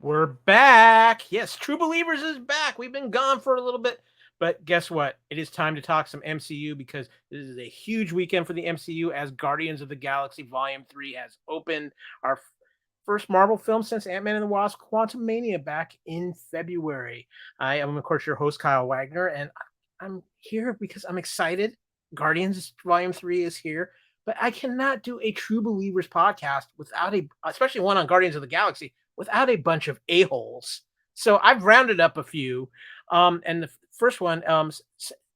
We're back. Yes, True Believers is back. We've been gone for a little bit, but guess what? It is time to talk some MCU because this is a huge weekend for the MCU as Guardians of the Galaxy Volume 3 has opened, our first Marvel film since Ant-Man and the Wasp: Quantumania back in February. I am, of course, your host, Kyle Wagner, and I'm here because I'm excited. Guardians Volume 3 is here, but I cannot do a True Believers podcast without especially one on Guardians of the Galaxy, without a bunch of a-holes. So I've rounded up a few. And the first one,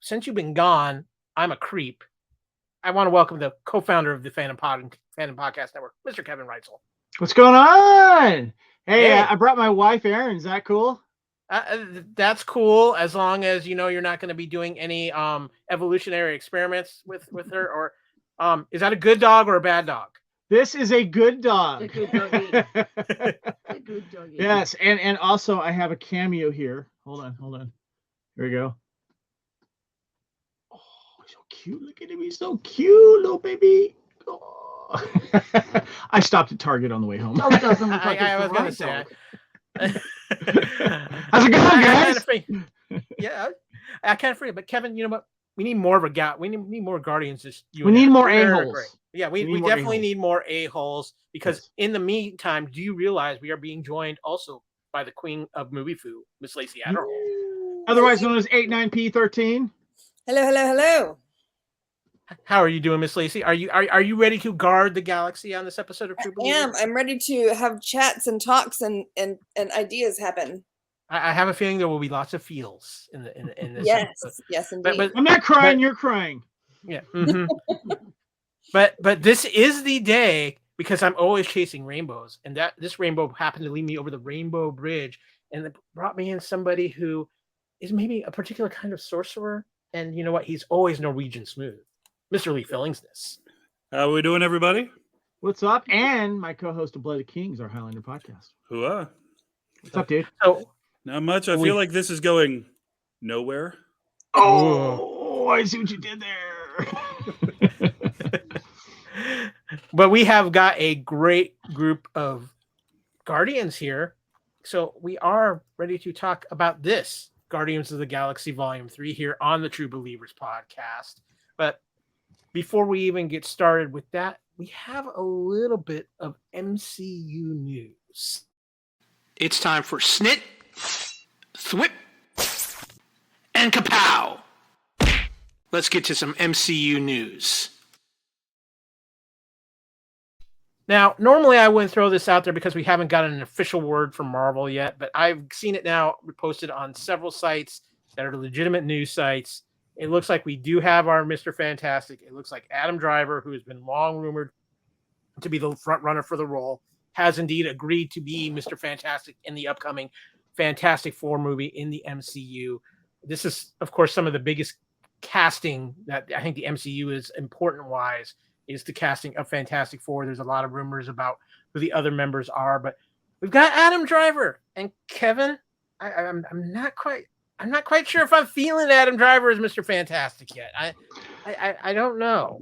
since you've been gone, I'm a creep. I want to welcome the co-founder of the Fandom Podcast Network, Mr. Kevin Reitzel. What's going on? Hey. I brought my wife, Erin. Is that cool? That's cool, as long as you're not going to be doing any evolutionary experiments with her. Or is that a good dog or a bad dog? This is a good dog. A good doggy. A good doggy. Yes, and also I have a cameo here. Hold on. Here we go. Oh, he's so cute. Look at him. He's so cute, little baby. Oh. I stopped at Target on the way home. No, it doesn't look like I was going to say. How's it going, guys? Yeah, I can't free it. But Kevin, you know what? We need more of a we need more Guardians. We need more a-holes. Yeah, we definitely need more a-holes because in the meantime, do you realize we are being joined also by the queen of movie foo, Miss Lacee Aderhold, otherwise known as 89P13. Hello. How are you doing, Miss Lacee? Are you ready to guard the galaxy on this episode of True Believers? I'm ready to have chats and talks and ideas happen. I have a feeling there will be lots of feels in this. Yes, indeed. But I'm not crying. You're crying. Yeah. Mm-hmm. But this is the day because I'm always chasing rainbows, and that this rainbow happened to lead me over the Rainbow Bridge, and it brought me in somebody who is maybe a particular kind of sorcerer, and you know what? He's always Norwegian smooth, Mr. Lee Fillingsness. How are we doing, everybody? What's up? And my co-host of Blooded Kings, our Highlander podcast. Hooah! What's up, dude? So not much. I feel like this is going nowhere. Oh, I see what you did there. But we have got a great group of Guardians here. So we are ready to talk about this Guardians of the Galaxy Volume 3 here on the True Believers podcast. But before we even get started with that, we have a little bit of MCU news. It's time for Snit, Thwip, and Kapow. Let's get to some MCU news. Now, normally I wouldn't throw this out there because we haven't gotten an official word from Marvel yet, but I've seen it now posted on several sites that are legitimate news sites. It looks like we do have our Mr. Fantastic. It looks like Adam Driver, who has been long rumored to be the front runner for the role, has indeed agreed to be Mr. Fantastic in the upcoming Fantastic Four movie in the MCU. This is, of course, some of the biggest casting that I think the MCU is important-wise, is the casting of Fantastic Four. There's a lot of rumors about who the other members are, but we've got Adam Driver and Kevin. I'm not quite sure if I'm feeling Adam Driver as Mr. Fantastic yet. I don't know.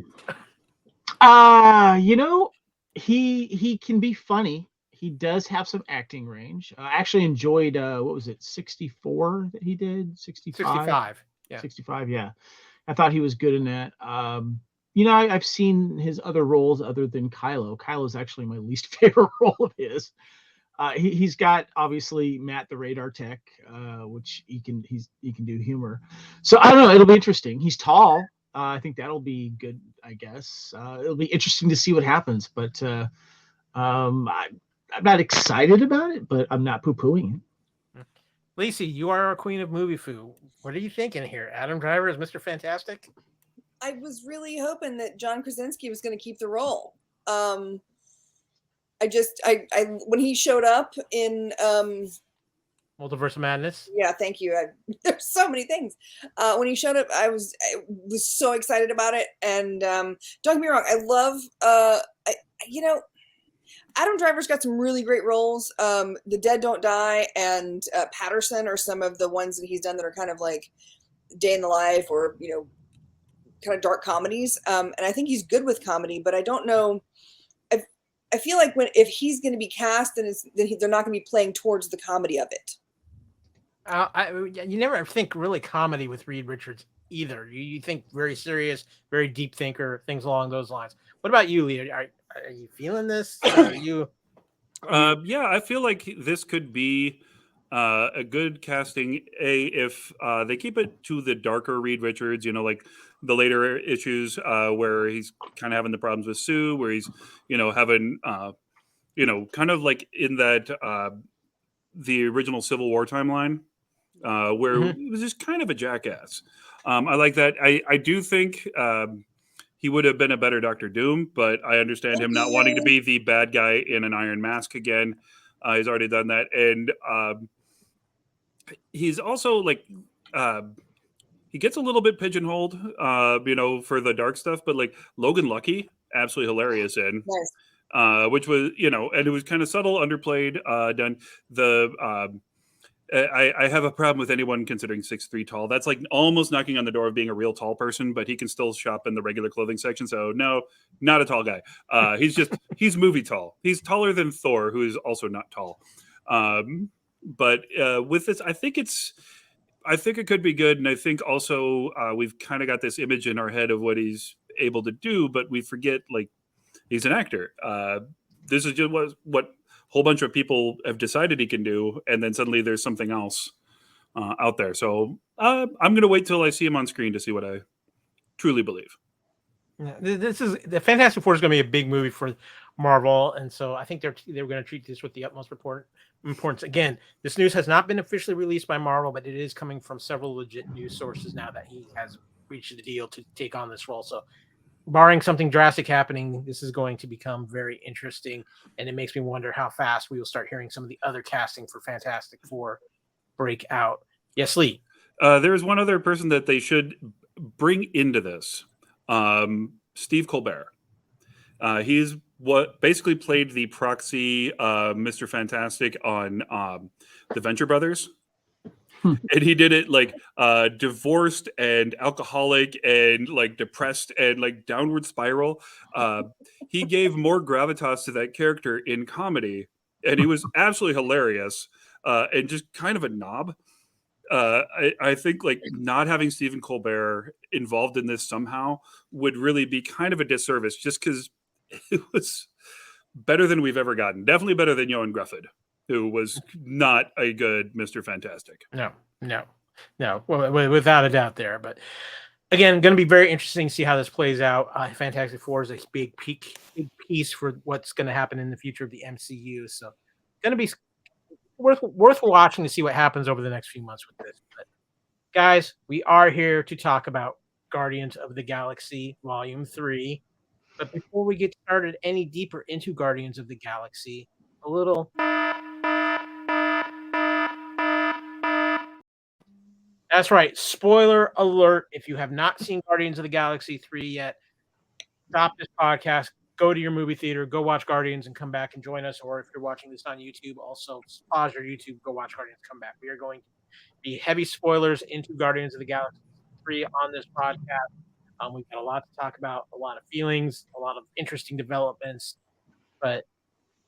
He can be funny. He does have some acting range. I actually enjoyed what was it, 64 that he did? 65. Yeah. 65, yeah. I thought he was good in that. I've seen his other roles other than Kylo. Kylo's actually my least favorite role of his. He's got obviously Matt the Radar Tech, which he can do humor. So I don't know. It'll be interesting. He's tall. I think that'll be good. I guess it'll be interesting to see what happens. But I'm not excited about it, but I'm not poo-pooing it. Lacee, you are our queen of movie foo. What are you thinking here? Adam Driver as Mr. Fantastic? I was really hoping that John Krasinski was going to keep the role. I when he showed up in Multiverse of Madness. Yeah, thank you. There's so many things. When he showed up, I was so excited about it. And don't get me wrong, I love Adam Driver's got some really great roles. The Dead Don't Die and Patterson are some of the ones that he's done that are kind of like Day in the Life or kind of dark comedies. And I think he's good with comedy, but I don't know. I feel like if he's going to be cast, then they're not going to be playing towards the comedy of it. You never think really comedy with Reed Richards either. You think very serious, very deep thinker, things along those lines. What about you, Lee? Are you feeling this? Are you? Yeah, I feel like this could be a good casting. If they keep it to the darker Reed Richards, like the later issues where he's kind of having the problems with Sue, where he's having kind of like in that the original Civil War timeline where he was just kind of a jackass. I like that. I do think he would have been a better Doctor Doom, but I understand him not wanting to be the bad guy in an iron mask again. He's already done that. And he's also like, he gets a little bit pigeonholed, for the dark stuff, but like Logan Lucky, absolutely hilarious in. Nice. Which was, and it was kind of subtle, underplayed, done. I have a problem with anyone considering 6'3" tall. That's like almost knocking on the door of being a real tall person, but he can still shop in the regular clothing section. So no, not a tall guy. He's movie tall. He's taller than Thor, who is also not tall. But with this, I think it could be good. And I think also we've kind of got this image in our head of what he's able to do, but we forget like he's an actor. This is just what whole bunch of people have decided he can do, and then suddenly there's something else out there. So I'm going to wait till I see him on screen to see what I truly believe. Yeah, this is the Fantastic Four is going to be a big movie for Marvel, and so I think they're going to treat this with the utmost importance. Again, this news has not been officially released by Marvel, but it is coming from several legit news sources now that he has reached the deal to take on this role. So, barring something drastic happening, this is going to become very interesting, and it makes me wonder how fast we will start hearing some of the other casting for Fantastic Four break out. Yes, Lee. There's one other person that they should bring into this, Steve Colbert. He's what basically played the proxy Mr. Fantastic on the Venture Brothers. And he did it like divorced and alcoholic and like depressed and like downward spiral. He gave more gravitas to that character in comedy, and he was absolutely hilarious and just kind of a knob. I think like not having Stephen Colbert involved in this somehow would really be kind of a disservice, just because it was better than we've ever gotten. Definitely better than Yoan Grufford, who was not a good Mr. Fantastic. No, well, without a doubt there. But again, going to be very interesting to see how this plays out. Fantastic Four is a big piece for what's going to happen in the future of the MCU. So going to be worth watching to see what happens over the next few months with this. But guys, we are here to talk about Guardians of the Galaxy Volume 3. But before we get started any deeper into Guardians of the Galaxy, a little... That's right. Spoiler alert. If you have not seen Guardians of the Galaxy 3 yet, stop this podcast, go to your movie theater, go watch Guardians and come back and join us. Or if you're watching this on YouTube, also pause your YouTube, go watch Guardians, come back. We are going to be heavy spoilers into Guardians of the Galaxy 3 on this podcast. We've got a lot to talk about, a lot of feelings, a lot of interesting developments. But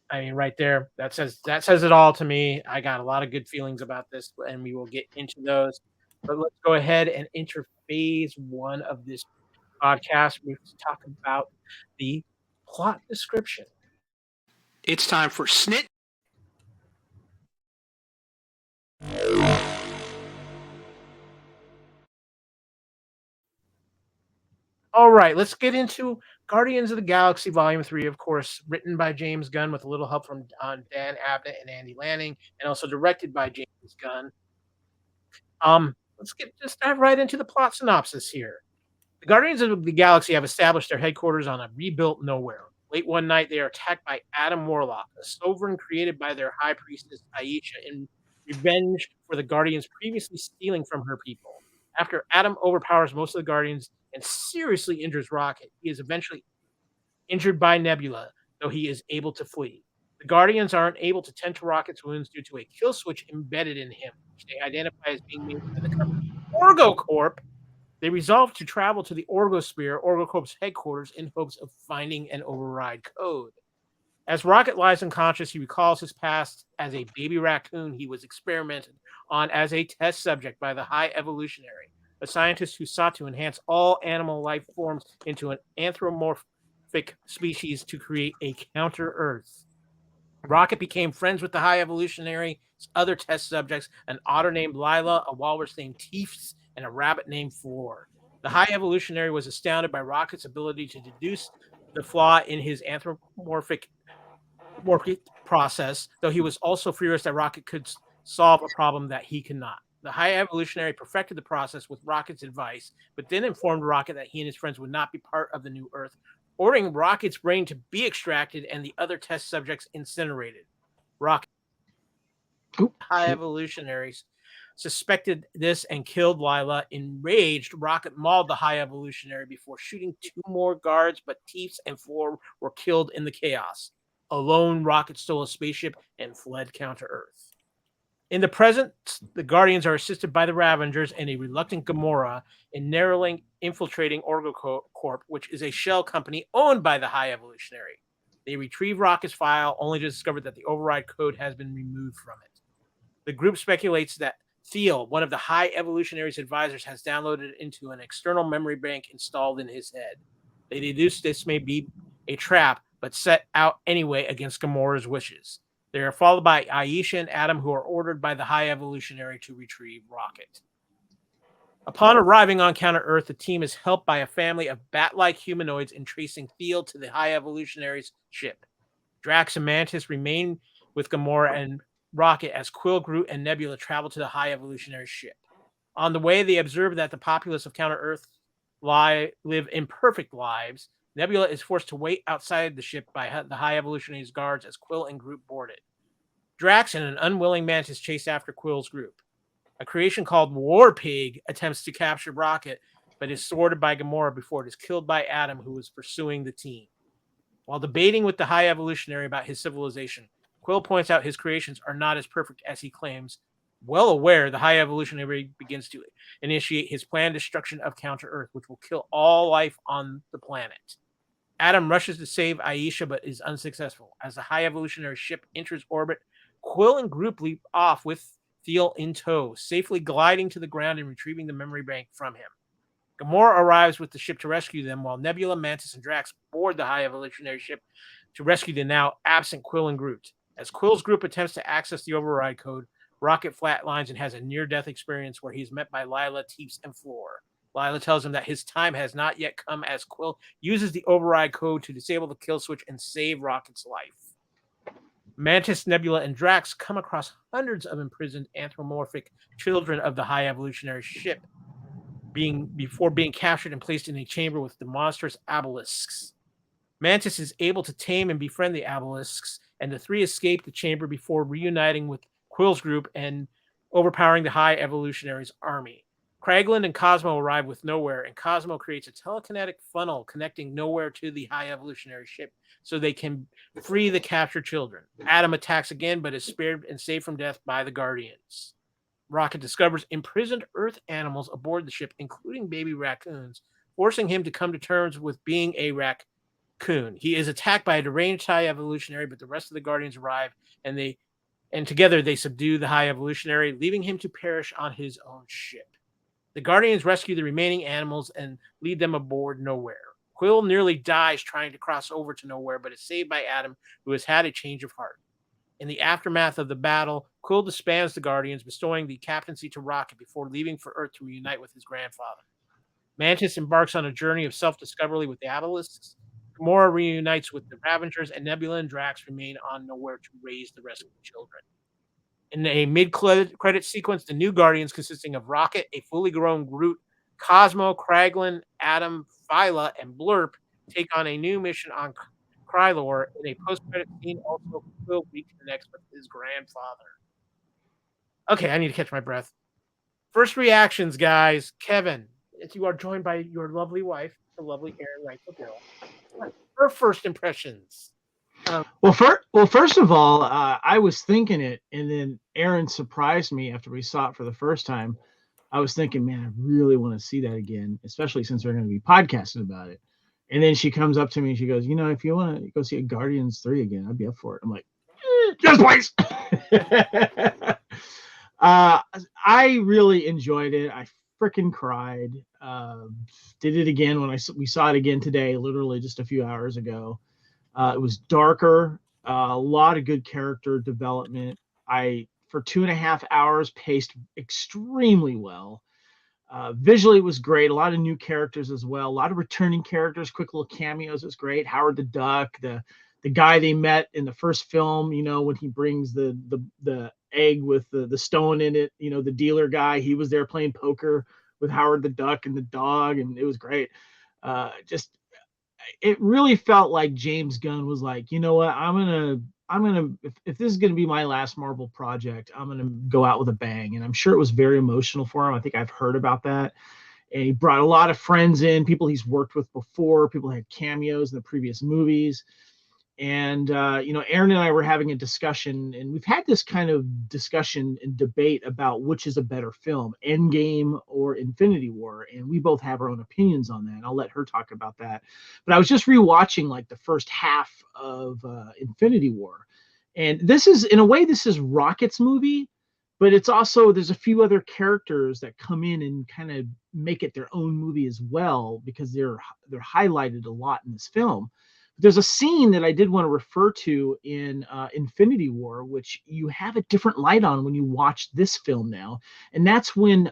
I mean, right there, that says it all to me. I got a lot of good feelings about this, and we will get into those. But let's go ahead and enter phase 1 of this podcast. We have to talk about the plot description. It's time for Snit. All right, let's get into Guardians of the Galaxy Volume 3, of course, written by James Gunn with a little help from Dan Abnett and Andy Lanning, and also directed by James Gunn. Let's just dive right into the plot synopsis here. The Guardians of the Galaxy have established their headquarters on a rebuilt nowhere. Late one night, they are attacked by Adam Warlock, a sovereign created by their high priestess Aisha in revenge for the Guardians previously stealing from her people. After Adam overpowers most of the Guardians and seriously injures Rocket, he is eventually injured by Nebula, though he is able to flee. The Guardians aren't able to tend to Rocket's wounds due to a kill switch embedded in him, which they identify as being made by the company OrgoCorp. They resolve to travel to the Orgosphere, OrgoCorp's headquarters, in hopes of finding an override code. As Rocket lies unconscious, he recalls his past as a baby raccoon he was experimented on as a test subject by the High Evolutionary, a scientist who sought to enhance all animal life forms into an anthropomorphic species to create a counter-Earth. Rocket became friends with the High Evolutionary's other test subjects, an otter named Lila, a walrus named Teefs, and a rabbit named Floor. The High Evolutionary was astounded by Rocket's ability to deduce the flaw in his anthropomorphic process, though he was also furious that Rocket could solve a problem that he could not. The High Evolutionary perfected the process with Rocket's advice, but then informed Rocket that he and his friends would not be part of the new Earth, ordering Rocket's brain to be extracted and the other test subjects incinerated. Rocket High Evolutionaries suspected this and killed Lila. Enraged, Rocket mauled the High Evolutionary before shooting 2 more guards, but Teefs and Floor were killed in the chaos. Alone, Rocket stole a spaceship and fled counter-Earth. In the present, the Guardians are assisted by the Ravengers and a reluctant Gamora in narrowly infiltrating OrgoCorp, which is a shell company owned by the High Evolutionary. They retrieve Rocket's file, only to discover that the override code has been removed from it. The group speculates that Thiel, one of the High Evolutionary's advisors, has downloaded it into an external memory bank installed in his head. They deduce this may be a trap, but set out anyway against Gamora's wishes. They are followed by Aisha and Adam, who are ordered by the High Evolutionary to retrieve Rocket. Upon arriving on Counter-Earth, the team is helped by a family of bat-like humanoids in tracing Thiel to the High Evolutionary's ship. Drax and Mantis remain with Gamora and Rocket as Quill, Groot, and Nebula travel to the High Evolutionary ship. On the way, they observe that the populace of Counter-Earth live imperfect lives. Nebula is forced to wait outside the ship by the High Evolutionary's guards as Quill and Groot board it. Drax and an unwilling Mantis chase after Quill's group. A creation called War Pig attempts to capture Rocket, but is thwarted by Gamora before it is killed by Adam, who is pursuing the team. While debating with the High Evolutionary about his civilization, Quill points out his creations are not as perfect as he claims. Well aware, the High Evolutionary begins to initiate his planned destruction of Counter-Earth, which will kill all life on the planet. Adam rushes to save Aisha, but is unsuccessful. As the High Evolutionary ship enters orbit, Quill and Groot leap off with Thiel in tow, safely gliding to the ground and retrieving the memory bank from him. Gamora arrives with the ship to rescue them, while Nebula, Mantis, and Drax board the High Evolutionary ship to rescue the now absent Quill and Groot. As Quill's group attempts to access the override code, Rocket flatlines and has a near-death experience where he's met by Lila, Teefs, and Floor. Lila tells him that his time has not yet come as Quill uses the override code to disable the kill switch and save Rocket's life. Mantis, Nebula, and Drax come across hundreds of imprisoned anthropomorphic children of the High Evolutionary ship before being captured and placed in a chamber with the monstrous obelisks. Mantis is able to tame and befriend the obelisks, and the 3 escape the chamber before reuniting with Quill's group and overpowering the High Evolutionary's army. Kraglin and Cosmo arrive with Nowhere, and Cosmo creates a telekinetic funnel connecting Nowhere to the High Evolutionary ship so they can free the captured children. Adam attacks again, but is spared and saved from death by the Guardians. Rocket discovers imprisoned Earth animals aboard the ship, including baby raccoons, forcing him to come to terms with being a raccoon. He is attacked by a deranged High Evolutionary, but the rest of the Guardians arrive, and together they subdue the High Evolutionary, leaving him to perish on his own ship. The Guardians rescue the remaining animals and lead them aboard Nowhere. Quill nearly dies trying to cross over to Nowhere, but is saved by Adam, who has had a change of heart. In the aftermath of the battle, Quill disbands the Guardians, bestowing the captaincy to Rocket before leaving for Earth to reunite with his grandfather. Mantis embarks on a journey of self-discovery with the Obelisks. Gamora reunites with the Ravengers, and Nebula and Drax remain on Nowhere to raise the rest of the children. In a mid-credit sequence, the new Guardians, consisting of Rocket, a fully grown Groot, Cosmo, Kraglin, Adam, Phyla, and Blurp, take on a new mission on Krylor. In a post-credit scene, also Quill reconnects with his grandfather. Okay, I need to catch my breath. First reactions, guys. Kevin, as you are joined by your lovely wife, the lovely Erin Reitzel, her first impressions. Well, first of all, I was thinking it, and then Aaron surprised me after we saw it for the first time. I was thinking, man, I really want to see that again, especially since we're going to be podcasting about it. And then she comes up to me and she goes, you know, if you want to go see a Guardians 3 again, I'd be up for it. I'm like, yes, please. I really enjoyed it. I freaking cried. Did it again when we saw it again today, literally just a few hours ago. It was darker, a lot of good character development. For 2.5 hours, paced extremely well. Visually, it was great. A lot of new characters as well. A lot of returning characters, quick little cameos. It was great. Howard the Duck, the guy they met in the first film, you know, when he brings the egg with the stone in it, you know, the dealer guy, he was there playing poker with Howard the Duck and the dog, and it was great. It really felt like James Gunn was like, you know what, I'm gonna if this is gonna be my last Marvel project, I'm gonna go out with a bang. And I'm sure it was very emotional for him. I think I've heard about that. And he brought a lot of friends in, people he's worked with before, people had cameos in the previous movies. And, you know, Aaron and I were having a discussion, and we've had this kind of discussion and debate about which is a better film, Endgame or Infinity War. And we both have our own opinions on that. And I'll let her talk about that. But I was just rewatching like the first half of Infinity War. And this is, in a way, this is Rocket's movie, but it's also, there's a few other characters that come in and kind of make it their own movie as well, because they're highlighted a lot in this film. There's a scene that I did want to refer to in Infinity War, which you have a different light on when you watch this film now. And that's when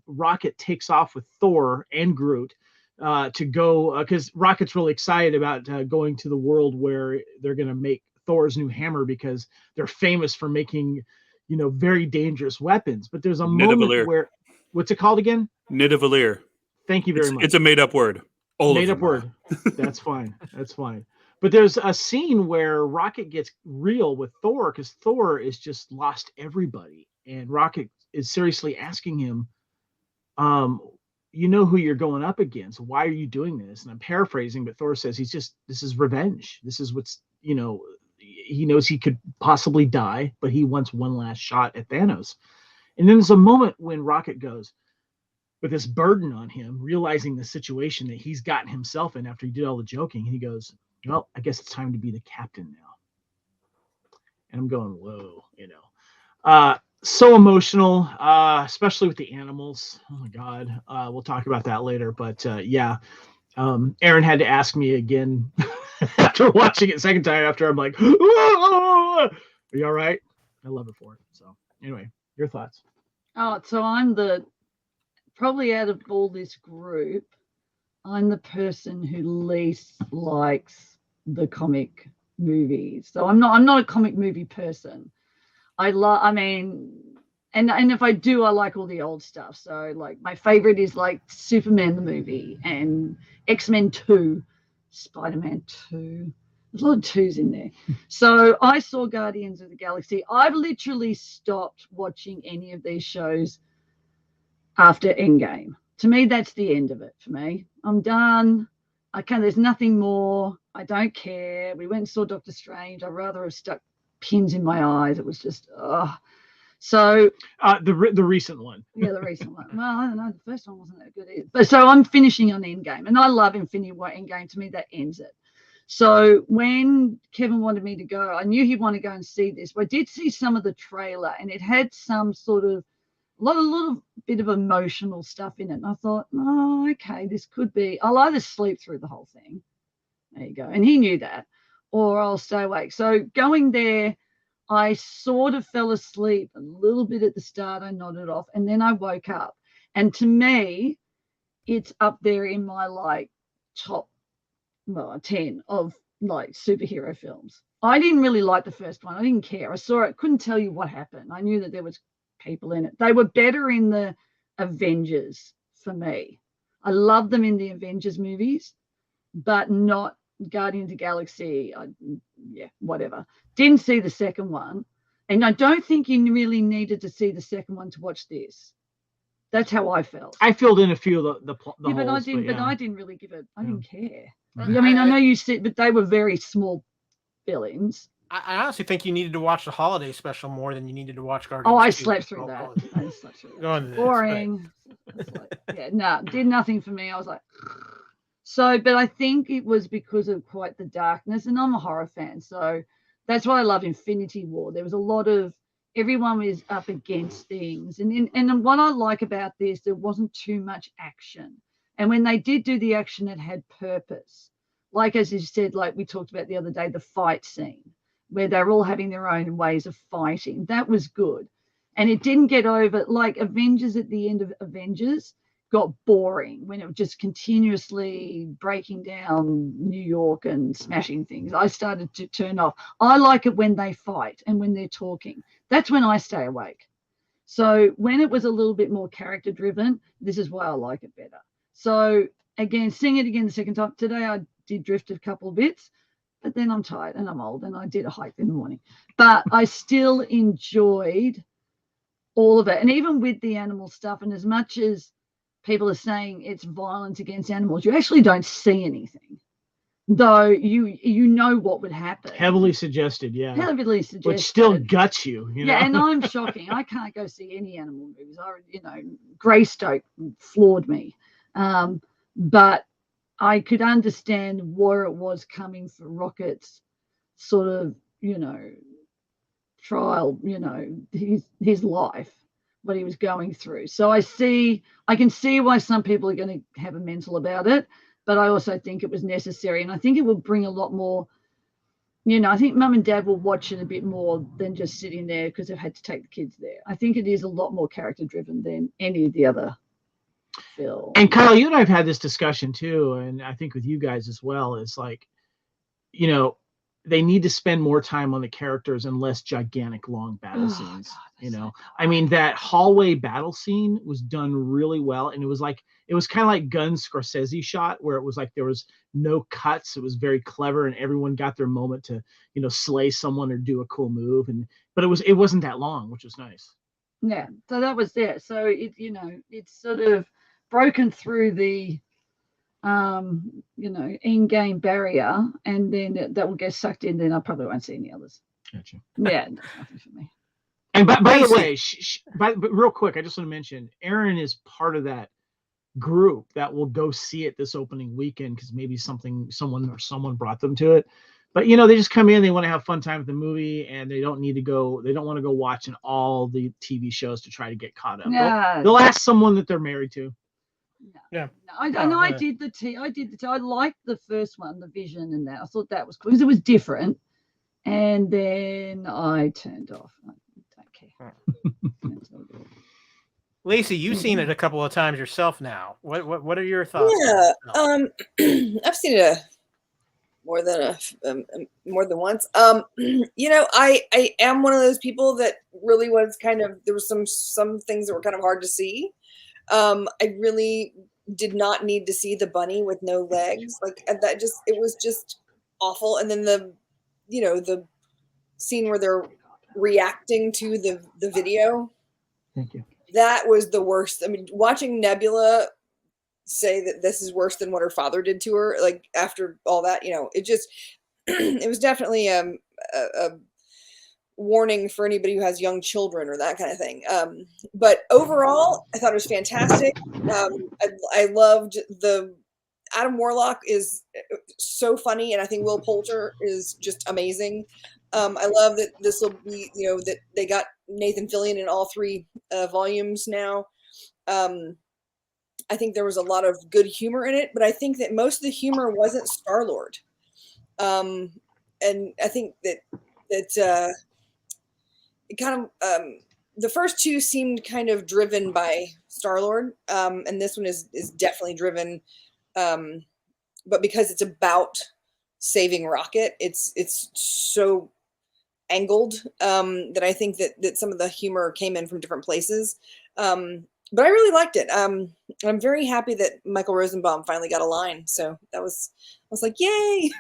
Rocket takes off with Thor and Groot to go, because Rocket's really excited about going to the world where they're going to make Thor's new hammer, because they're famous for making, you know, very dangerous weapons. But there's a moment where, what's it called again? Nidavellir. Thank you very much. It's a made-up word. Made up word. That's fine. That's fine. But there's a scene where Rocket gets real with Thor, because Thor is just lost everybody. And Rocket is seriously asking him, you know who you're going up against. Why are you doing this? And I'm paraphrasing, but Thor says this is revenge. This is what's, you know, he knows he could possibly die, but he wants one last shot at Thanos. And then there's a moment when Rocket goes, with this burden on him, realizing the situation that he's gotten himself in after he did all the joking. And he goes, well, I guess it's time to be the captain now. And I'm going, whoa, you know. So emotional, especially with the animals. Oh my God. We'll talk about that later. But yeah, Aaron had to ask me again after watching it a second time, after I'm like, ah! Are you all right? I love it for it. So anyway, your thoughts. Oh, so I'm probably out of all this group, I'm the person who least likes the comic movies. So I'm not a comic movie person. And if I do, I like all the old stuff. So like my favorite is like Superman the movie and X-Men 2, Spider-Man 2. There's a lot of twos in there. So I saw Guardians of the Galaxy. I've literally stopped watching any of these shows after Endgame. To me, that's the end of it for me. I'm done. There's nothing more. I don't care. We went and saw Doctor Strange. I'd rather have stuck pins in my eyes. It was just, So the recent one. Yeah, the recent one. Well, I don't know. The first one wasn't that good either. But so I'm finishing on Endgame, and I love Infinity War. Endgame, to me, that ends it. So when Kevin wanted me to go, I knew he'd want to go and see this. But I did see some of the trailer, and it had some sort of lot of bit of emotional stuff in it. And I thought, oh, okay, this could be, I'll either sleep through the whole thing. There you go. And he knew that, or I'll stay awake. So going there, I sort of fell asleep a little bit at the start. I nodded off, and then I woke up. And to me, it's up there in my like top 10 of like superhero films. I didn't really like the first one. I didn't care. I saw it, couldn't tell you what happened. I knew that there was people in it. They were better in the Avengers for me. I love them in the Avengers movies, but not Guardians of the Galaxy. Whatever. Didn't see the second one, and I don't think you really needed to see the second one to watch this. That's how I felt. I filled in a few of the holes, but I didn't. But I didn't really give it. I didn't care. Right. I mean, I know you said, but they were very small fill-ins. I honestly think you needed to watch the holiday special more than you needed to watch Guardians. Oh, I slept through that. I slept through that. Go on. Boring. Did nothing for me. I was like, So, but I think it was because of quite the darkness, and I'm a horror fan, so that's why I love Infinity War. There was a lot of everyone was up against things, and what I like about this, there wasn't too much action, and when they did do the action, it had purpose. Like as you said, like we talked about the other day, the fight scene where they're all having their own ways of fighting. That was good, and it didn't get over like Avengers at the end of Avengers got boring when it was just continuously breaking down New York and smashing things. I started to turn off. I like it when they fight and when they're talking. That's when I stay awake. So when it was a little bit more character driven, this is why I like it better. So again, seeing it again the second time today, I did drift a couple of bits, but then I'm tired and I'm old and I did a hike in the morning. But I still enjoyed all of it. And even with the animal stuff, and as much as people are saying it's violence against animals, you actually don't see anything, though you know what would happen. Heavily suggested, yeah. Heavily suggested. Which still guts you, you know? Yeah, and I'm shocking. I can't go see any animal movies. Greystoke floored me. But I could understand where it was coming for Rocket's sort of, trial, his life, what he was going through. So I can see why some people are going to have a mental about it, but I also think it was necessary. And I think it will bring a lot more, I think mum and dad will watch it a bit more than just sitting there because they've had to take the kids there. I think it is a lot more character driven than any of the other films. And Kyle, you and I have had this discussion too, and I think with you guys as well, is like, they need to spend more time on the characters and less gigantic long battle scenes. I mean, that hallway battle scene was done really well, and it was kind of like Gunn Scorsese shot, where it was like there was no cuts. It was very clever, and everyone got their moment to slay someone or do a cool move, but it wasn't that long, which was nice. Yeah, so that was there. So it's sort of broken through the in-game barrier, and then that will get sucked in. Then I probably won't see any others. Gotcha. Yeah, that's nothing for me. And by the way, but real quick, I just want to mention, Aaron is part of that group that will go see it this opening weekend because maybe someone brought them to it. But they just come in, they want to have fun time with the movie, and they don't want to go watching all the TV shows to try to get caught up. Yeah. They'll ask someone that they're married to. No. Yeah. No, I did the T. I liked the first one, the Vision, and that. I thought that was cool because it was different. And then I turned off. I don't care. Lacey, you've seen it a couple of times yourself now. What are your thoughts? Yeah, I've seen it more than once. I am one of those people that really was kind of, there was some things that were kind of hard to see. I really did not need to see the bunny with no legs. Like that it was just awful. And then the scene where they're reacting to the video. Thank you. That was the worst. I mean, watching Nebula say that this is worse than what her father did to her, like after all that, it just, it was definitely a warning for anybody who has young children or that kind of thing. But overall, I thought it was fantastic. I loved Adam Warlock is so funny, and I think Will Poulter is just amazing. I love that this will be, that they got Nathan Fillion in all 3 volumes now. I think there was a lot of good humor in it, but I think that most of the humor wasn't Star-Lord. And I think that it kind of, the first 2 seemed kind of driven by Star-Lord. And this one is definitely driven, but because it's about saving Rocket, it's so angled that I think that some of the humor came in from different places. But I really liked it. I'm very happy that Michael Rosenbaum finally got a line. So I was like, yay.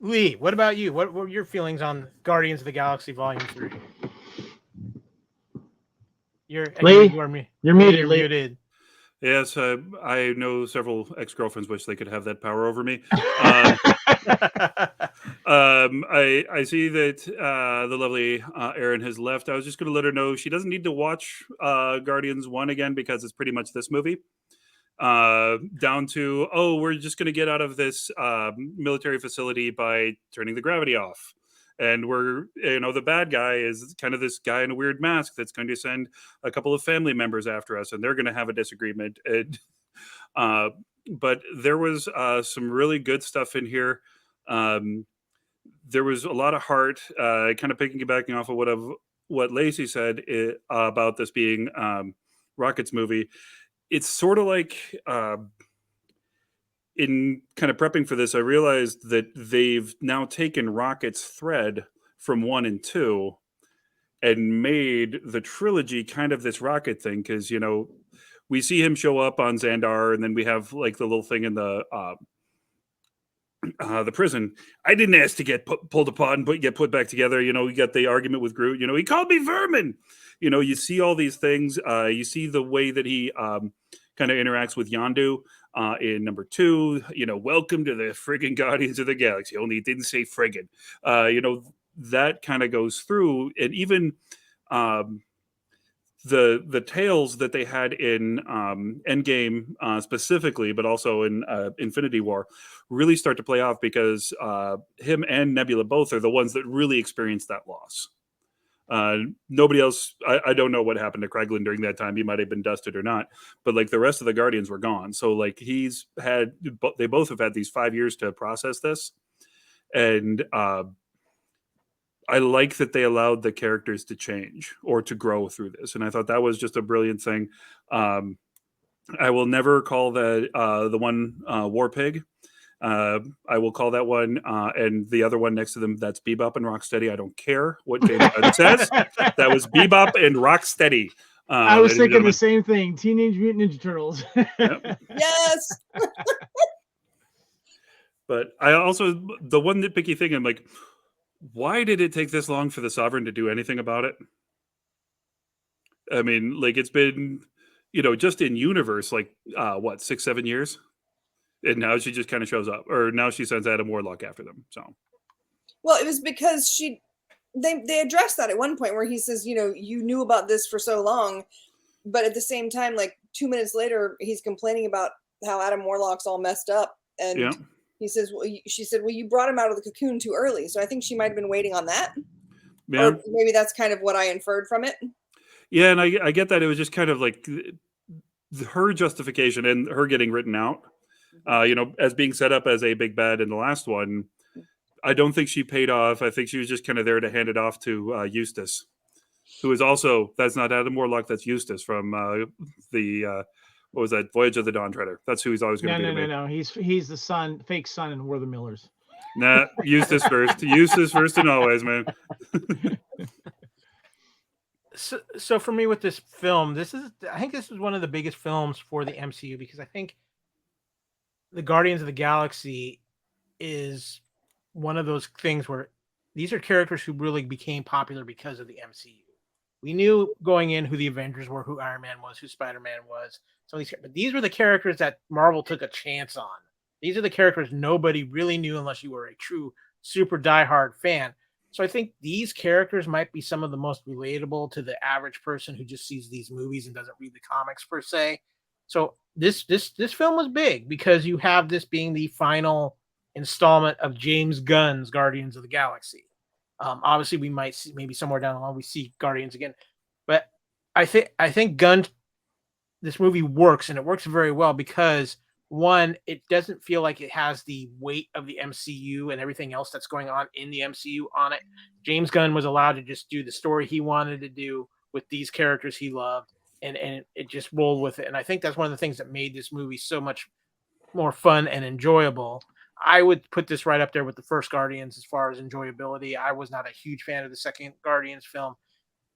Lee, what about you? What were your feelings on Guardians of the Galaxy Volume 3? Lee, you're muted. Yes, I know several ex-girlfriends wish they could have that power over me. I see that the lovely Erin has left. I was just going to let her know she doesn't need to watch Guardians 1 again because it's pretty much this movie. down to, oh, we're just going to get out of this military facility by turning the gravity off. And we're, the bad guy is kind of this guy in a weird mask that's going to send a couple of family members after us, and they're going to have a disagreement. And, but there was some really good stuff in here. There was a lot of heart, kind of piggybacking off of what Lacey said about this being Rocket's movie. It's sort of like, in kind of prepping for this, I realized that they've now taken Rocket's thread from 1 and 2 and made the trilogy kind of this Rocket thing. Because, we see him show up on Xandar, and then we have like the little thing in the prison. I didn't ask to get pulled apart and get put back together. You got the argument with Groot. He called me vermin. You see all these things. You see the way that he kind of interacts with Yondu in number 2. Welcome to the friggin' Guardians of the Galaxy. Only it didn't say friggin'. That kind of goes through, and even the tales that they had in Endgame specifically, but also in Infinity War, really start to play off because him and Nebula both are the ones that really experienced that loss. Nobody else, I don't know what happened to Kraglin during that time. He might have been dusted or not, but like the rest of the Guardians were gone. So like they both have had these 5 years to process this. And I like that they allowed the characters to change or to grow through this. And I thought that was just a brilliant thing. I will never call the one War Pig. I will call that one, and the other one next to them, that's Bebop and Rocksteady. I don't care what James Gunn says. That was Bebop and Rocksteady. I was thinking the same thing. Teenage Mutant Ninja Turtles. Yep. Yes. But I also, the one nitpicky thing, I'm like, why did it take this long for the Sovereign to do anything about it? I mean, like, it's been, just in universe, like, 6-7 years? And now she just kind of shows up, or now she sends Adam Warlock after them. So, well, it was because they addressed that at one point where he says, you knew about this for so long, but at the same time, like 2 minutes later, he's complaining about how Adam Warlock's all messed up, and yeah. he says, she said, well, you brought him out of the cocoon too early. So I think she might have been waiting on that. Yeah. Or maybe that's kind of what I inferred from it. Yeah, and I get that. It was just kind of like her justification and her getting written out, as being set up as a big bad in the last one. I don't think she paid off. I think she was just kind of there to hand it off to Eustace, who is also, that's not Adam Warlock, that's Eustace from what was that? Voyage of the Dawn Treader. That's who he's always going to be. No. He's the fake son, and we're the Millers. Nah, Eustace first. Eustace first and always, man. So for me with this film, I think this is one of the biggest films for the MCU, because I think the Guardians of the Galaxy is one of those things where these are characters who really became popular because of the MCU. We knew going in who the Avengers were, who Iron Man was, who Spider-Man was. But these were the characters that Marvel took a chance on. These are the characters nobody really knew unless you were a true super diehard fan. So I think these characters might be some of the most relatable to the average person who just sees these movies and doesn't read the comics per se. So this film was big because you have this being the final installment of James Gunn's Guardians of the Galaxy. Obviously, we might see maybe somewhere down the line we see Guardians again, but I think Gunn, this movie works, and it works very well because one, it doesn't feel like it has the weight of the MCU and everything else that's going on in the MCU on it. James Gunn was allowed to just do the story he wanted to do with these characters he loved, and it just rolled with it. And I think that's one of the things that made this movie so much more fun and enjoyable. I would put this right up there with the first Guardians as far as enjoyability. I was not a huge fan of the second Guardians film.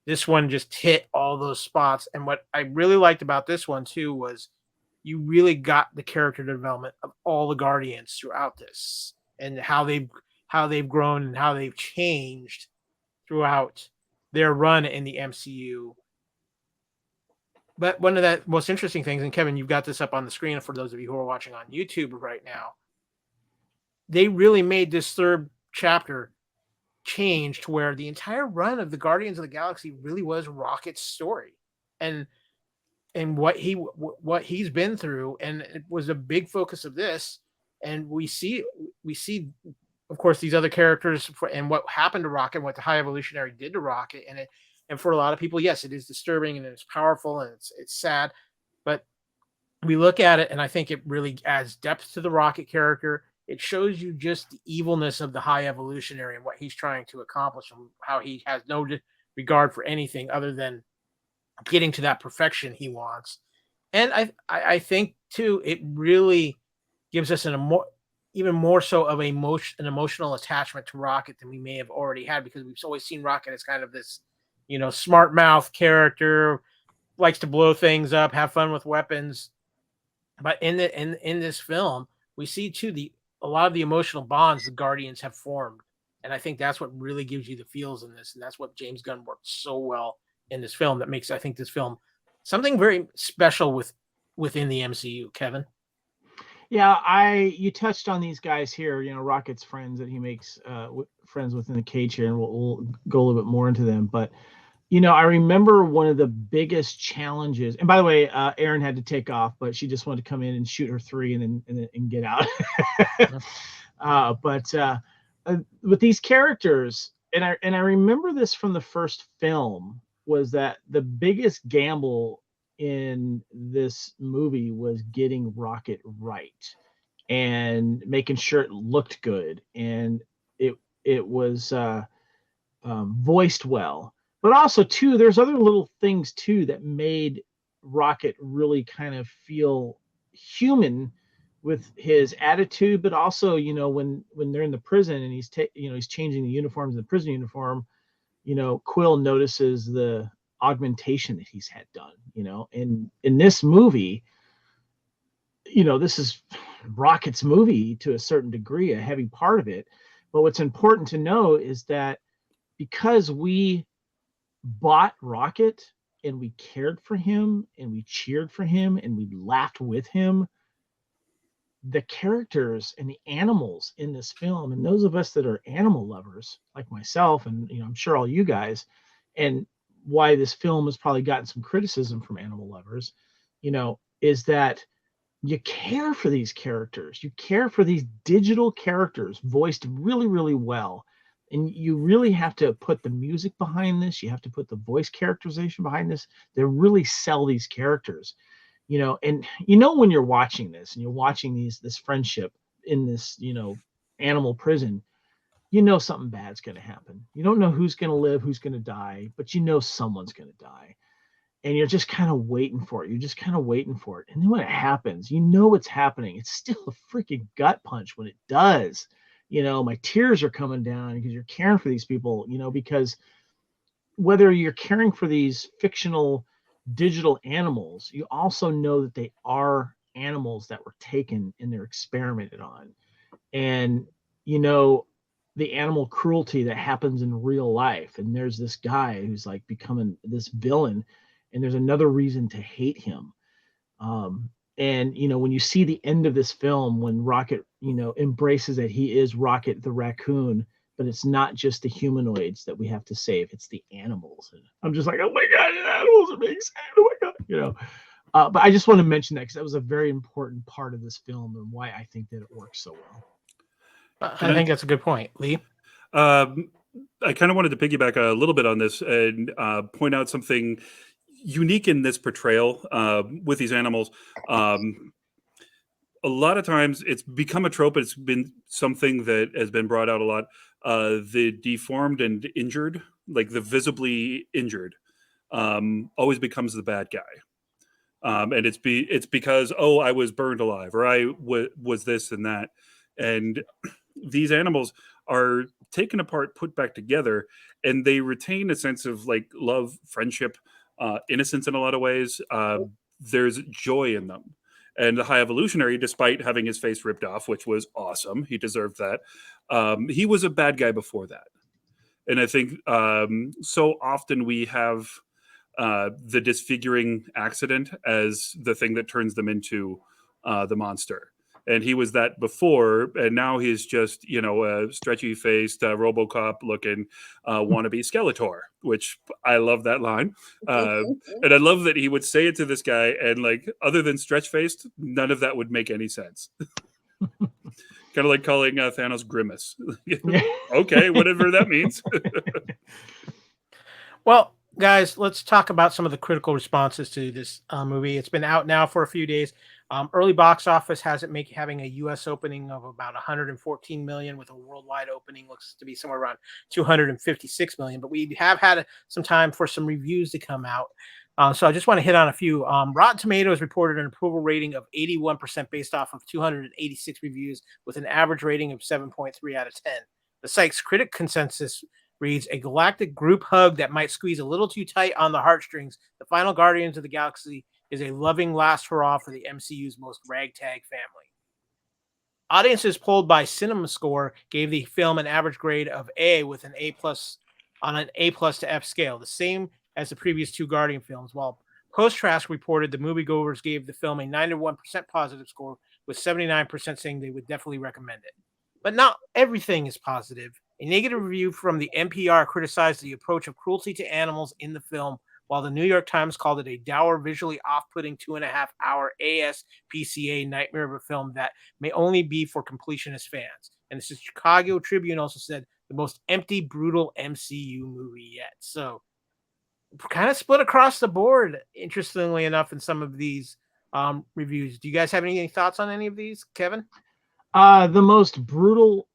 This one just hit all those spots. And what I really liked about this one too was you really got the character development of all the Guardians throughout this, and how they've grown and how they've changed throughout their run in the MCU. But one of the most interesting things, and Kevin, you've got this up on the screen for those of you who are watching on YouTube right now, they really made this third chapter change to where the entire run of the Guardians of the Galaxy really was Rocket's story. And what he's been through, and it was a big focus of this. And we see, of course, these other characters and what happened to Rocket, what the High Evolutionary did to Rocket, and for a lot of people, yes, it is disturbing and it's powerful and it's sad, but we look at it and I think it really adds depth to the Rocket character. It shows you just the evilness of the High Evolutionary and what he's trying to accomplish and how he has no regard for anything other than getting to that perfection he wants. And I think too, it really gives us even more so of an emotional attachment to Rocket than we may have already had, because we've always seen Rocket as kind of this, smart mouth character, likes to blow things up, have fun with weapons. But in this film, we see too a lot of the emotional bonds the Guardians have formed, and I think that's what really gives you the feels in this, and that's what James Gunn worked so well in this film that makes, I think, this film something very special within the MCU. Kevin. Yeah, you touched on these guys here, Rocket's friends that he makes friends within the cage here, and we'll go a little bit more into them. But, I remember one of the biggest challenges, and by the way, Erin had to take off, but she just wanted to come in and shoot her 3 and get out. But with these characters, and I remember this from the first film, was that the biggest gamble in this movie was getting Rocket right and making sure it looked good and it was voiced well. But also too, there's other little things too that made Rocket really kind of feel human with his attitude, but also, when they're in the prison and he's changing the uniforms in the prison uniform, Quill notices the augmentation that he's had done, and in this movie, this is Rocket's movie to a certain degree, a heavy part of it. But what's important to know is that because we bought Rocket and we cared for him and we cheered for him and we laughed with him, the characters and the animals in this film, and those of us that are animal lovers like myself, and I'm sure all you guys, and why this film has probably gotten some criticism from animal lovers, is that you care for these characters. You care for these digital characters voiced really, really well. And you really have to put the music behind this. You have to put the voice characterization behind this. They really sell these characters, and when you're watching this and you're watching this friendship in this, animal prison, something bad's going to happen. You don't know who's going to live, who's going to die, but someone's going to die. And you're just kind of waiting for it. You're just kind of waiting for it. And then when it happens, it's happening. It's still a freaking gut punch when it does. My tears are coming down because you're caring for these people, because whether you're caring for these fictional digital animals, you also know that they are animals that were taken and they're experimented on. And, the animal cruelty that happens in real life. And there's this guy who's like becoming this villain, and there's another reason to hate him. And, when you see the end of this film, when Rocket, embraces that he is Rocket the raccoon, but it's not just the humanoids that we have to save, it's the animals. And I'm just like, oh my God, the animals are being saved. Oh my God, but I just want to mention that because that was a very important part of this film and why I think that it works so well. I think that's a good point, Lee. I kind of wanted to piggyback a little bit on this and point out something unique in this portrayal with these animals. A lot of times it's become a trope. It's been something that has been brought out a lot. The deformed and injured, like the visibly injured, always becomes the bad guy. And it's because, oh, I was burned alive, or I was this and that. And these animals are taken apart, put back together, and they retain a sense of like love, friendship, innocence in a lot of ways. There's joy in them. And the High Evolutionary, despite having his face ripped off, which was awesome, he deserved that, he was a bad guy before that. And I think so often we have the disfiguring accident as the thing that turns them into the monster. and he was that before, and now he's just, you know, a stretchy faced RoboCop looking wannabe Skeletor, which I love that line. And I love that he would say it to this guy, and like, other than stretch faced, none of that would make any sense. Kind of like calling Thanos Grimace. Okay, whatever that means. Well, guys, let's talk about some of the critical responses to this movie. It's been out now for a few days. Early box office has it having a U.S. opening of about 114 million, with a worldwide opening looks to be somewhere around 256 million. But we have had some time for some reviews to come out. So I just want to hit on a few. Rotten Tomatoes reported an approval rating of 81% based off of 286 reviews, with an average rating of 7.3 out of 10. The site's critic consensus reads, a galactic group hug that might squeeze a little too tight on the heartstrings. The final Guardians of the Galaxy is a loving last hurrah for the MCU's most ragtag family. Audiences polled by CinemaScore gave the film an average grade of A, with an A+ on an A+ to F scale, the same as the previous two Guardian films, while Post-Trask reported the moviegoers gave the film a 91% positive score, with 79% saying they would definitely recommend it. But not everything is positive. A negative review from the NPR criticized the approach of cruelty to animals in the film, while the New York Times called it a dour, visually off-putting 2.5-hour ASPCA nightmare of a film that may only be for completionist fans. And the Chicago Tribune also said the most empty, brutal MCU movie yet. So kind of split across the board, interestingly enough, in some of these reviews. Do you guys have any thoughts on any of these, Kevin? The most brutal,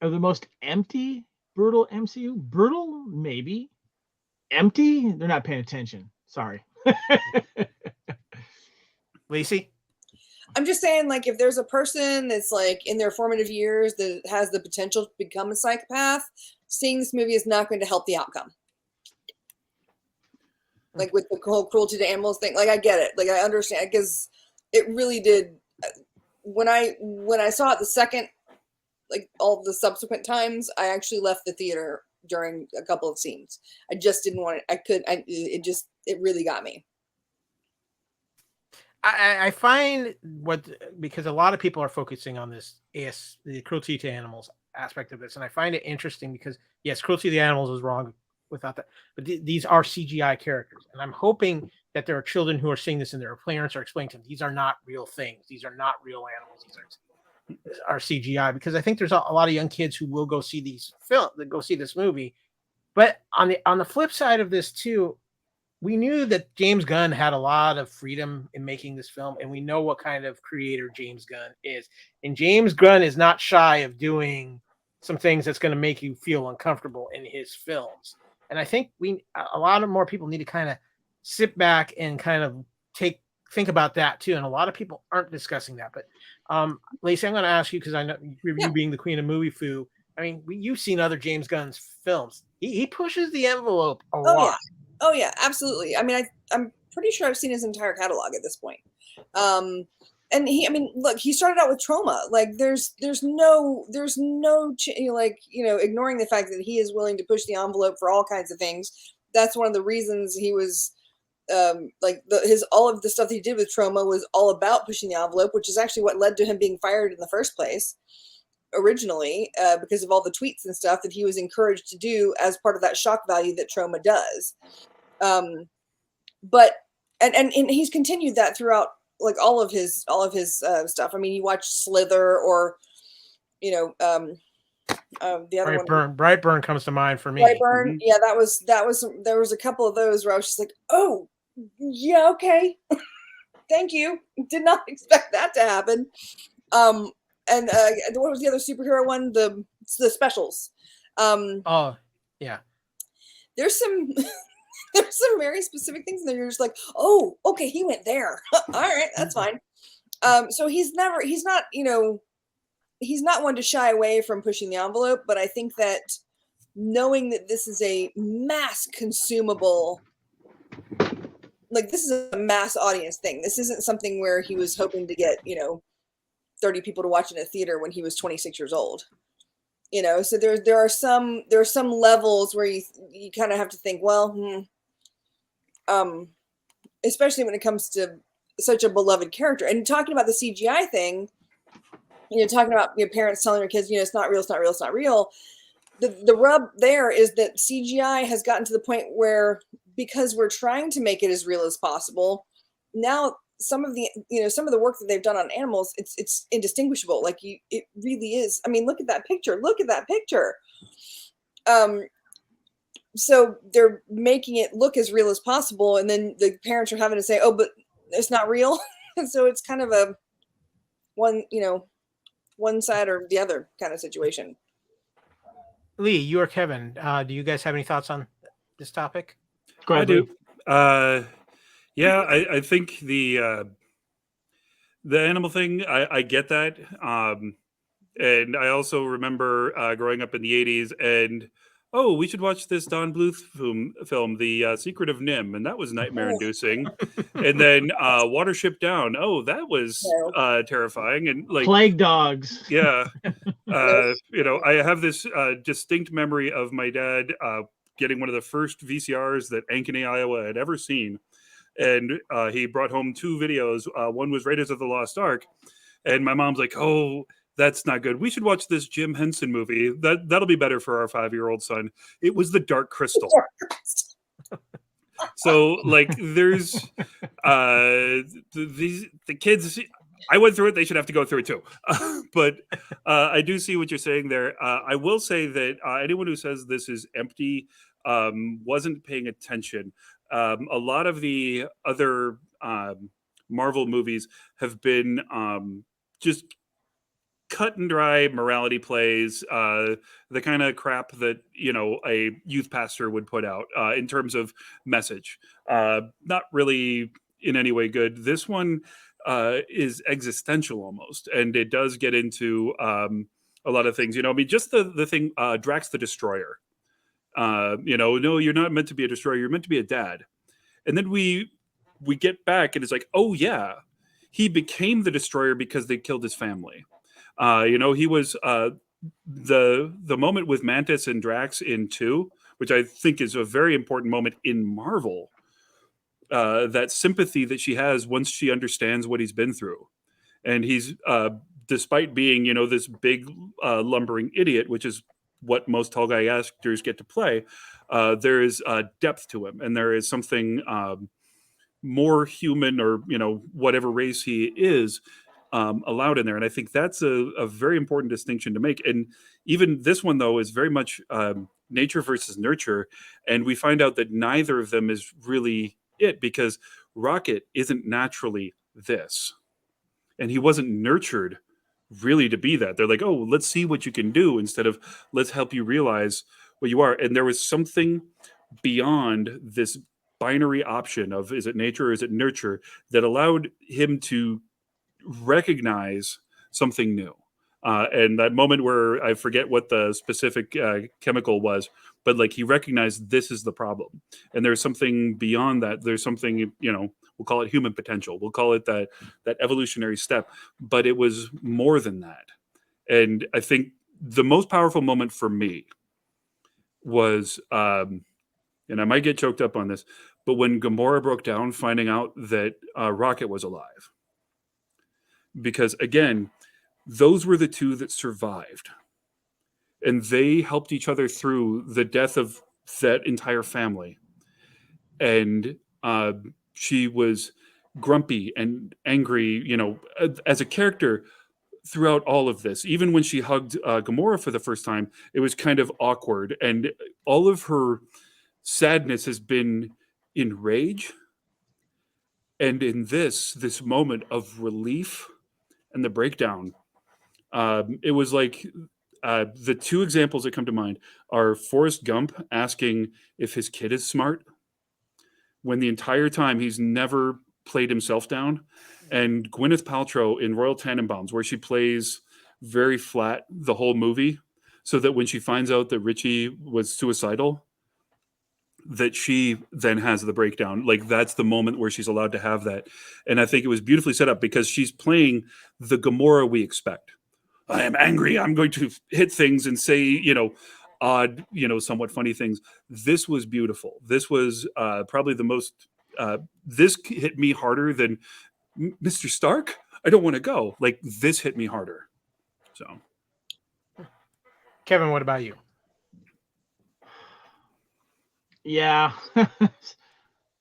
or the most empty, brutal MCU? Brutal, maybe. Empty? They're not paying attention. Sorry. Lacey? I'm just saying, like, if there's a person that's like in their formative years that has the potential to become a psychopath, seeing this movie is not going to help the outcome. Like with the whole cruelty to animals thing, like I get it, like I understand, because it really did. When I saw it the second, like all the subsequent times, I actually left the theater during a couple of scenes. I just didn't want it. It really got me. I find because a lot of people are focusing on this the cruelty to animals aspect of this, and I find it interesting because yes, cruelty to the animals is wrong without that, but these are CGI characters, and I'm hoping that there are children who are seeing this and their parents are explaining to them these are not real things, these are not real animals, these are CGI, because I think there's a lot of young kids who will go see this movie. But on the flip side of this too, we knew that James Gunn had a lot of freedom in making this film, and we know what kind of creator James Gunn is. And James Gunn is not shy of doing some things that's going to make you feel uncomfortable in his films. And I think a lot of more people need to kind of sit back and kind of think about that too. And a lot of people aren't discussing that. But Lacey, I'm going to ask you, because I know you being the queen of movie foo. I mean, you've seen other James Gunn's films. He pushes the envelope a lot. Yeah. Oh yeah, absolutely. I mean, I'm pretty sure I've seen his entire catalog at this point. And look, he started out with Trauma. Like, there's no ignoring the fact that he is willing to push the envelope for all kinds of things. That's one of the reasons he was all of the stuff that he did with Trauma was all about pushing the envelope, which is actually what led to him being fired in the first place. Originally, because of all the tweets and stuff that he was encouraged to do as part of that shock value that Trauma does. But he's continued that throughout, like all of his stuff. I mean, you watch Slither, or the other one, Brightburn comes to mind for me. Brightburn, mm-hmm. Yeah, there was a couple of those where I was just like, oh yeah, okay. Thank you. Did not expect that to happen. And what was the other superhero one? The Specials. Oh yeah. There's some very specific things that you're just like, oh, okay, he went there. All right, that's fine. So he's not one to shy away from pushing the envelope, but I think that knowing that this is a mass consumable, like this is a mass audience thing. This isn't something where he was hoping to get, 30 people to watch in a theater when he was 26 years old. So there are some levels where you kind of have to think, well, especially when it comes to such a beloved character. And talking about the CGI thing, talking about parents telling their kids, it's not real, it's not real, it's not real. The rub there is that CGI has gotten to the point where, because we're trying to make it as real as possible, now some of the work that they've done on animals, it's indistinguishable. Like it really is. I mean, look at that picture. Look at that picture. So they're making it look as real as possible, and then the parents are having to say, "Oh, but it's not real." So it's kind of a one side or the other kind of situation. Lee, you or Kevin, do you guys have any thoughts on this topic? Go ahead, I do. Lee. Yeah, I think the animal thing, I get that. And I also remember growing up in the 80s and, oh, we should watch this Don Bluth film, The Secret of Nim. And that was nightmare inducing. And then Watership Down. Oh, that was terrifying. And like Plague Dogs. Yeah. I have this distinct memory of my dad getting one of the first VCRs that Ankeny, Iowa had ever seen. And he brought home 2 videos. One was Raiders of the Lost Ark. And my mom's like, oh, that's not good. We should watch this Jim Henson movie. That'll be better for our 5-year-old son. It was The Dark Crystal. So like there's the kids, I went through it. They should have to go through it too. But I do see what you're saying there. I will say that anyone who says this is empty wasn't paying attention. A lot of the other Marvel movies have been just cut and dry morality plays, the kind of crap that a youth pastor would put out in terms of message. Not really in any way good. This one is existential almost, and it does get into a lot of things. Just the thing, Drax the Destroyer. No, you're not meant to be a destroyer. You're meant to be a dad. And then we get back, and it's like, oh yeah, he became the destroyer because they killed his family. He was the moment with Mantis and Drax in 2, which I think is a very important moment in Marvel. That sympathy that she has once she understands what he's been through, and he's despite being this big lumbering idiot, which is what most tall guy actors get to play. There is depth to him, and there is something more human, or whatever race he is, allowed in there. And I think that's a very important distinction to make. And even this one, though, is very much nature versus nurture. And we find out that neither of them is really it, because Rocket isn't naturally this. And he wasn't nurtured really to be that. They're like, oh, let's see what you can do, instead of let's help you realize what you are. And there was something beyond this binary option of, is it nature or is it nurture, that allowed him to recognize something new. And that moment where I forget what the specific chemical was, but like he recognized this is the problem. And there's something beyond that. There's something, we'll call it human potential. We'll call it that evolutionary step, but it was more than that. And I think the most powerful moment for me was, and I might get choked up on this, but when Gamora broke down, finding out that Rocket was alive. Because again, those were the 2 that survived. And they helped each other through the death of that entire family. And she was grumpy and angry, as a character throughout all of this. Even when she hugged Gamora for the first time, it was kind of awkward. And all of her sadness has been in rage. And in this moment of relief and the breakdown, it was like the 2 examples that come to mind are Forrest Gump asking if his kid is smart, when the entire time he's never played himself down, and Gwyneth Paltrow in Royal Tenenbaums, where she plays very flat the whole movie, so that when she finds out that Richie was suicidal, that she then has the breakdown. Like that's the moment where she's allowed to have that. And I think it was beautifully set up, because she's playing the Gamora we expect. I am angry. I'm going to hit things and say, odd, somewhat funny things. This was beautiful. This was probably the most, this hit me harder than Mr. Stark, I don't want to go. Like, this hit me harder. So, Kevin, what about you? Yeah.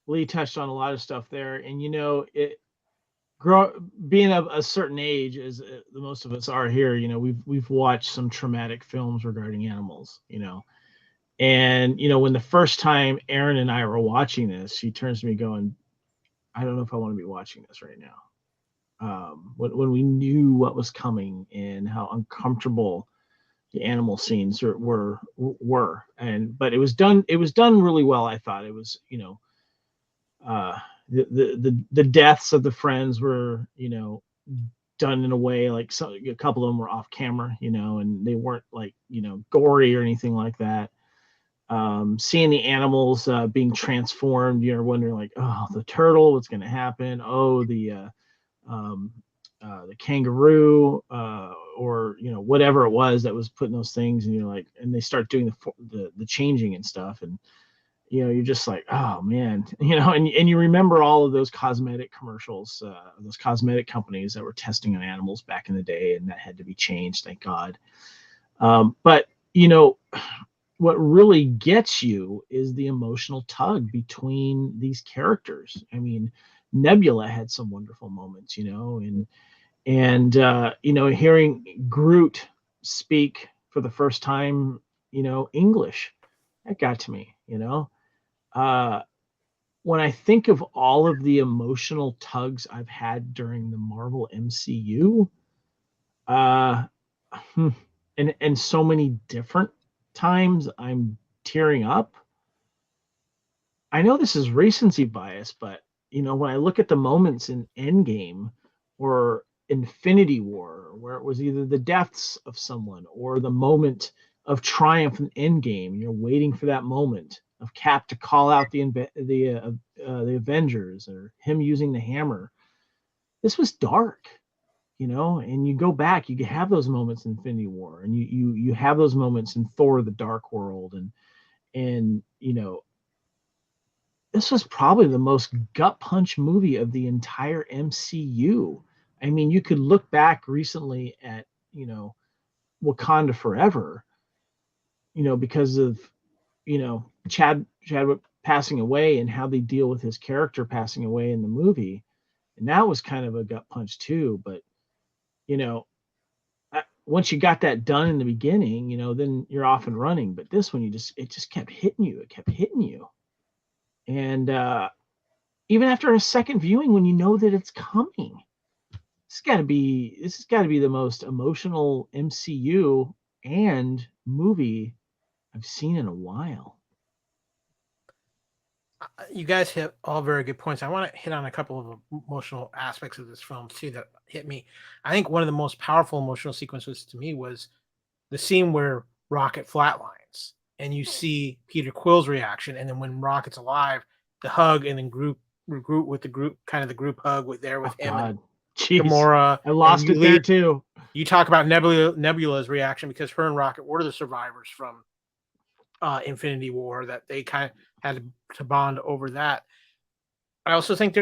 Lee touched on a lot of stuff there, and being of a certain age, as the most of us are here, we've watched some traumatic films regarding animals, and when the first time Erin and I were watching this, she turns to me going, I don't know if I want to be watching this right now. When we knew what was coming and how uncomfortable the animal scenes were, but it was done really well. I thought it was, the deaths of the friends were, done in a way like a couple of them were off camera, and they weren't like, gory or anything like that. Seeing the animals being transformed, you're wondering like, oh, the turtle, what's going to happen? Oh, the kangaroo, or whatever it was that was putting those things, and you're like, and they start doing the changing and stuff, and you're just like, oh man, and you remember all of those cosmetic commercials, those cosmetic companies that were testing on animals back in the day, and that had to be changed, thank God. But what really gets you is the emotional tug between these characters. I mean, Nebula had some wonderful moments, and hearing Groot speak for the first time, English, that got to me, when I think of all of the emotional tugs I've had during the Marvel MCU, and so many different times I'm tearing up. I know this is recency bias, but when I look at the moments in Endgame or Infinity War, where it was either the deaths of someone or the moment of triumph in Endgame, you're waiting for that moment of Cap to call out the Avengers, or him using the hammer. This was dark, and you go back, you have those moments in Infinity War, and you have those moments in Thor: The Dark World, and this was probably the most gut punch movie of the entire MCU. I mean, you could look back recently at, Wakanda Forever, because of, Chadwick passing away and how they deal with his character passing away in the movie. And that was kind of a gut punch too. But, once you got that done in the beginning, then you're off and running. But this one, it just kept hitting you. It kept hitting you. And even after a second viewing, when you know that it's coming, this has got to be the most emotional MCU and movie I've seen in a while. You guys hit all very good points. I want to hit on a couple of emotional aspects of this film too that hit me. I think one of the most powerful emotional sequences to me was the scene where Rocket flatlines and you see Peter Quill's reaction, and then when Rocket's alive, the hug, and then Groot with the group, kind of the group hug with him and Gamora. I lost it there too. You talk about Nebula's reaction, because her and Rocket were the survivors from Infinity War, that they kind of had to bond over that. I also think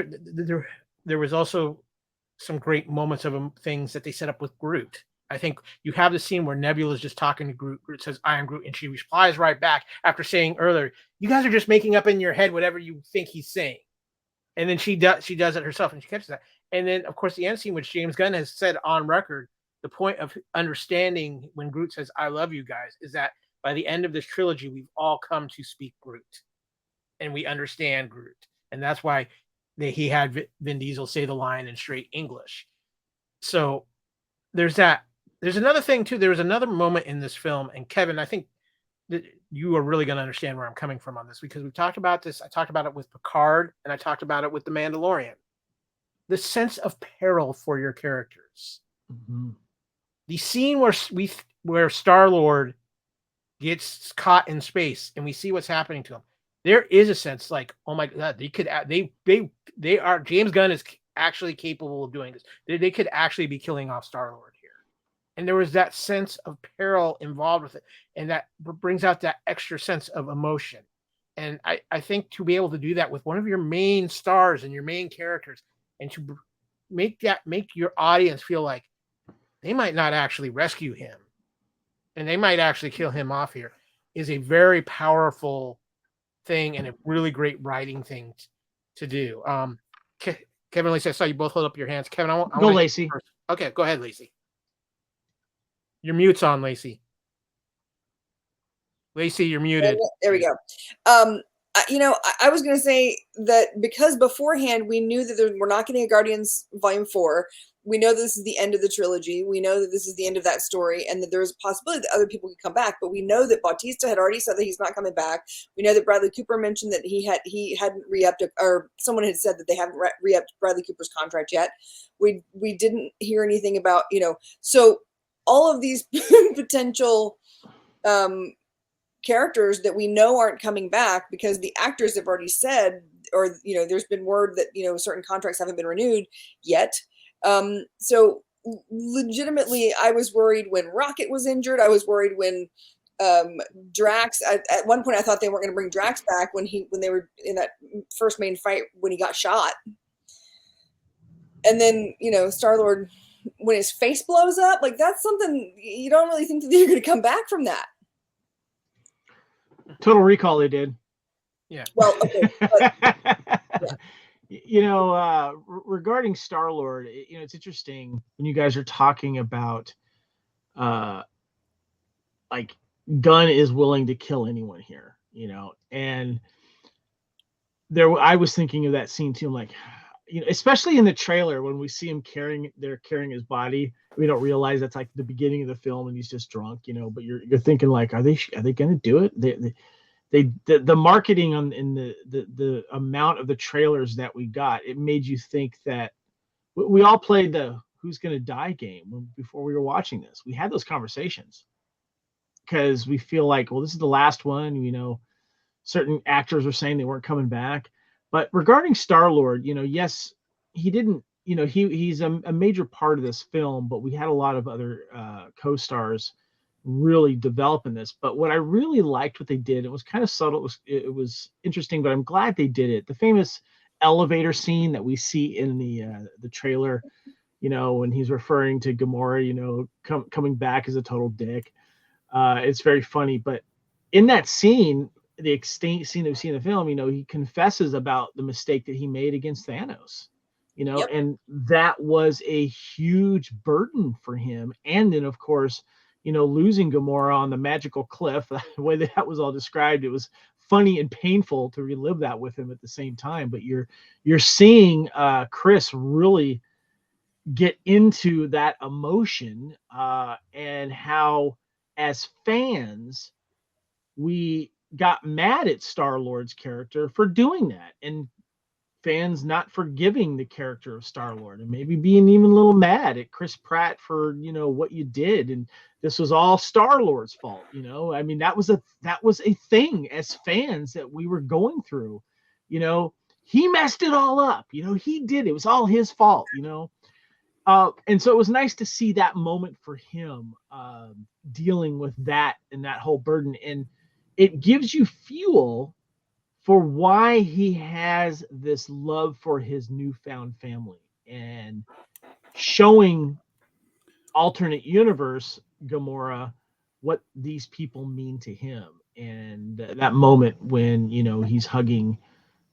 there was also some great moments of things that they set up with Groot. I think you have the scene where Nebula is just talking to Groot. Groot says, "I am Groot," and she replies right back after saying earlier, "You guys are just making up in your head whatever you think he's saying." And then she does it herself, and she catches that. And then, of course, the end scene, which James Gunn has said on record, the point of understanding when Groot says, "I love you guys," is that by the end of this trilogy, we've all come to speak Groot, and we understand Groot, and that's why he had Vin Diesel say the line in straight English. So there's that. There's another thing too. There was another moment in this film, and Kevin, I think that you are really going to understand where I'm coming from on this, because we've talked about this. I talked about it with Picard, and I talked about it with The Mandalorian. The sense of peril for your characters. Mm-hmm. The scene where Star-Lord gets caught in space, and we see what's happening to him. There is a sense like, oh my God, they are, James Gunn is actually capable of doing this. They could actually be killing off Star-Lord here. And there was that sense of peril involved with it. And that brings out that extra sense of emotion. And I think to be able to do that with one of your main stars and your main characters, and to make your audience feel like they might not actually rescue him, and they might actually kill him off here, is a very powerful thing and a really great writing thing to do. Kevin, Lacey, I saw you both hold up your hands. Kevin, I want Lacey. Okay, go ahead, Lacey. Your mute's on, Lacey. Lacey, you're muted. There we go. I was going to say that because beforehand we knew that we're not getting a Guardians Volume 4. We know this is the end of the trilogy. We know that this is the end of that story, and that there's a possibility that other people could come back. But we know that Bautista had already said that he's not coming back. We know that Bradley Cooper mentioned that he hadn't re-upped, or someone had said that they haven't re-upped Bradley Cooper's contract yet. We didn't hear anything about, so all of these potential characters that we know aren't coming back because the actors have already said, or there's been word that certain contracts haven't been renewed yet. So legitimately, I was worried when Rocket was injured. I was worried when Drax. At one point, I thought they weren't going to bring Drax back when they were in that first main fight when he got shot. And then Star-Lord, when his face blows up, like that's something you don't really think that they're going to come back from that. Total Recall, they did. Yeah. Well, okay. But, yeah. Regarding Star-Lord, it's interesting when you guys are talking about, like Gunn is willing to kill anyone here, and I was thinking of that scene too. I'm like, especially in the trailer when we see him they're carrying his body. We don't realize that's like the beginning of the film and he's just drunk, but you're thinking like, are they going to do it? The marketing in the amount of the trailers that we got, it made you think that we all played the who's going to die game before we were watching this. We had those conversations because we feel like, well, this is the last one. Certain actors were saying they weren't coming back. But regarding Star-Lord, yes, he didn't, he's a major part of this film, but we had a lot of other co-stars really developing this. But what I really liked what they did, it was kind of subtle, it was interesting, but I'm glad they did it. The famous elevator scene that we see in the trailer, when he's referring to Gamora, coming back as a total dick. It's very funny, but in that scene, the extinct scene that we see in the film, he confesses about the mistake that he made against Thanos, Yep. and that was a huge burden for him. And then, of course, losing Gamora on the magical cliff, the way that was all described, it was funny and painful to relive that with him at the same time. But you're seeing Chris really get into that emotion and how, as fans, we got mad at Star-Lord's character for doing that, and fans not forgiving the character of Star-Lord, and maybe being even a little mad at Chris Pratt for what you did, and this was all Star-Lord's fault. I mean, that was a thing as fans that we were going through. He messed it all up. He did, it was all his fault. And so it was nice to see that moment for him dealing with that and that whole burden, and it gives you fuel for why he has this love for his newfound family, and showing alternate universe Gamora what these people mean to him. And that moment when he's hugging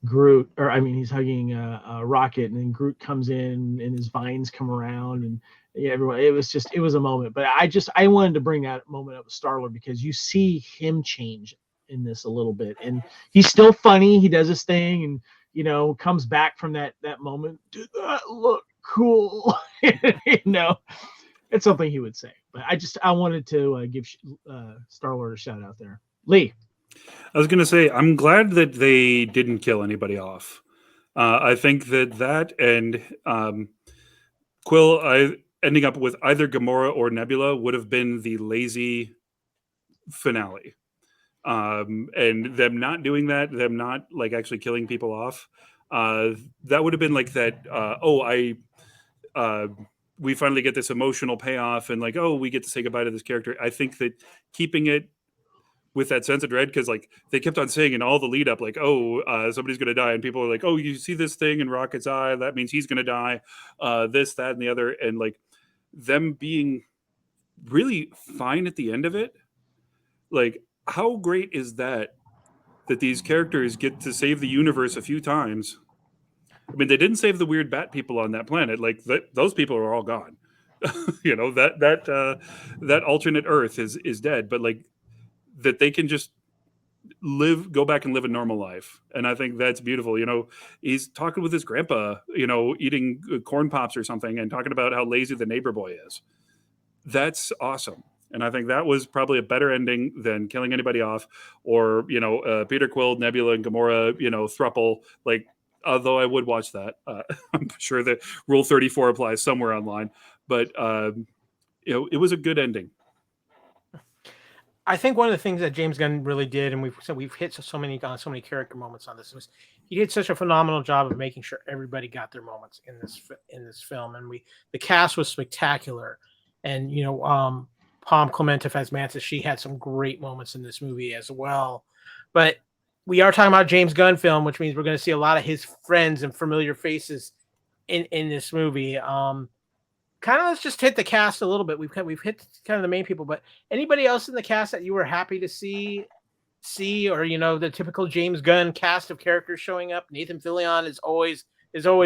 Groot, he's hugging Rocket, and then Groot comes in and his vines come around, and everyone, it was a moment. But I wanted to bring that moment up with Star-Lord because you see him change in this a little bit, and he's still funny. He does his thing, and comes back from that moment. Did that look cool? It's something he would say. But I wanted to give Star-Lord a shout out there. Lee. I was going to say, I'm glad that they didn't kill anybody off. I think that and Quill ending up with either Gamora or Nebula would have been the lazy finale. And them not doing that, them not like actually killing people off, that would have been like that. We finally get this emotional payoff, and like, we get to say goodbye to this character. I think that keeping it with that sense of dread, because like they kept on saying in all the lead up, like, somebody's gonna die, and people are like, oh, you see this thing in Rocket's eye, that means he's gonna die, this, that, and the other, and like them being really fine at the end of it. Like, how great is that these characters get to save the universe a few times? I mean, they didn't save the weird bat people on that planet. Like those people are all gone. You know, that alternate Earth is dead, but like that they can just go back and live a normal life. And I think that's beautiful. You know, he's talking with his grandpa, you know, eating corn pops or something and talking about how lazy the neighbor boy is. That's awesome. And I think that was probably a better ending than killing anybody off, or, you know, Peter Quill, Nebula, and Gamora, you know, thruple. Like, although I would watch that. I'm sure that Rule 34 applies somewhere online. But, you know, it was a good ending. I think one of the things that James Gunn really did, and we've hit so many character moments on this, was he did such a phenomenal job of making sure everybody got their moments in this film, and the cast was spectacular, and you know, Palm Clemente as Mantis, she had some great moments in this movie as well. But we are talking about James Gunn film, which means we're going to see a lot of his friends and familiar faces in this movie. Kind of let's just hit the cast a little bit. We've hit kind of the main people, but anybody else in the cast that you were happy to see, or you know, the typical James Gunn cast of characters showing up? Nathan Fillion is always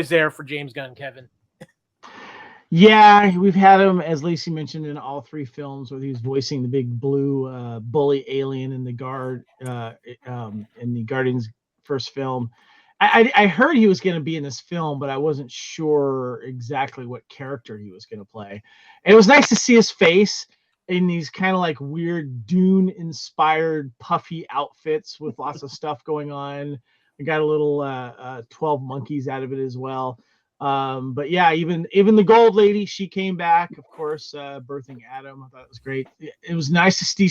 there for James Gunn. Kevin. Yeah, we've had him, as Lacey mentioned, in all three films, where he's voicing the big blue bully alien in the in the Guardians first film. I heard he was going to be in this film, but I wasn't sure exactly what character he was going to play. And it was nice to see his face in these kind of like weird Dune-inspired puffy outfits with lots of stuff going on. I got a little 12 Monkeys out of it as well. But yeah, even the Gold Lady, she came back, of course, birthing Adam. I thought it was great. It was nice to see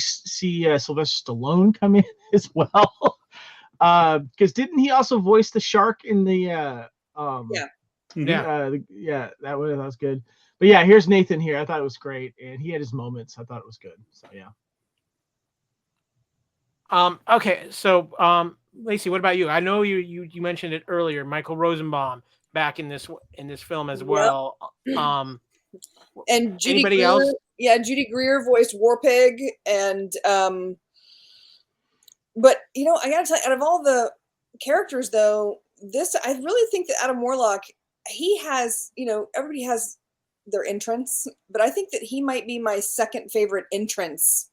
Sylvester Stallone come in as well. Because didn't he also voice the shark in the that was good. But yeah, here's Nathan here. I thought it was great, and he had his moments. I thought it was good. So yeah. Okay, so Lacey, what about you? I know you mentioned it earlier. Michael Rosenbaum back in this film as well. And Judy anybody Greer, else? Yeah, Judy Greer voiced Warpig, and but you know, I gotta tell you, out of all the characters, though, I really think that Adam Warlock, he has, you know, everybody has their entrance, but I think that he might be my second favorite entrance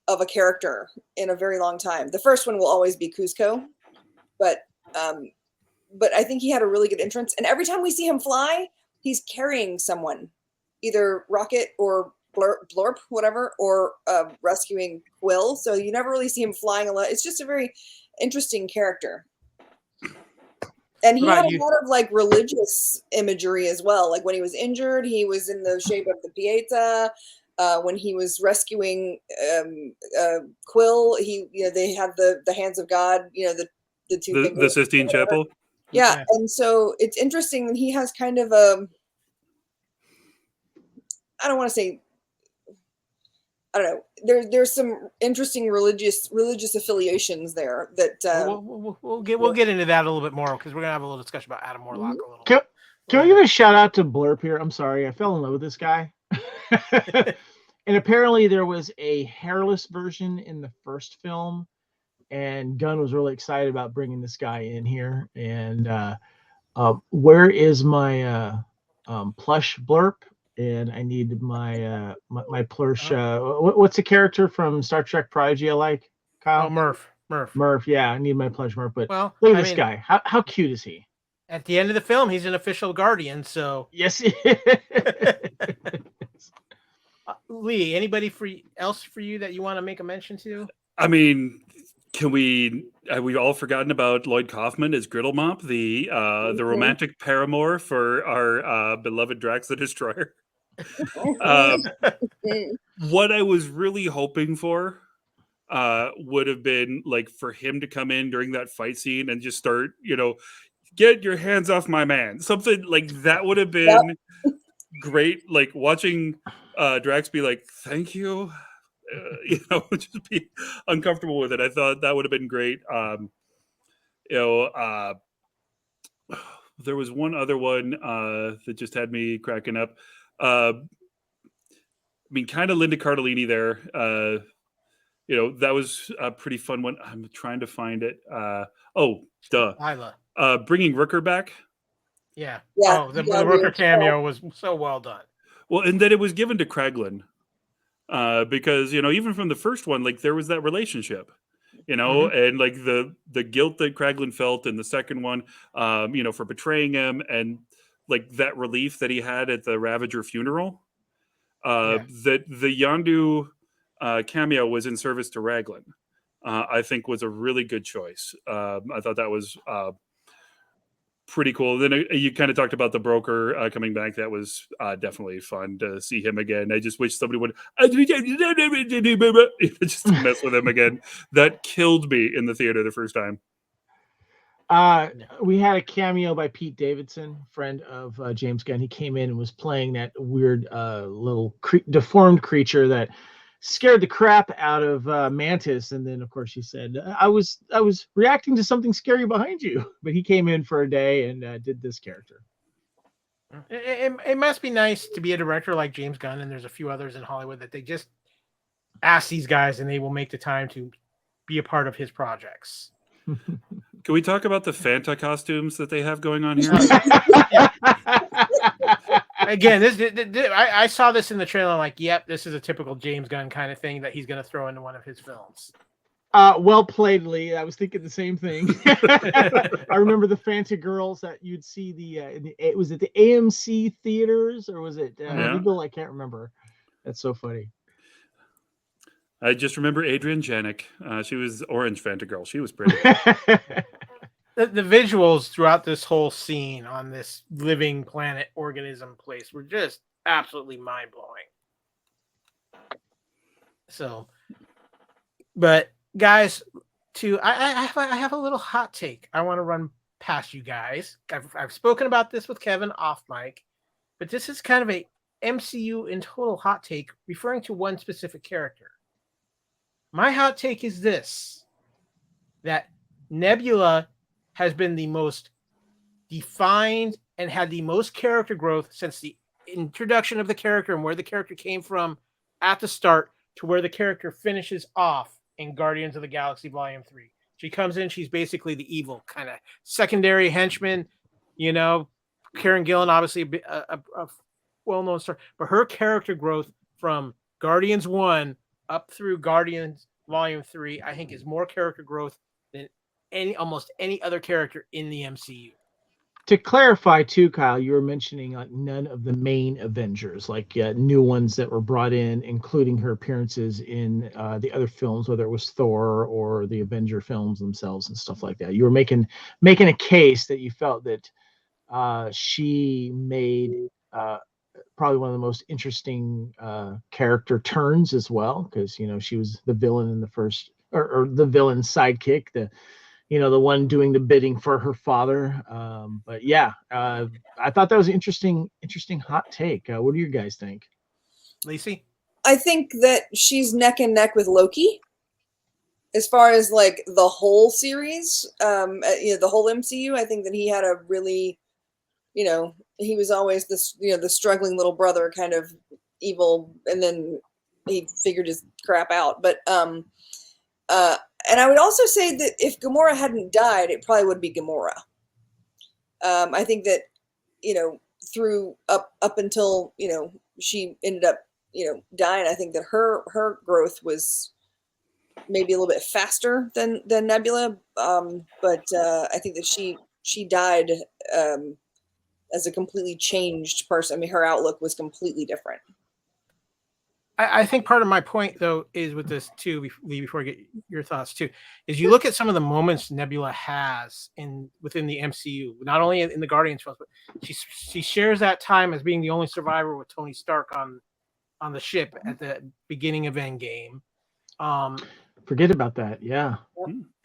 of a character in a very long time. The first one will always be Kuzco, but I think he had a really good entrance. And every time we see him fly, he's carrying someone, either Rocket or Blorp, whatever, or rescuing Quill. So you never really see him flying alone. It's just a very interesting character. And he had a lot of like religious imagery as well. Like when he was injured, he was in the shape of the Pieta. When he was rescuing Quill, they had the hands of God. You know, the two fingers, the Sistine Chapel. Yeah, and so it's interesting that he has kind of a. I don't want to say. I don't know. There's some interesting religious affiliations there that we'll get into that a little bit more, because we're gonna have a little discussion about Adam Warlock a little. Can we give a shout out to Blurp here? I'm sorry, I fell in love with this guy. And apparently there was a hairless version in the first film, and Gunn was really excited about bringing this guy in here. And where is my plush Blurp? And I need my my plush. What's the character from Star Trek Prodigy I like? Kyle? Oh, Murph. Murph, yeah, I need my plush Murph. But well, look at this guy. How cute is he? At the end of the film, he's an official Guardian. So yes. Lee, anybody else for you that you want to make a mention to? I mean, have we all forgotten about Lloyd Kaufman as Griddlemop, the romantic paramour for our beloved Drax the Destroyer? What I was really hoping for would have been like for him to come in during that fight scene and just start, you know, get your hands off my man. Something like that would have been great. Like watching Drax be like, thank you. just be uncomfortable with it. I thought that would have been great. There was one other one that just had me cracking up. I mean, kind of Linda Cardellini there. That was a pretty fun one. I'm trying to find it. Lila. Bringing Rooker back. Yeah. Yeah. Oh, the Yeah, Rooker dude. cameo was so well done. Well, and then it was given to Kraglin because even from the first one, like there was that relationship, and like the guilt that Kraglin felt in the second one, for betraying him, and like that relief that he had at the Ravager funeral. That the Yondu cameo was in service to Raglan, I think was a really good choice. I thought that was pretty cool. Then you kind of talked about the broker coming back. That was definitely fun to see him again. I just wish somebody would just mess with him again. That killed me in the theater the first time. We had a cameo by Pete Davidson, friend of James Gunn. He came in and was playing that weird little deformed creature that scared the crap out of Mantis. And then, of course, she said, I was reacting to something scary behind you. But he came in for a day and did this character. It must be nice to be a director like James Gunn, and there's a few others in Hollywood that they just ask these guys and they will make the time to be a part of his projects. Can we talk about the Fanta costumes that they have going on here? Again, I saw this in the trailer. I'm like, yep, this is a typical James Gunn kind of thing that he's going to throw into one of his films. Well played, Lee. I was thinking the same thing. I remember the Fanta girls that you'd see was it the AMC theaters or was it Legal? I can't remember. That's so funny. I just remember Adrienne Janik. She was Orange Fanta girl. She was pretty. The visuals throughout this whole scene on this living planet organism place were just absolutely mind-blowing. So, but guys, I have a little hot take I want to run past you guys. I've spoken about this with Kevin off mic, but this is kind of a MCU in total hot take referring to one specific character. My hot take is this, that Nebula has been the most defined and had the most character growth since the introduction of the character and where the character came from at the start to where the character finishes off in Guardians of the Galaxy Volume 3. She comes in, she's basically the evil kind of secondary henchman, Karen Gillan, obviously a well-known star, but her character growth from Guardians 1 up through Guardians Volume 3, I think is more character growth than almost any other character in the MCU. To clarify too, Kyle, you were mentioning like none of the main Avengers, like new ones that were brought in, including her appearances in the other films, whether it was Thor or the Avenger films themselves and stuff like that. You were making a case that you felt that she made probably one of the most interesting character turns as well, because she was the villain in the first, or the villain's sidekick, the one doing the bidding for her father. But yeah, I thought that was an interesting hot take. What do you guys think? Lacey? I think that she's neck and neck with Loki as far as like the whole series, the whole MCU. I think that he had a really, he was always this, the struggling little brother kind of evil, and then he figured his crap out. But and I would also say that if Gamora hadn't died, it probably would be Gamora. I think that, through up until, she ended up, dying, I think that her growth was maybe a little bit faster than Nebula. But I think that she died as a completely changed person. I mean, her outlook was completely different. I think part of my point, though, is with this too, before I get your thoughts too, is you look at some of the moments Nebula has within the MCU, not only in the Guardians films, but she shares that time as being the only survivor with Tony Stark on the ship at the beginning of Endgame. Forget about that, yeah.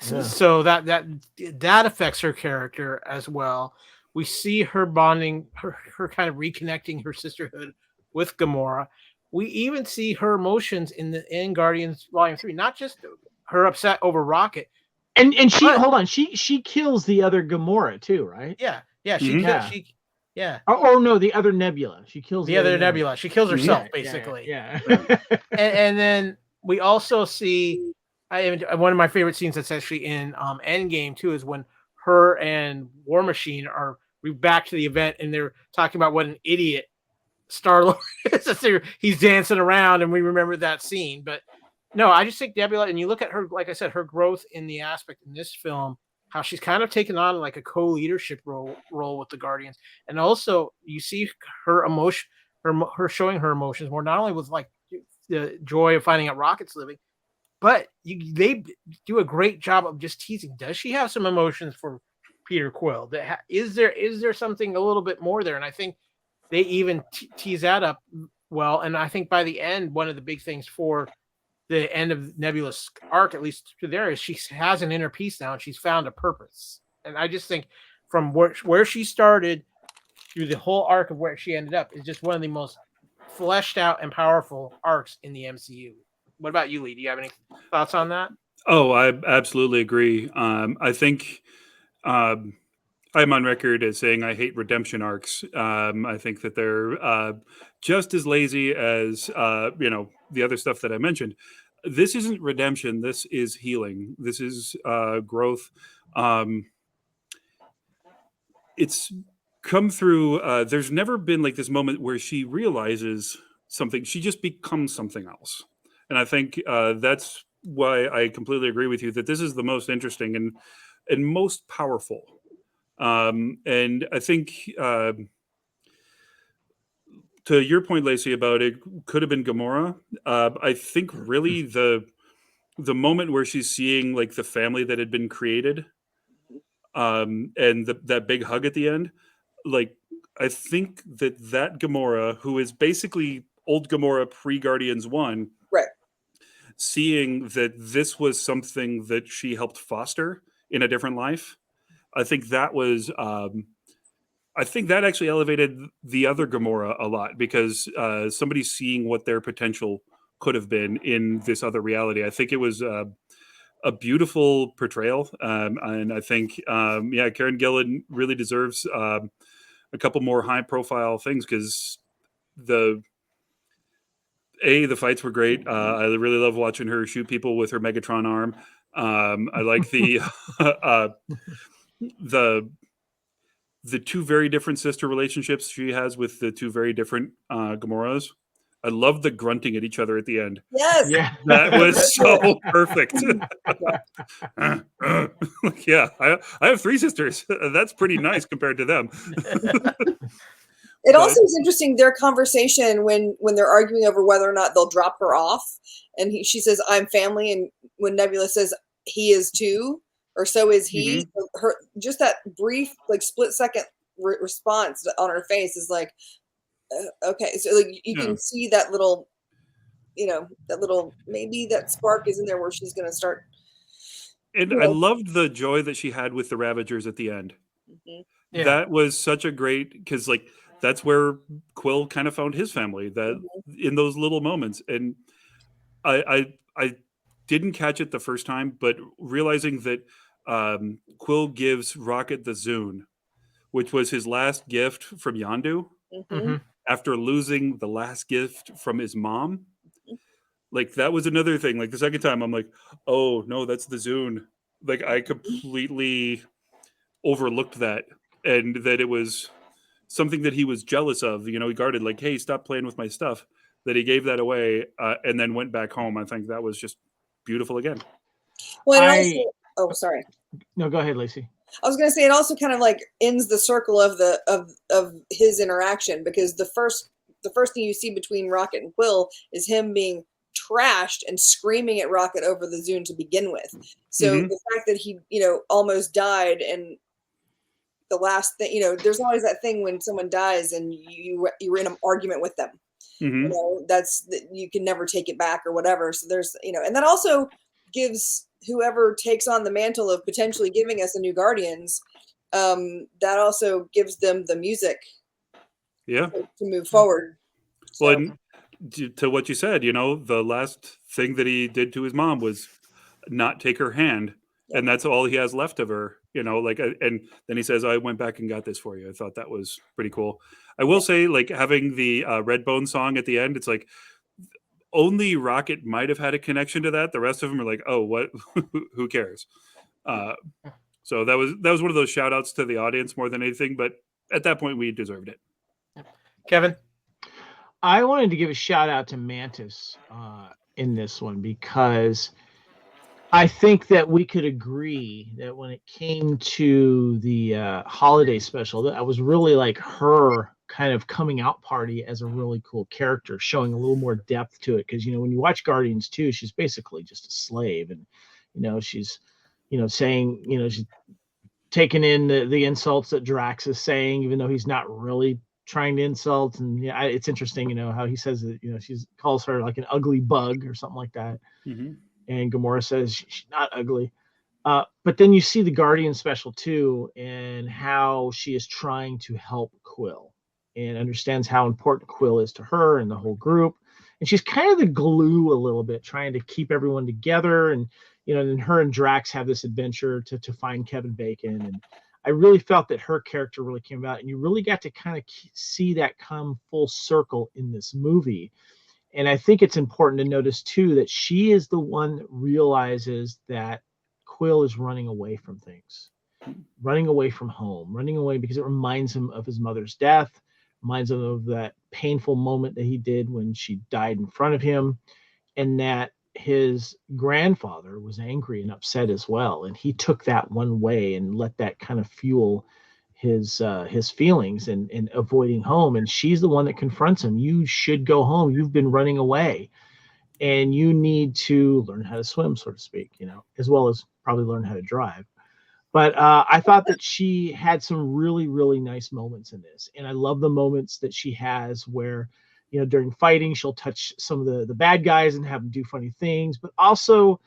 So that affects her character as well. We see her bonding, her kind of reconnecting her sisterhood with Gamora. we even see her emotions in Guardians Volume 3, not just her upset over Rocket. And she hold on, she kills the other Gamora too, right? Yeah, yeah. Oh no, the other Nebula. She kills the other Nebula. She kills herself basically. Yeah. and then we also see one of my favorite scenes that's actually in Endgame too is when her and War Machine are back to the event and they're talking about what an idiot Star-Lord is. He's dancing around and we remember that scene. But no, I just think Nebula, and you look at her, like I said, her growth in the aspect in this film, how she's kind of taken on like a co-leadership role with the Guardians. And also you see her emotion, her showing her emotions more, not only with like the joy of finding out Rocket's living, but they do a great job of just teasing. Does she have some emotions for Peter Quill? Is there something a little bit more there? And I think they even tease that up well. And I think by the end, one of the big things for the end of Nebula's arc, at least to there, is she has an inner peace now and she's found a purpose. And I just think from where she started through the whole arc of where she ended up is just one of the most fleshed out and powerful arcs in the MCU. What about you, Lee? Do you have any thoughts on that? Oh, I absolutely agree. I think I'm on record as saying I hate redemption arcs. I think that they're just as lazy as the other stuff that I mentioned. This isn't redemption. This is healing. This is growth. It's come through. There's never been like this moment where she realizes something. She just becomes something else. And I think that's why I completely agree with you that this is the most interesting and most powerful. And I think to your point, Lacey, about it could have been Gamora. I think really the moment where she's seeing like the family that had been created, and that big hug at the end, like I think that Gamora, who is basically old Gamora pre-Guardians 1, Right. seeing that this was something that she helped foster in a different life, I think that was I think that actually elevated the other Gamora a lot because somebody seeing what their potential could have been in this other reality. I think it was a beautiful portrayal, and I think Karen Gillan really deserves a couple more high-profile things because the fights were great. I really love watching her shoot people with her Megatron arm. I like the two very different sister relationships she has with the two very different Gamoras. I love the grunting at each other at the end. Yes. Yeah. That was so perfect. Yeah, I have three sisters. That's pretty nice compared to them. It also is interesting their conversation when they're arguing over whether or not they'll drop her off, and she says, "I'm family," and when Nebula says, "He is too," or "So is he." Mm-hmm. Her just that brief, like split second response on her face is like, okay, so like you can see that little, maybe that spark is in there where she's going to start. And I loved the joy that she had with the Ravagers at the end. Mm-hmm. Yeah. That was such a great because like that's where Quill kind of found his family in those little moments. And I didn't catch it the first time, but realizing that Quill gives Rocket the Zune, which was his last gift from Yondu after losing the last gift from his mom. Like that was another thing. Like the second time I'm like, oh no, that's the Zune. Like I completely overlooked that and that it was something that he was jealous of. He guarded like, hey, stop playing with my stuff. That he gave that away and then went back home. I think that was just beautiful again. Well, sorry. No, go ahead, Lacey. I was going to say it also kind of like ends the circle of of his interaction because the first thing you see between Rocket and Quill is him being trashed and screaming at Rocket over the Zune to begin with. So the fact that he almost died and the last thing there's always that thing when someone dies and you're in an argument with them. That's you can never take it back or whatever. So there's and that also gives whoever takes on the mantle of potentially giving us a new Guardians, that also gives them the music to move forward. Well, and to what you said, the last thing that he did to his mom was not take her hand, and that's all he has left of her. And then he says, "I went back and got this for you." I thought that was pretty cool. I will say, like, having the Redbone song at the end, it's like only Rocket might have had a connection to that. The rest of them are like, "Oh, what? Who cares?" So that was one of those shout outs to the audience more than anything. But at that point, we deserved it. Kevin? I wanted to give a shout out to Mantis in this one, because I think that we could agree that when it came to the holiday special, that was really like her kind of coming out party as a really cool character, showing a little more depth to it. Because, when you watch Guardians 2, she's basically just a slave. And, she's, saying, she's taking in the insults that Drax is saying, even though he's not really trying to insult. And it's interesting, how he says that, she calls her like an ugly bug or something like that. Mm-hmm. And Gamora says she's not ugly. But then you see the Guardian special too, and how she is trying to help Quill and understands how important Quill is to her and the whole group. And she's kind of the glue a little bit, trying to keep everyone together. And, and her and Drax have this adventure to find Kevin Bacon. And I really felt that her character really came out, and you really got to kind of see that come full circle in this movie. And I think it's important to notice too that she is the one that realizes that Quill is running away from things, running away from home, running away because it reminds him of his mother's death, reminds him of that painful moment that he did when she died in front of him, and that his grandfather was angry and upset as well. And he took that one way and let that kind of fuel his feelings and avoiding home. And she's the one that confronts him. You should go home. You've been running away, and you need to learn how to swim, so to speak, as well as probably learn how to drive. But I thought that she had some really, really nice moments in this. And I love the moments that she has where, during fighting, she'll touch some of the bad guys and have them do funny things, but also,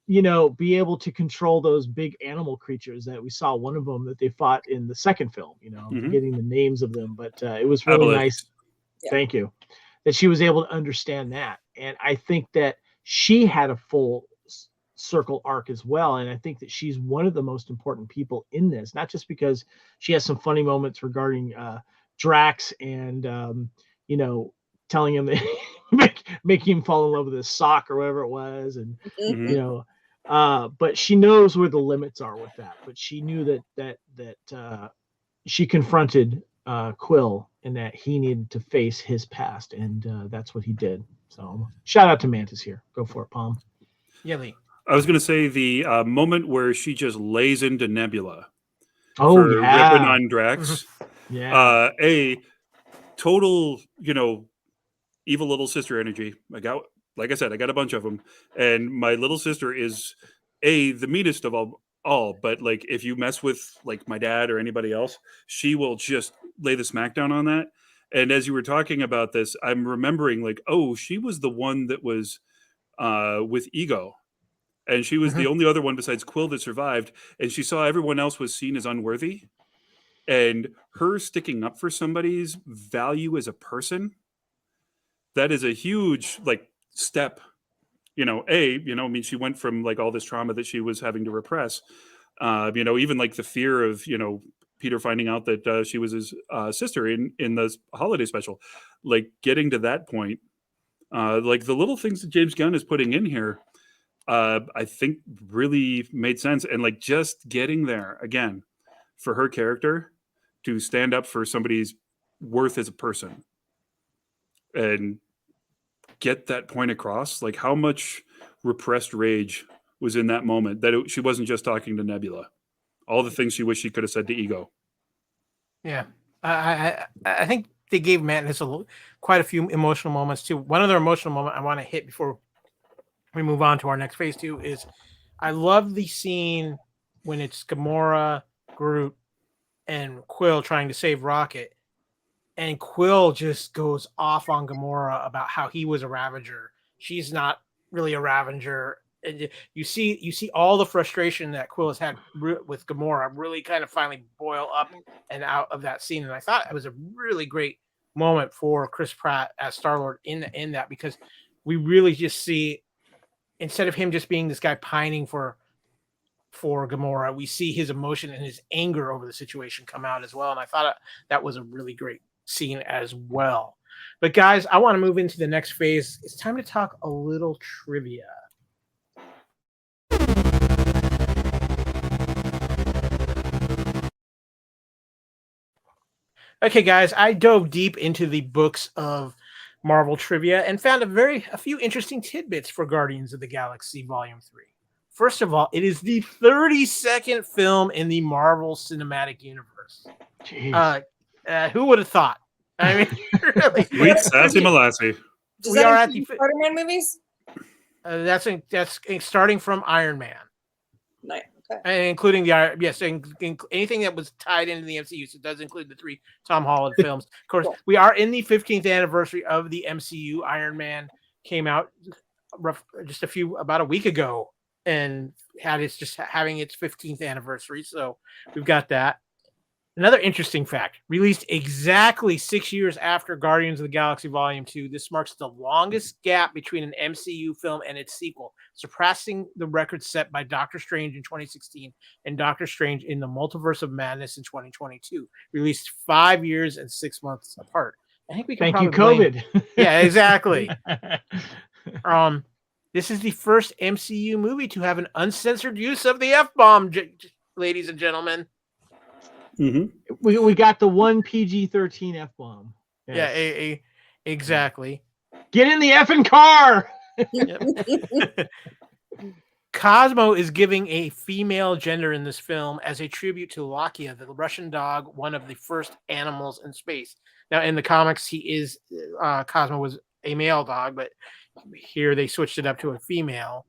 be able to control those big animal creatures that we saw. One of them that they fought in the second film, I'm forgetting the names of them, but it was really nice. Yeah. Thank you. That she was able to understand that. And I think that she had a full circle arc as well. And I think that she's one of the most important people in this, not just because she has some funny moments regarding Drax and, telling him that making him fall in love with his sock or whatever it was. And, but she knows where the limits are with that. But she knew that she confronted Quill and that he needed to face his past. And that's what he did. So shout out to Mantis here. Go for it, Palm. Yeah, Lee. I was going to say the moment where she just lays into Nebula. Oh, ripping on Drax. Yeah. A total, evil little sister energy. Like I said, I got a bunch of them, and my little sister is the meanest of all. But like, if you mess with like my dad or anybody else, she will just lay the smackdown on that. And as you were talking about this, I'm remembering like, oh, she was the one that was with Ego. And she was the only other one besides Quill that survived. And she saw everyone else was seen as unworthy. And her sticking up for somebody's value as a person, that is a huge like step. I mean, she went from like all this trauma that she was having to repress. Even like the fear of, Peter finding out that she was his sister in the holiday special, like getting to that point, like the little things that James Gunn is putting in here. I think really made sense. And like just getting there again for her character to stand up for somebody's worth as a person and get that point across, like how much repressed rage was in that moment, that she wasn't just talking to Nebula, all the things she wished she could have said to Ego. Yeah. I think they gave Mantis quite a few emotional moments too. One other emotional moment I want to hit before we move on to our next phase 2 is I love the scene when it's Gamora, Groot, and Quill trying to save Rocket. And Quill just goes off on Gamora about how he was a Ravager. She's not really a Ravager. And you see all the frustration that Quill has had with Gamora really kind of finally boil up and out of that scene. And I thought it was a really great moment for Chris Pratt as Star-Lord in that, because we really just see, instead of him just being this guy pining for Gamora, we see his emotion and his anger over the situation come out as well. And I thought that was a really great scene as well. But guys, I want to move into the next phase. It's time to talk a little trivia. Okay, guys, I dove deep into the books of Marvel trivia and found a few interesting tidbits for Guardians of the Galaxy Volume 3. First of all, it is the 32nd film in the Marvel Cinematic Universe. Who would have thought? I mean, really. Sweet sassy Molassy. Does We that are at include the Spider-Man movies? That's starting from Iron Man, Nice. Okay. and including anything that was tied into the MCU. So it does include the 3 Tom Holland films. Of course, Cool. we are in the 15th anniversary of the MCU. Iron Man came out about a week ago, and having its 15th anniversary. So we've got that. Another interesting fact, released exactly 6 years after Guardians of the Galaxy Volume 2, this marks the longest gap between an MCU film and its sequel, surpassing the record set by Doctor Strange in 2016 and Doctor Strange in the Multiverse of Madness in 2022, released 5 years and 6 months apart. I think we can Thank you, probably COVID. Yeah, exactly. This is the first MCU movie to have an uncensored use of the F-bomb, ladies and gentlemen. Mm-hmm. We got the one PG-13 F-bomb. Yes. Yeah, exactly. Get in the effing car! Cosmo is giving a female gender in this film as a tribute to Lacee, the Russian dog, one of the first animals in space. Now, in the comics, Cosmo was a male dog, but here they switched it up to a female.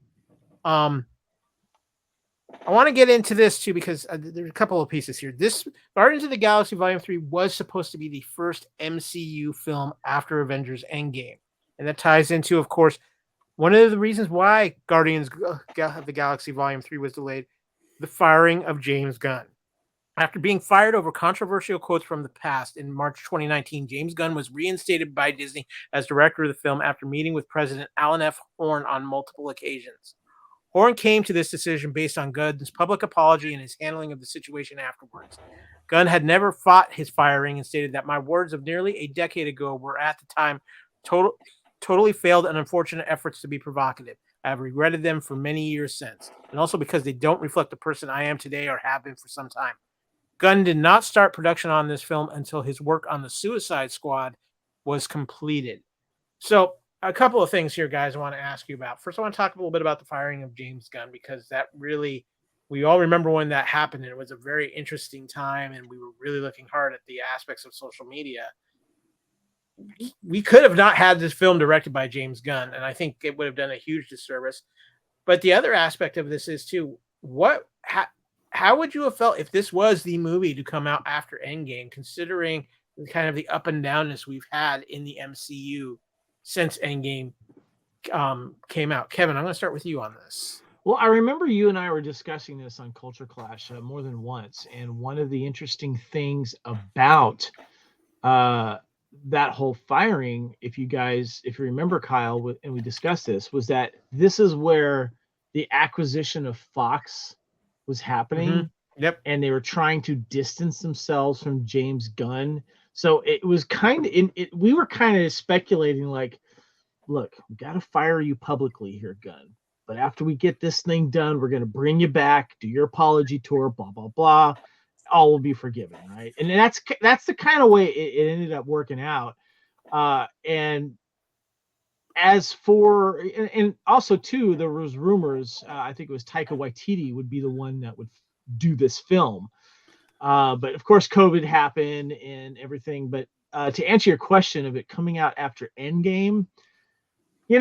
I want to get into this too because there's a couple of pieces here. This Guardians of the Galaxy Volume 3 was supposed to be the first MCU film after Avengers Endgame. And that ties into, of course, one of the reasons why Guardians of the Galaxy Volume 3 was delayed, the firing of James Gunn. After being fired over controversial quotes from the past in March 2019, James Gunn was reinstated by Disney as director of the film after meeting with President Alan F. Horn on multiple occasions. Horn came to this decision based on Gunn's public apology and his handling of the situation afterwards. Gunn had never fought his firing and stated that my words of nearly a decade ago were at the time totally failed and unfortunate efforts to be provocative. I have regretted them for many years since, and also because they don't reflect the person I am today or have been for some time. Gunn did not start production on this film until his work on the Suicide Squad was completed. So, a couple of things here, guys, I want to ask you about. First, I want to talk a little bit about the firing of James Gunn, because that really, we all remember when that happened, and it was a very interesting time, and we were really looking hard at the aspects of social media. We could have not had this film directed by James Gunn, and I think it would have done a huge disservice. But the other aspect of this is, too, how would you have felt if this was the movie to come out after Endgame, considering kind of the up and downness we've had in the MCU since Endgame came out? Kevin, I'm going to start with you on this. Well, I remember you and I were discussing this on Culture Clash more than once, and one of the interesting things about that whole firing, if you remember, Kyle, and we discussed this, was that this is where the acquisition of Fox was happening. Mm-hmm. Yep. And they were trying to distance themselves from James Gunn. So it was we were kind of speculating like, look, we got to fire you publicly here, Gunn. But after we get this thing done, we're going to bring you back, do your apology tour, blah, blah, blah. All will be forgiven, right? And that's the kind of way it ended up working out. And as for, and also too, there was rumors, I think it was Taika Waititi would be the one that would do this film. But of course, COVID happened and everything. But to answer your question of it coming out after Endgame, we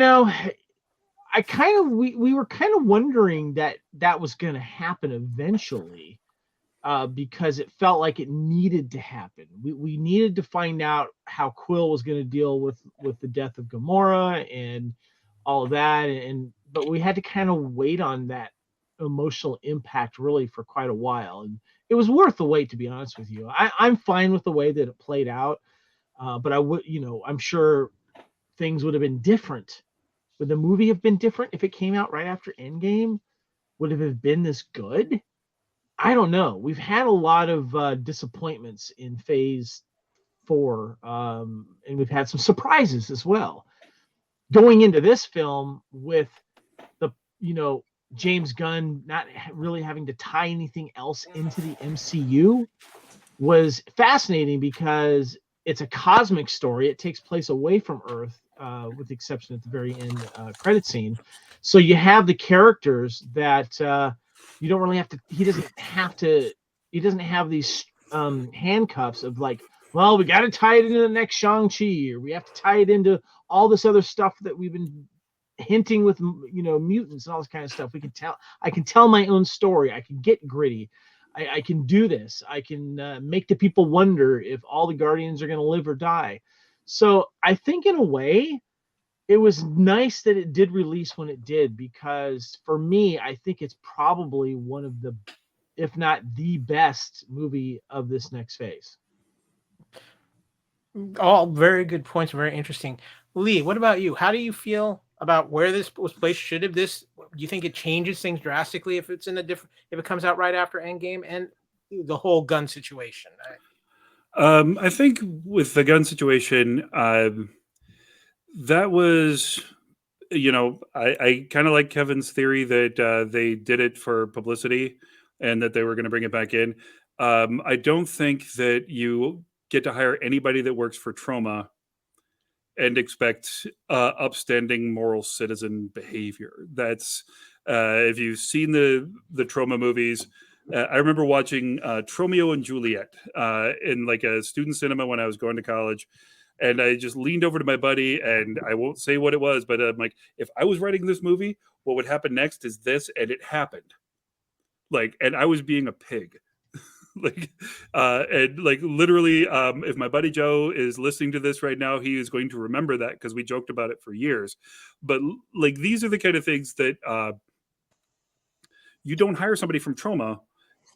were kind of wondering that was going to happen eventually, because it felt like it needed to happen. We needed to find out how Quill was going to deal with the death of Gamora and all of that, but we had to kind of wait on that emotional impact really for quite a while, and it was worth the wait, to be honest with you. I'm fine with the way that it played out. But I would, I'm sure things would have been different. Would the movie have been different if it came out right after Endgame? Would it have been this good? I don't know. We've had a lot of disappointments in Phase 4, and we've had some surprises as well. Going into this film with the, James Gunn not really having to tie anything else into the MCU was fascinating because it's a cosmic story. It takes place away from Earth, with the exception at the very end credit scene. So you have the characters that you don't really have to. He doesn't have these handcuffs of like, well, we got to tie it into the next Shang-Chi, or we have to tie it into all this other stuff that we've been hinting with, mutants and all this kind of stuff. I can tell my own story. I can get gritty. I can do this. I can make the people wonder if all the Guardians are going to live or die. So I think in a way, it was nice that it did release when it did, because for me, I think it's probably one of the, if not the best movie of this next phase. All very good points, very interesting. Lee, what about you? How do you feel about where this was placed? Do you think it changes things drastically if it's if it comes out right after Endgame and the whole gun situation? I think with the gun situation, that was, I kind of like Kevin's theory that they did it for publicity and that they were going to bring it back in. I don't think that you get to hire anybody that works for Troma and expect upstanding moral citizen behavior. That's if you've seen the Troma movies. I remember watching Tromeo and Juliet in like a student cinema when I was going to college. And I just leaned over to my buddy, and I won't say what it was, but I'm like, if I was writing this movie, what would happen next is this, and it happened. Like, and I was being a pig. And like literally, if my buddy Joe is listening to this right now, he is going to remember that because we joked about it for years. But like, these are the kind of things that you don't hire somebody from Troma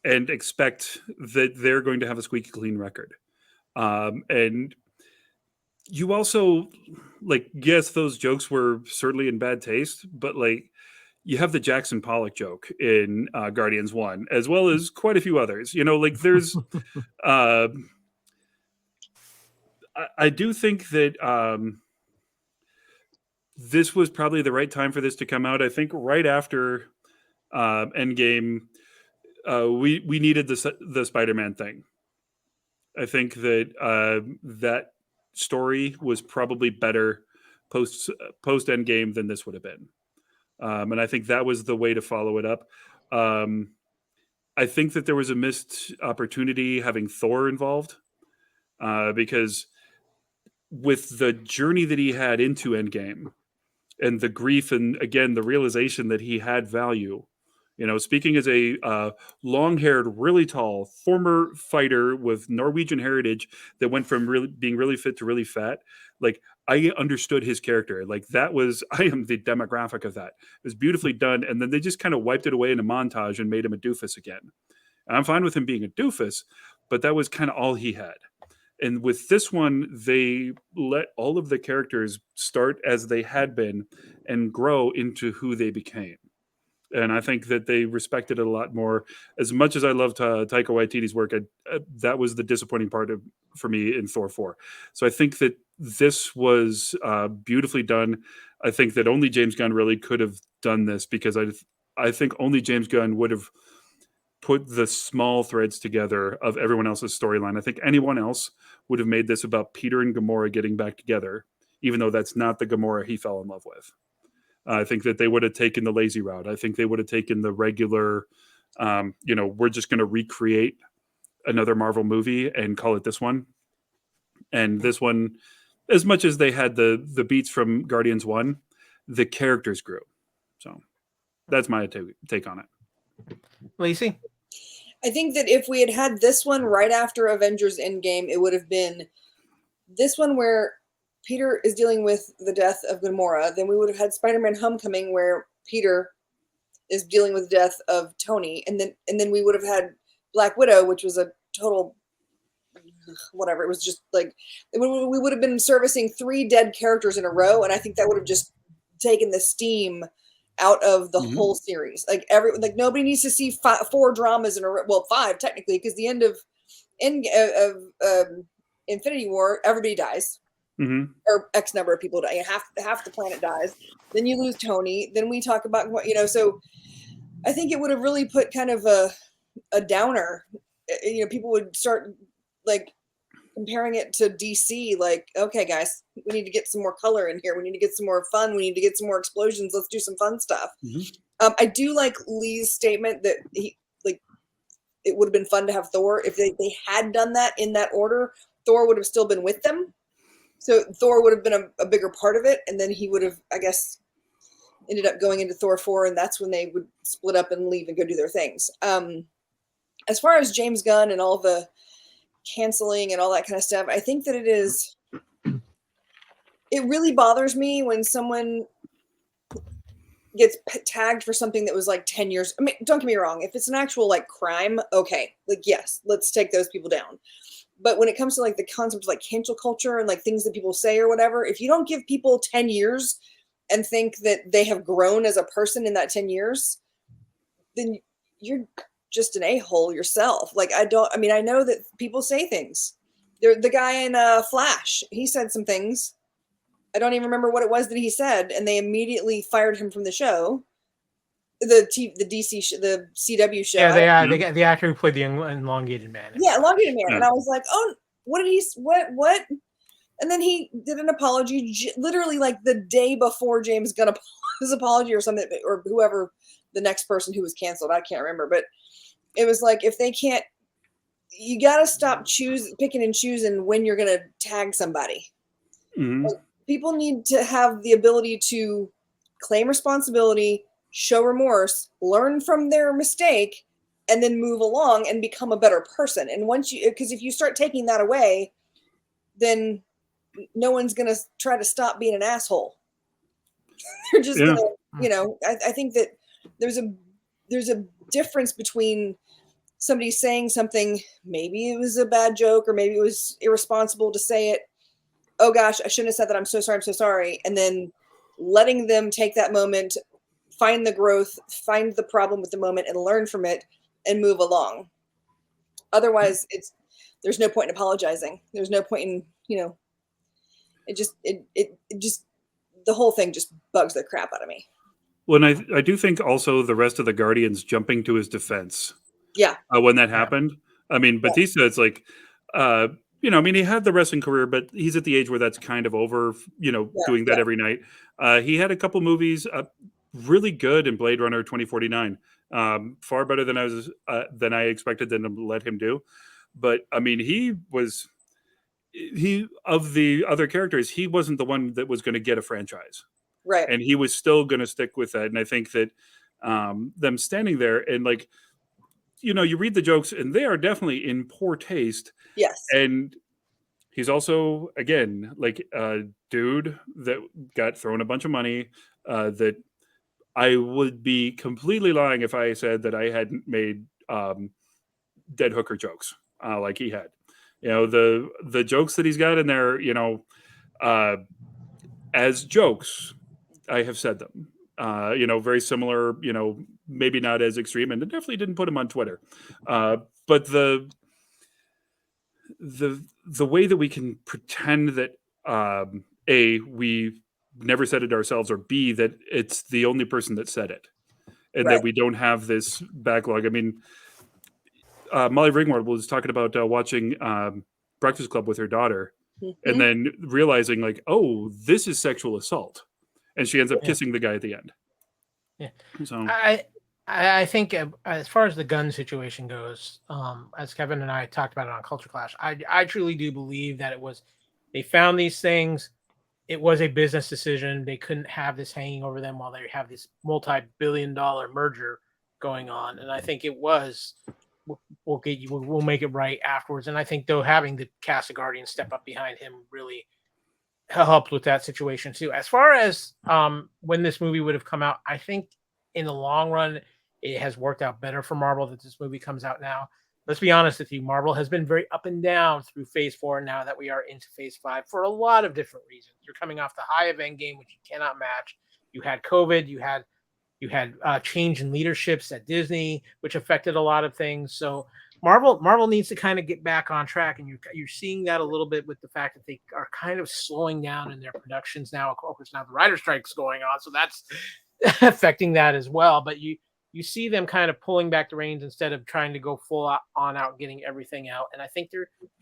and expect that they're going to have a squeaky clean record. And you also, like, yes, those jokes were certainly in bad taste, but like, you have the Jackson Pollock joke in Guardians 1, as well as quite a few others. Like there's, I do think that this was probably the right time for this to come out. I think right after Endgame, we needed the Spider-Man thing. I think that that story was probably better post Endgame than this would have been. And I think that was the way to follow it up. I think that there was a missed opportunity having Thor involved because with the journey that he had into Endgame and the grief and, again, the realization that he had value, speaking as a long-haired, really tall, former fighter with Norwegian heritage that went from being really fit to really fat, like, I understood his character. Like, I am the demographic of that. It was beautifully done. And then they just kind of wiped it away in a montage and made him a doofus again. And I'm fine with him being a doofus, but that was kind of all he had. And with this one, they let all of the characters start as they had been and grow into who they became. And I think that they respected it a lot more. As much as I loved Taika Waititi's work, that was the disappointing part for me in Thor 4. So I think that this was beautifully done. I think that only James Gunn really could have done this, because I think only James Gunn would have put the small threads together of everyone else's storyline. I think anyone else would have made this about Peter and Gamora getting back together, even though that's not the Gamora he fell in love with. I think that they would have taken the lazy route. I think they would have taken the regular, we're just going to recreate another Marvel movie and call it this one. And this one, as much as they had the beats from Guardians 1, the characters grew. So that's my take on it. Lacey? I think that if we had had this one right after Avengers Endgame, it would have been this one where Peter is dealing with the death of Gamora. Then we would have had Spider-Man Homecoming, where Peter is dealing with the death of Tony, and then we would have had Black Widow, which was a total whatever. It was just like we would have been servicing 3 dead characters in a row, and I think that would have just taken the steam out of the whole series. Like nobody needs to see 4 dramas in a row. Well, 5 technically, because the end of Infinity War, everybody dies, or X number of people die. Half the planet dies. Then you lose Tony. Then we talk about what So I think it would have really put kind of a downer. People would start like comparing it to DC. Like, okay, guys, we need to get some more color in here. We need to get some more fun. We need to get some more explosions. Let's do some fun stuff. I do like Lee's statement that it would have been fun to have Thor. If they had done that in that order, Thor would have still been with them. So Thor would have been a bigger part of it. And then he would have, I guess, ended up going into Thor 4. And that's when they would split up and leave and go do their things. As far as James Gunn and all the canceling and all that kind of stuff, I think that it really bothers me when someone gets tagged for something that was like 10 years. I mean, don't get me wrong. If it's an actual like crime, okay. Like, yes, let's take those people down. But when it comes to like the concept of like cancel culture and like things that people say or whatever, if you don't give people 10 years and think that they have grown as a person in that 10 years, then you're just an a-hole yourself. Like, I know that people say things. The guy in Flash, he said some things. I don't even remember what it was that he said, and they immediately fired him from the show. The CW show. Yeah, they got the actor who played the elongated man. Yeah, elongated man. And I was like, oh, what did he? What? And then he did an apology, literally like the day before James Gunn his apology or something, or whoever the next person who was canceled. I can't remember, but it was like, if they can't, you got to stop picking and choosing when you're going to tag somebody. Like, people need to have the ability to claim responsibility, show remorse, learn from their mistake, and then move along and become a better person. And because if you start taking that away, then no one's going to try to stop being an asshole. They're just going to, I think that there's a difference between somebody saying something, maybe it was a bad joke or maybe it was irresponsible to say it. Oh gosh, I shouldn't have said that. I'm so sorry. And then letting them take that moment, find the growth, find the problem with the moment and learn from it and move along. Otherwise there's no point in apologizing. There's no point in, it just the whole thing just bugs the crap out of me. Well, and I do think also the rest of the Guardians jumping to his defense. Yeah. When that happened. I mean, Batista, it's like, he had the wrestling career, but he's at the age where that's kind of over, doing that every night. He had a couple movies really good in Blade Runner 2049. Far better than I expected them to let him do. But I mean, of the other characters, he wasn't the one that was going to get a franchise. Right. And he was still going to stick with that. And I think that them standing there and like, you read the jokes and they are definitely in poor taste. Yes. And he's also, again, like a dude that got thrown a bunch of money that I would be completely lying if I said that I hadn't made dead hooker jokes like he had. The jokes that he's got in there, as jokes, I have said them. Very similar, maybe not as extreme, and it definitely didn't put him on Twitter. But the way that we can pretend that A, we never said it ourselves, or B, that it's the only person that said it, and that we don't have this backlog. I mean, Molly Ringwald was talking about watching Breakfast Club with her daughter, and then realizing like, oh, this is sexual assault. And she ends up kissing the guy at the end. Yeah. So I think as far as the gun situation goes, as Kevin and I talked about it on Culture Clash, I truly do believe that they found these things. It was a business decision. They couldn't have this hanging over them while they have this multi-billion-dollar merger going on. And I think it was, we'll make it right afterwards. And I think though having the cast of Guardians step up behind him really helped with that situation too. As far as when this movie would have come out, I think in the long run it has worked out better for Marvel that this movie comes out now, let's be honest with you, Marvel has been very up and down through Phase 4. Now that we are into Phase 5 for a lot of different reasons. You're coming off the high of Endgame, which you cannot match. You had COVID. You had change in leaderships at Disney, which affected a lot of things. So Marvel needs to kind of get back on track, and you're seeing that a little bit with the fact that they are kind of slowing down in their productions now. Of course, now the writer strike's going on, so that's affecting that as well. But you see them kind of pulling back the reins instead of trying to go full on out, getting everything out. And I think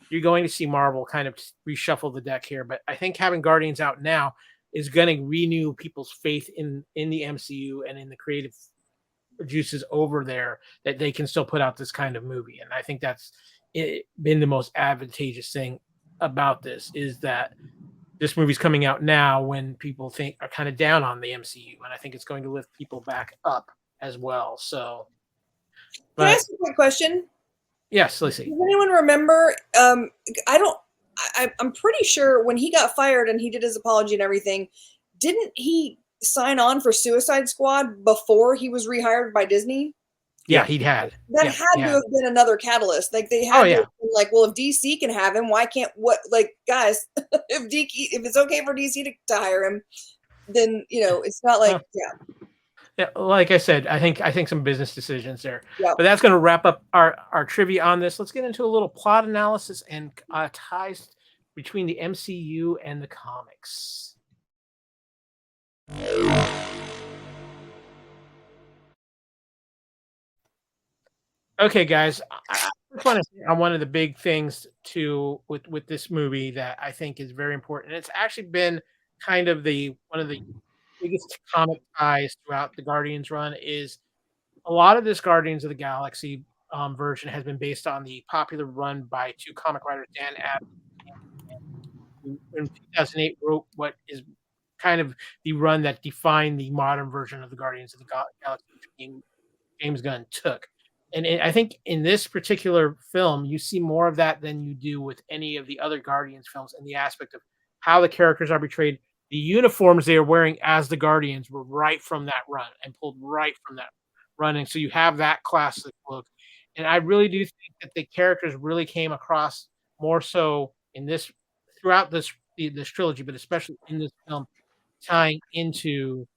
you're going to see Marvel kind of reshuffle the deck here. But I think having Guardians out now is going to renew people's faith in the MCU and in the creative juices over there, that they can still put out this kind of movie. And I think that's been the most advantageous thing about this, is that this movie's coming out now when people are kind of down on the MCU, and I think it's going to lift people back up as well. So, Can I ask a quick question? Yes, Lacee. Does anyone remember? I'm pretty sure when he got fired and he did his apology and everything, didn't he sign on for Suicide Squad before he was rehired by Disney? Yeah, he had. That had to have been another catalyst. Like they had to have been like, well, if DC can have him, why can't guys? if it's okay for DC to hire him, then it's not like Yeah, like I said, I think some business decisions there. Yeah. But that's going to wrap up our trivia on this. Let's get into a little plot analysis and ties between the MCU and the comics. Okay, guys, I want to say on one of the big things with this movie that I think is very important. And it's actually been kind of one of the biggest comic ties throughout the Guardians run, is a lot of this Guardians of the Galaxy version has been based on the popular run by two comic writers, Dan Abnett, who in 2008 wrote what is kind of the run that defined the modern version of the Guardians of the Galaxy, which James Gunn took. And I think in this particular film, you see more of that than you do with any of the other Guardians films, in the aspect of how the characters are portrayed. The uniforms they are wearing as the Guardians were right from that run and pulled right from that running. So you have that classic look. And I really do think that the characters really came across more so in this, throughout this trilogy, but especially in this film, tying into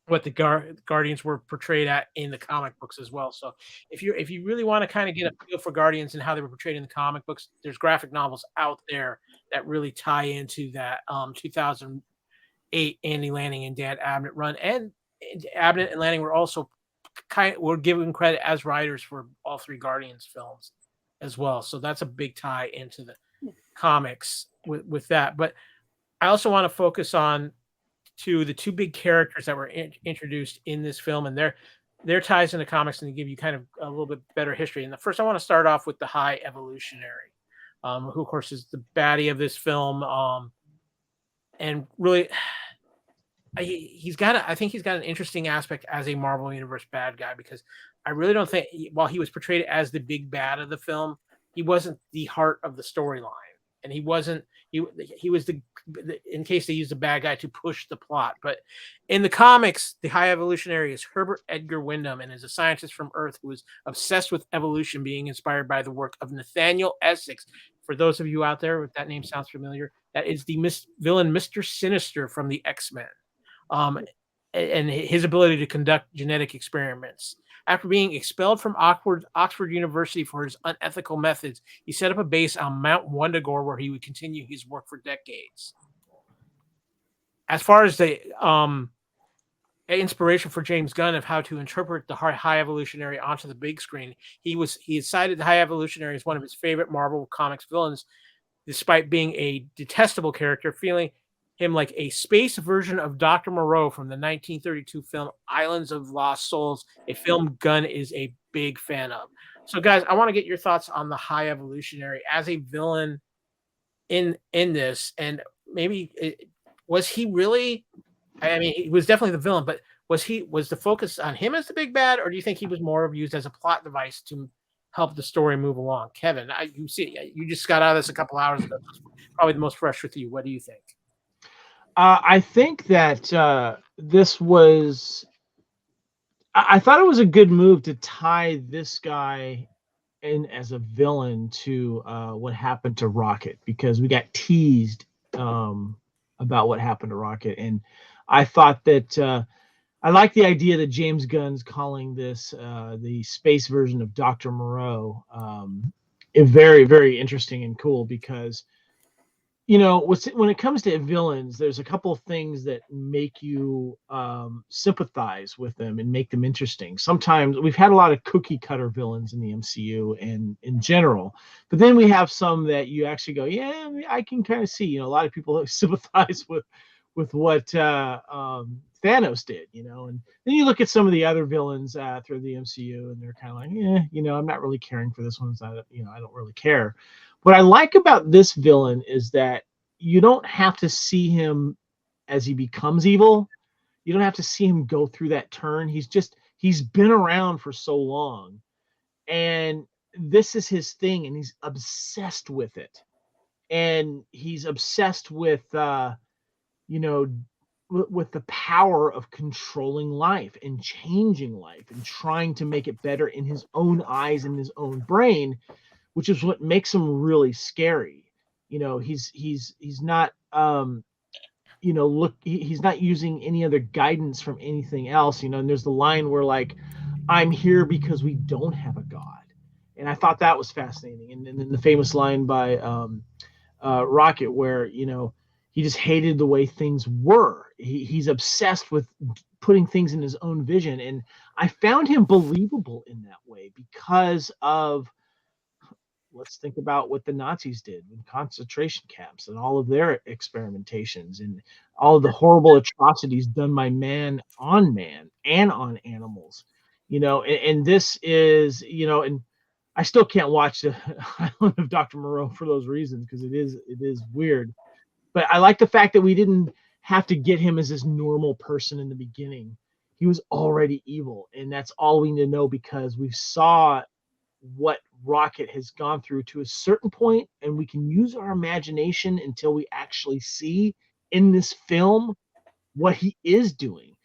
what the Guardians were portrayed at in the comic books as well. So if you really want to kind of get a feel for Guardians and how they were portrayed in the comic books, there's graphic novels out there that really tie into that 2008 Andy Lanning and Dan Abnett run. And Abnett and Lanning were also were given credit as writers for all three Guardians films as well. So that's a big tie into the comics with that. But I also want to focus on the two big characters that were introduced in this film, and their ties into comics, and to give you kind of a little bit better history. And the first, I want to start off with the High Evolutionary, who of course is the baddie of this film, and really, I think he's got an interesting aspect as a Marvel Universe bad guy, because I really don't think, while he was portrayed as the big bad of the film, he wasn't the heart of the storyline. And he wasn't, he was in case they used a bad guy to push the plot. But in the comics, the High Evolutionary is Herbert Edgar Wyndham, and is a scientist from Earth who is obsessed with evolution, being inspired by the work of Nathaniel Essex. For those of you out there, if that name sounds familiar, that is the villain Mr. Sinister from the X-Men. And his ability to conduct genetic experiments. After being expelled from Oxford University for his unethical methods, he set up a base on Mount Wundagore, where he would continue his work for decades. As far as the inspiration for James Gunn of how to interpret the High Evolutionary onto the big screen, he cited the High Evolutionary as one of his favorite Marvel Comics villains, despite being a detestable character, feeling him like a space version of Dr. Moreau from the 1932 film Islands of Lost Souls, a film Gunn is a big fan of. So, guys, I want to get your thoughts on the High Evolutionary as a villain in this, and maybe was he really? I mean, he was definitely the villain, but was the focus on him as the big bad, or do you think he was more used as a plot device to help the story move along? Kevin, you just got out of this a couple hours ago. Probably the most fresh with you. What do you think? I think that this was. I thought it was a good move to tie this guy in as a villain to what happened to Rocket, because we got teased about what happened to Rocket, and I thought that I like the idea that James Gunn's calling this the space version of Dr. Moreau. Very, very interesting and cool, because when it comes to villains, there's a couple of things that make you sympathize with them and make them interesting. Sometimes we've had a lot of cookie cutter villains in the MCU and in general, but then we have some that you actually go, yeah, I can kind of see. A lot of people sympathize with what Thanos did, and then you look at some of the other villains through the MCU, and they're kind of like, I'm not really caring for this one. I don't really care. What I like about this villain is that you don't have to see him as he becomes evil. You don't have to see him go through that turn. He's been around for so long, and this is his thing, and he's obsessed with it. And he's obsessed with with the power of controlling life and changing life and trying to make it better in his own eyes and his own brain, which is what makes him really scary. He's not he's not using any other guidance from anything else, and there's the line where, like, I'm here because we don't have a god. And I thought that was fascinating. And then the famous line by Rocket, where he just hated the way things were. He's obsessed with putting things in his own vision, and I found him believable in that way because of, let's think about what the Nazis did in concentration camps and all of their experimentations and all of the horrible atrocities done by man and on animals, and this is, and I still can't watch the Island of Dr. Moreau for those reasons, because it is weird. But I like the fact that we didn't have to get him as this normal person in the beginning. He was already evil, and that's all we need to know, because we saw what Rocket has gone through to a certain point, and we can use our imagination until we actually see in this film what he is doing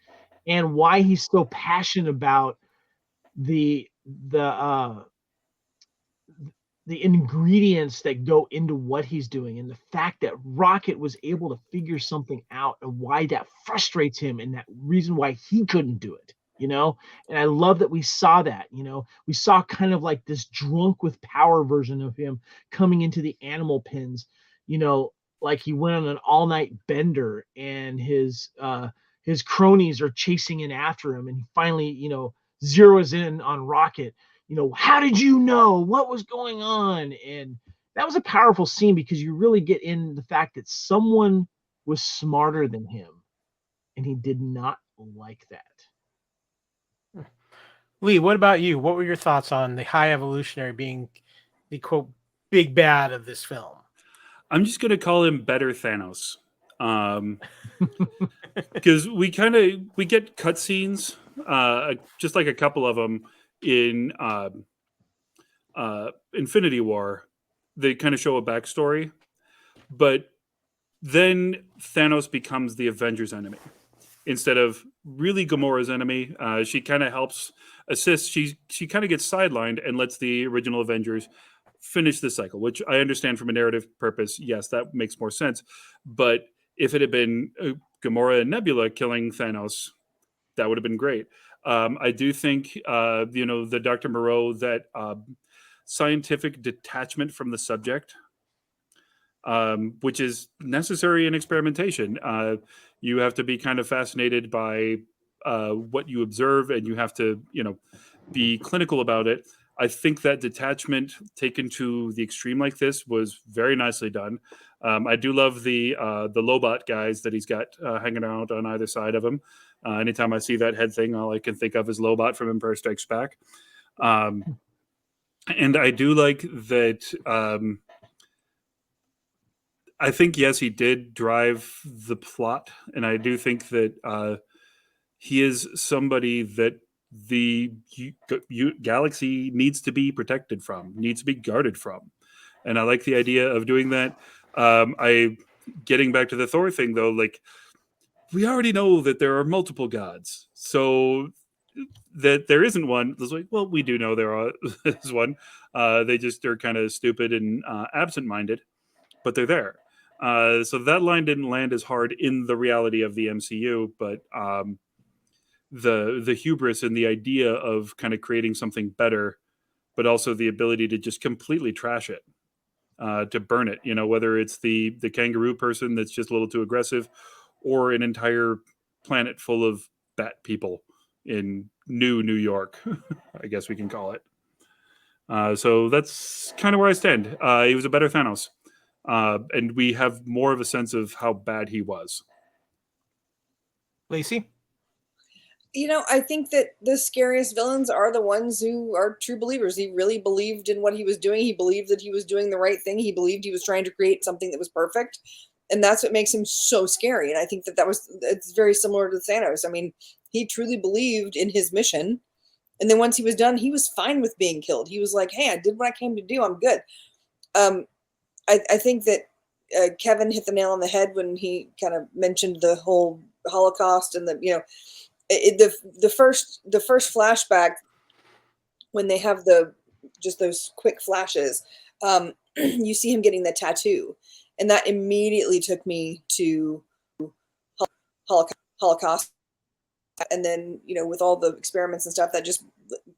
and why he's so passionate about the ingredients that go into what he's doing, and the fact that Rocket was able to figure something out and why that frustrates him, and that reason why he couldn't do it. And I love that we saw that. We saw kind of like this drunk with power version of him coming into the animal pens, like he went on an all-night bender, and his cronies are chasing in after him, and he finally zeroes in on Rocket. How did you know what was going on? And that was a powerful scene, because you really get in the fact that someone was smarter than him, and he did not like that. Lee, what about you? What were your thoughts on the High Evolutionary being the quote big bad of this film? I'm just going to call him Better Thanos, because we get cutscenes, just like a couple of them in Infinity War. They kind of show a backstory, but then Thanos becomes the Avengers' enemy instead of really Gamora's enemy. She kind of helps assist. She kind of gets sidelined and lets the original Avengers finish the cycle, which I understand from a narrative purpose. Yes, that makes more sense. But if it had been Gamora and Nebula killing Thanos, that would have been great. I do think, the Dr. Moreau, that scientific detachment from the subject, which is necessary in experimentation. You have to be kind of fascinated by what you observe, and you have to, be clinical about it. I think that detachment taken to the extreme like this was very nicely done. I do love the Lobot guys that he's got hanging out on either side of him. Anytime I see that head thing, all I can think of is Lobot from Empire Strikes Back. And I do like that. I think, yes, he did drive the plot. And I do think that he is somebody that the galaxy needs to be protected from, needs to be guarded from. And I like the idea of doing that. Getting back to the Thor thing, though, like, we already know that there are multiple gods. So that there isn't one. It's like, well, we do know there is one. They just are kind of stupid and absent-minded, but they're there. So that line didn't land as hard in the reality of the MCU, but the hubris and the idea of kind of creating something better, but also the ability to just completely trash it, to burn it. You know, whether it's the kangaroo person that's just a little too aggressive, or an entire planet full of bat people in New York, I guess we can call it. So that's kind of where I stand. He was a better Thanos. And we have more of a sense of how bad he was. Lacey? You know, I think that the scariest villains are the ones who are true believers. He really believed in what he was doing. He believed that he was doing the right thing. He believed he was trying to create something that was perfect. And that's what makes him so scary. And I think that it's very similar to Thanos. I mean, he truly believed in his mission. And then once he was done, he was fine with being killed. He was like, hey, I did what I came to do. I'm good. I think that Kevin hit the nail on the head when he kind of mentioned the whole Holocaust and the first flashback, when they have just those quick flashes, you see him getting the tattoo, and that immediately took me to Holocaust. And then, you know, with all the experiments and stuff, that just,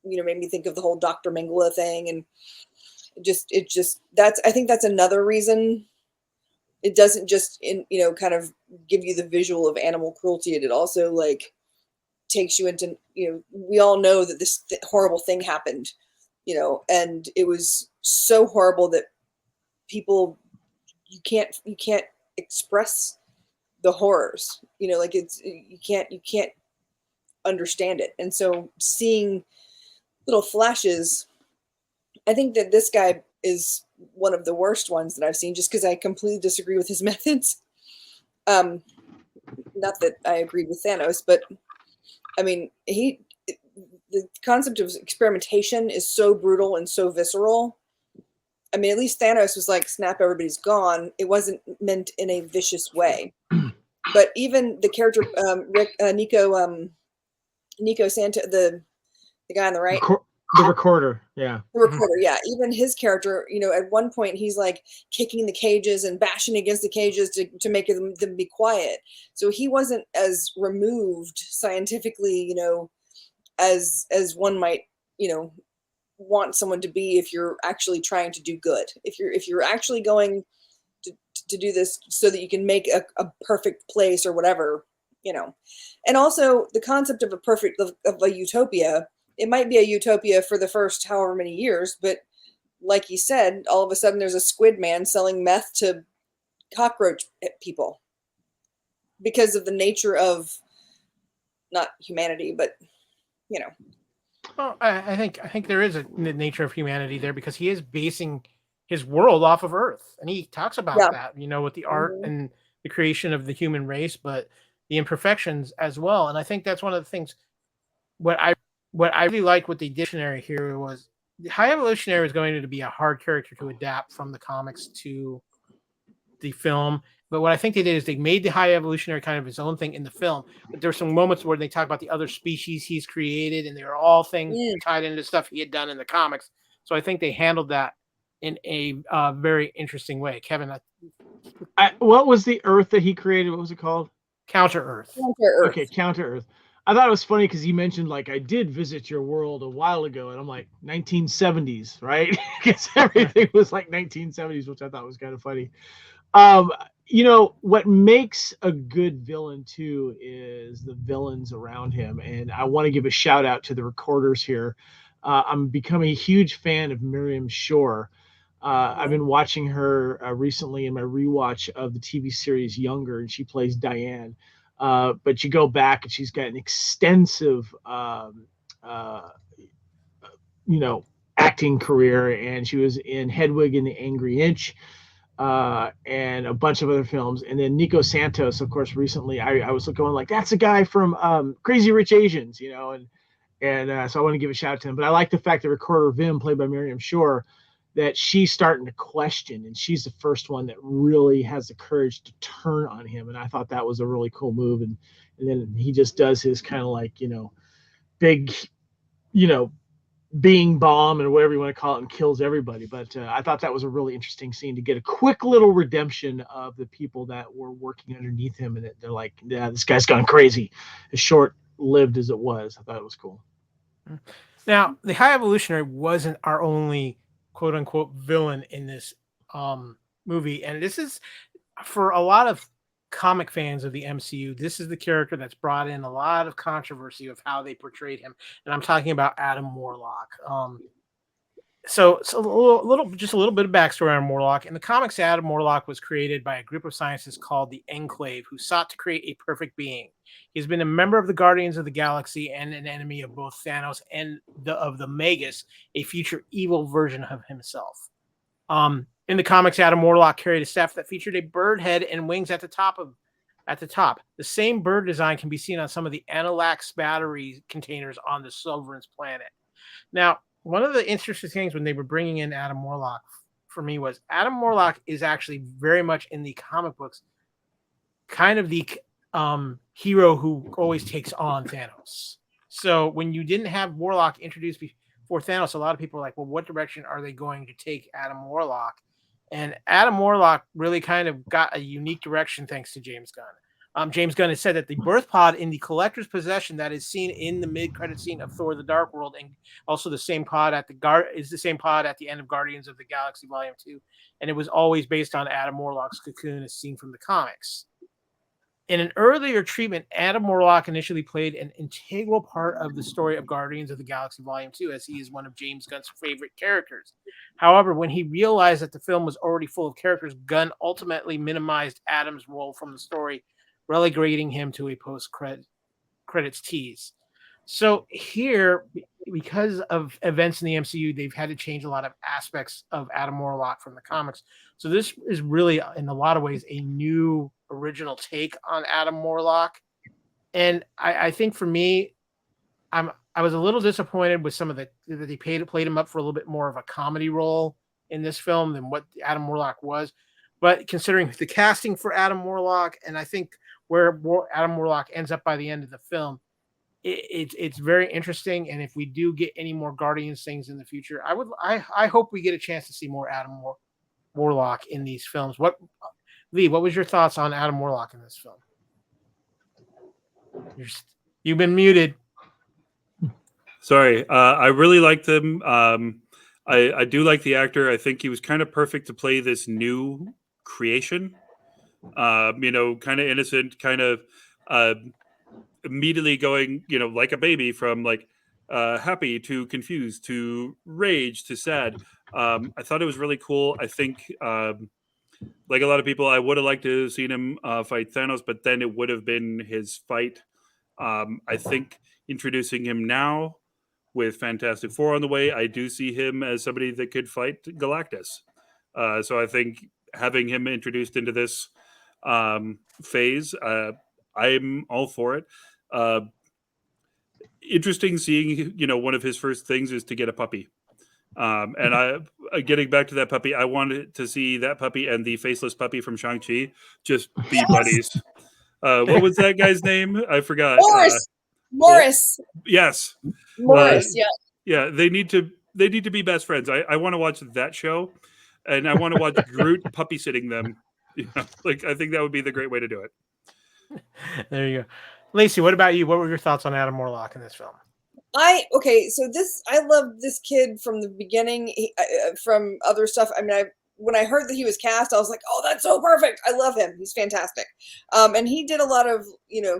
you know, made me think of the whole Dr. Mengele thing. And I think that's another reason it doesn't just, kind of give you the visual of animal cruelty. It also like takes you into, we all know that this horrible thing happened, and it was so horrible that people, you can't express the horrors, like you can't understand it. And so seeing little flashes, I think that this guy is one of the worst ones that I've seen, just because I completely disagree with his methods. Not that I agree with Thanos, but I mean, the concept of experimentation is so brutal and so visceral. I mean, at least Thanos was like, snap, everybody's gone. It wasn't meant in a vicious way. But even the character, Nico Santa, the guy on the right, the recorder, yeah. The recorder, yeah. Even his character, at one point he's like kicking the cages and bashing against the cages to make them be quiet. So he wasn't as removed scientifically, as one might, want someone to be if you're actually trying to do good. If you're actually going to do this so that you can make a perfect place or whatever, And also the concept of a utopia. It might be a utopia for the first however many years, but like he said, all of a sudden there's a squid man selling meth to cockroach people because of the nature of not humanity, but Well, I think there is a nature of humanity there, because he is basing his world off of Earth, and he talks about that, with the art and the creation of the human race, but the imperfections as well. And I think that's one of the things. What I really like with the dictionary here was the High Evolutionary is going to be a hard character to adapt from the comics to the film. But what I think they did is they made the High Evolutionary kind of his own thing in the film. But there's some moments where they talk about the other species he's created, and they're all things tied into stuff he had done in the comics. So I think they handled that in a very interesting way. Kevin, what was the Earth that he created? What was it called? Counter Earth. Okay, Counter Earth. I thought it was funny because you mentioned, like, I did visit your world a while ago, and I'm like, 1970s, right? Because everything was like 1970s, which I thought was kind of funny. What makes a good villain too is the villains around him, and I want to give a shout out to the recorders here. I'm becoming a huge fan of Miriam Shore. I've been watching her recently in my rewatch of the TV series Younger, and she plays Diane. But you go back and she's got an extensive, acting career, and she was in Hedwig and the Angry Inch, and a bunch of other films. And then Nico Santos, of course, recently I was going like, that's a guy from Crazy Rich Asians, and so I want to give a shout out to him. But I like the fact that Recorder Vim, played by Miriam Shore, that she's starting to question, and she's the first one that really has the courage to turn on him. And I thought that was a really cool move. And then he just does his kind of like, big, you know, being bomb or whatever you want to call it and kills everybody. But I thought that was a really interesting scene to get a quick little redemption of the people that were working underneath him. And they're like, yeah, this guy's gone crazy. As short-lived as it was, I thought it was cool. Now, the High Evolutionary wasn't our only quote unquote villain in this movie. And this is, for a lot of comic fans of the MCU, this is the character that's brought in a lot of controversy of how they portrayed him. And I'm talking about Adam Warlock. So a little bit of backstory on Warlock. In the comics, Adam Warlock was created by a group of scientists called the Enclave, who sought to create a perfect being. He's been a member of the Guardians of the Galaxy and an enemy of both Thanos and of the Magus, a future evil version of himself. In the comics, Adam Warlock carried a staff that featured a bird head and wings at the top. The same bird design can be seen on some of the Analax battery containers on the Sovereign's planet. Now, one of the interesting things when they were bringing in Adam Warlock for me was Adam Warlock is actually very much in the comic books kind of the hero who always takes on Thanos. So when you didn't have Warlock introduced before Thanos, a lot of people were like, well, what direction are they going to take Adam Warlock? And Adam Warlock really kind of got a unique direction thanks to James Gunn. James Gunn has said that the birth pod in the Collector's possession that is seen in the mid-credit scene of Thor: The Dark World, and also the same pod at the end of Guardians of the Galaxy Volume 2, and it was always based on Adam Warlock's cocoon as seen from the comics. In an earlier treatment, Adam Warlock initially played an integral part of the story of Guardians of the Galaxy Volume 2, as he is one of James Gunn's favorite characters. However, when he realized that the film was already full of characters, Gunn ultimately minimized Adam's role from the story, relegating him to a post-credits tease. So here, because of events in the MCU, they've had to change a lot of aspects of Adam Warlock from the comics. So this is really, in a lot of ways, a new original take on Adam Warlock. And I think for me, I was a little disappointed with some of that they played him up for a little bit more of a comedy role in this film than what Adam Warlock was. But considering the casting for Adam Warlock, and I think where Adam Warlock ends up by the end of the film, it's very interesting. And if we do get any more Guardians things in the future, I hope we get a chance to see more Adam Warlock in these films. Lee, what was your thoughts on Adam Warlock in this film? You've been muted. Sorry, I really liked him. I do like the actor. I think he was kind of perfect to play this new creation. Kind of innocent, kind of immediately going, like a baby from like happy to confused to rage to sad. I thought it was really cool. I think, like a lot of people, I would have liked to have seen him fight Thanos, but then it would have been his fight. I think introducing him now with Fantastic Four on the way, I do see him as somebody that could fight Galactus. So I think having him introduced into this phase, I'm all for it. Interesting seeing, one of his first things is to get a puppy. And getting back to that puppy, I wanted to see that puppy and the faceless puppy from Shang-Chi just be buddies. What was that guy's name? I forgot. Morris. Yes. Morris. Yeah. They need to be best friends. I want to watch that show, and I want to watch Groot puppy sitting them. I think that would be the great way to do it. There you go. Lacey, what about you? What were your thoughts on Adam Warlock in this film? I love this kid from the beginning, from other stuff. I mean, when I heard that he was cast, I was like, oh, that's so perfect. I love him. He's fantastic. And he did a lot of,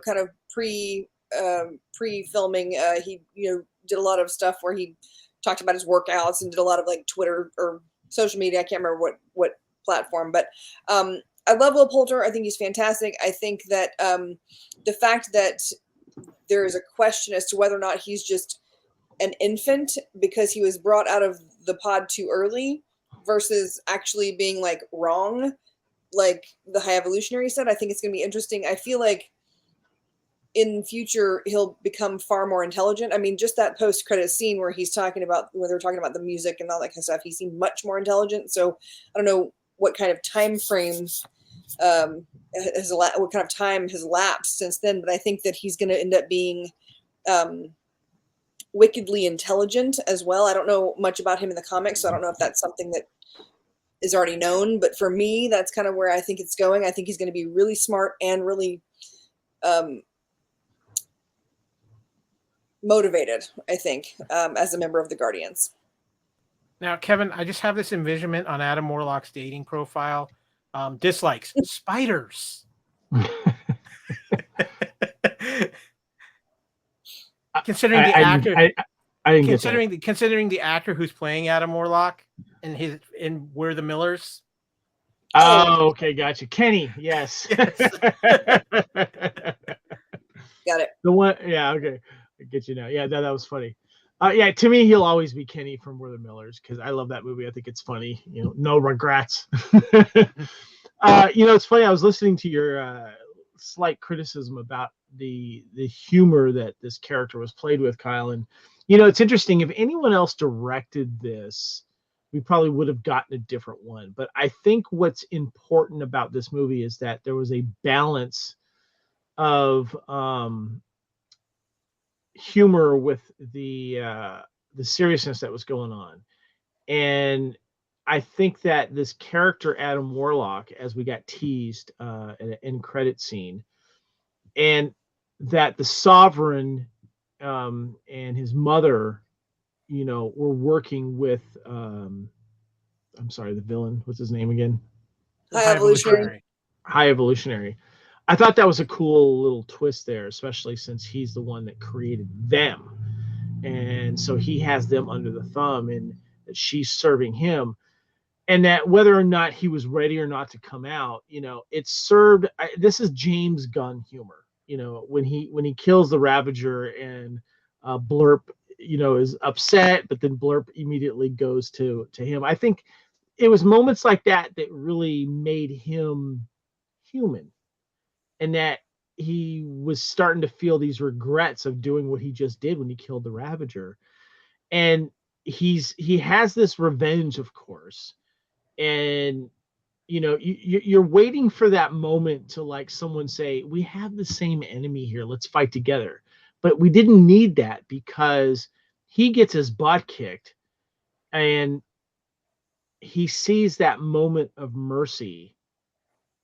kind of pre-filming. He, did a lot of stuff where he talked about his workouts and did a lot of like Twitter or social media. I can't remember what platform, but I love Will Poulter. I think he's fantastic. I think that the fact that there is a question as to whether or not he's just an infant because he was brought out of the pod too early versus actually being like wrong, like the High Evolutionary said. I think it's going to be interesting. I feel like in future he'll become far more intelligent. I mean, just that post-credit scene where they're talking about the music and all that kind of stuff, he seemed much more intelligent. So I don't know what kind of time frame what kind of time has lapsed since then, but I think that he's going to end up being wickedly intelligent as well. I don't know much about him in the comics, so I don't know if that's something that is already known. But for me, that's kind of where I think it's going. I think he's going to be really smart and really motivated, I think, as a member of the Guardians. Now, Kevin, I just have this envisionment on Adam Warlock's dating profile. Dislikes spiders. Considering the actor, I didn't get that. Considering the actor who's playing Adam Warlock and We're the Millers. Oh, okay, gotcha. Kenny, yes. Yes. Got it. The one, yeah, okay, I get you now. Yeah, that was funny. Yeah, to me, he'll always be Kenny from We're the Millers because I love that movie. I think it's funny. No regrets. It's funny. I was listening to your slight criticism about the humor that this character was played with, Kyle. And it's interesting. If anyone else directed this, we probably would have gotten a different one. But I think what's important about this movie is that there was a balance of humor with the seriousness that was going on. And I think that this character, Adam Warlock, as we got teased at an end credit scene, and that the Sovereign and his mother, were working with, I'm sorry, the villain, what's his name again? High Evolutionary. High Evolutionary. I thought that was a cool little twist there, especially since he's the one that created them. And so he has them under the thumb and that she's serving him. And that whether or not he was ready or not to come out, it served. This is James Gunn humor. When he kills the Ravager and Blurp, is upset, but then Blurp immediately goes to him. I think it was moments like that that really made him human. And that he was starting to feel these regrets of doing what he just did when he killed the Ravager. And he has this revenge, of course. And, you're waiting for that moment to like someone say, we have the same enemy here. Let's fight together. But we didn't need that because he gets his butt kicked and he sees that moment of mercy.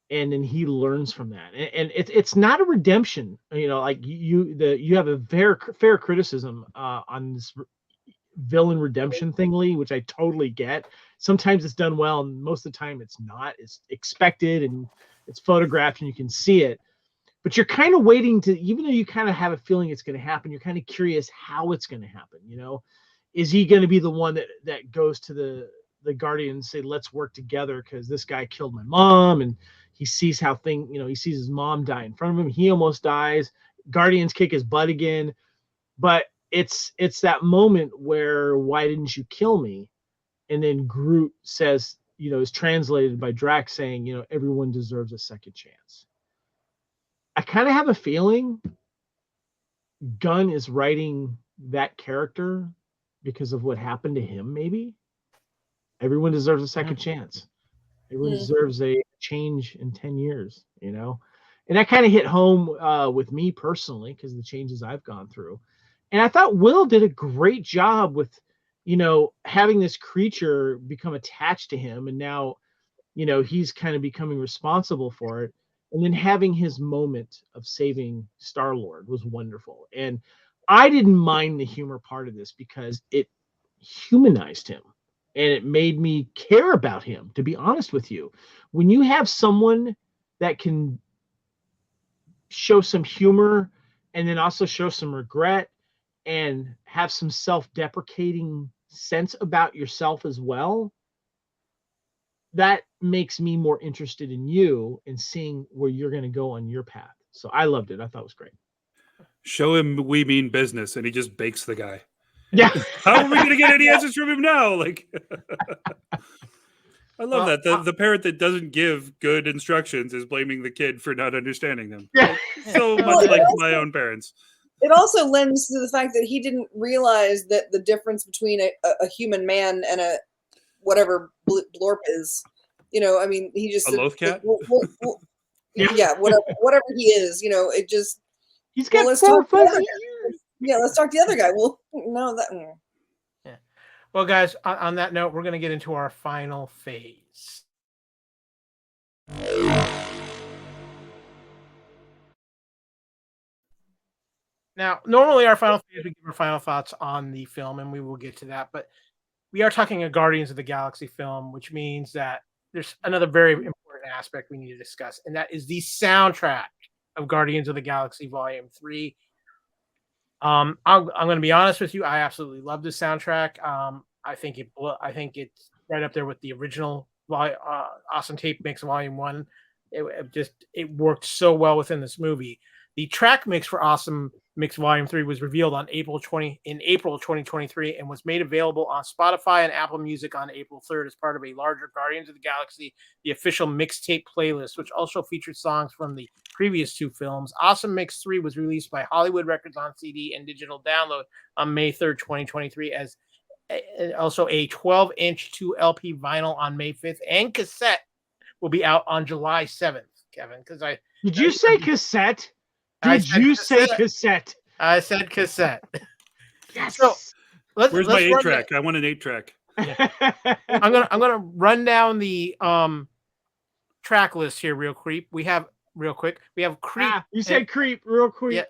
And then he learns from that, and it's not a redemption. Like you have a fair criticism on this villain redemption thing, Lee, which I totally get. Sometimes it's done well, and most of the time it's not. It's expected and it's photographed, and you can see it. But you're kind of waiting to, even though you kind of have a feeling it's going to happen, you're kind of curious how it's going to happen. Is he going to be the one that goes to the Guardians and say, let's work together because this guy killed my mom, and he sees he sees his mom die in front of him. He almost dies. Guardians kick his butt again. But it's that moment where, why didn't you kill me? And then Groot says, is translated by Drax saying, everyone deserves a second chance. I kind of have a feeling Gunn is writing that character because of what happened to him, maybe. Everyone deserves a second chance. Everyone deserves a change in 10 years, And that kind of hit home with me personally because of the changes I've gone through. And I thought Will did a great job with, having this creature become attached to him. And now, he's kind of becoming responsible for it. And then having his moment of saving Star-Lord was wonderful. And I didn't mind the humor part of this because it humanized him. And it made me care about him, to be honest with you. When you have someone that can show some humor and then also show some regret and have some self-deprecating sense about yourself as well, that makes me more interested in you and seeing where you're going to go on your path. So I loved it. I thought it was great. Show him we mean business, and he just bakes the guy. Yeah. How are we going to get any answers from him now? Like, I love that. The parent that doesn't give good instructions is blaming the kid for not understanding them. Yeah. So much like my own parents. It also lends to the fact that he didn't realize that the difference between a human man and a whatever Blorp is. He just a loaf cat. Yeah, whatever he is. It just he's got 4 fuzzy ears. Yeah, let's talk to the other guy. Well, no, that. Well, guys, on that note, we're going to get into our final phase. Now, normally our final phase, we give our final thoughts on the film, and we will get to that. But we are talking a Guardians of the Galaxy film, which means that there's another very important aspect we need to discuss, and that is the soundtrack of Guardians of the Galaxy Volume 3. I'm going to be honest with you. I absolutely love the soundtrack. I think it's right up there with the original Awesome Tape Mix Volume 1. It worked so well within this movie. The track mix for Awesome Mix Volume 3 was revealed on April 2023 and was made available on Spotify and Apple Music on April 3rd as part of a larger Guardians of the Galaxy, the official mixtape playlist, which also featured songs from the previous two films. Awesome Mix 3 was released by Hollywood Records on CD and digital download on May 3rd, 2023, as also a 12-inch 2 LP vinyl on May 5th, and cassette will be out on July 7th, Kevin. Did you say cassette? Did you say cassette? I said cassette. Yes. So where's my 8-track? I want an 8-track. Yeah. I'm gonna run down the track list here real quick. We have Creep. You said Creep real quick.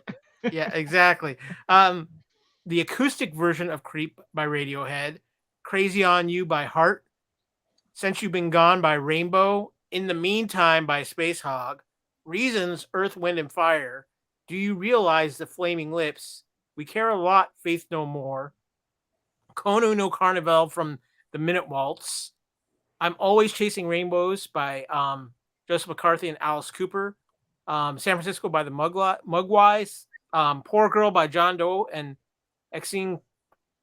Yeah, exactly. The acoustic version of Creep by Radiohead, Crazy on You by Heart, Since You've Been Gone by Rainbow, In the Meantime by Space Hog, Reasons, Earth, Wind, and Fire, Do You Realize the Flaming Lips, We Care a Lot, Faith No More, Konu no Carnival from the Minute Waltz, I'm Always Chasing Rainbows by Joseph McCarthy and Alice Cooper, San Francisco by the Mugwise, Poor Girl by John Doe and Exene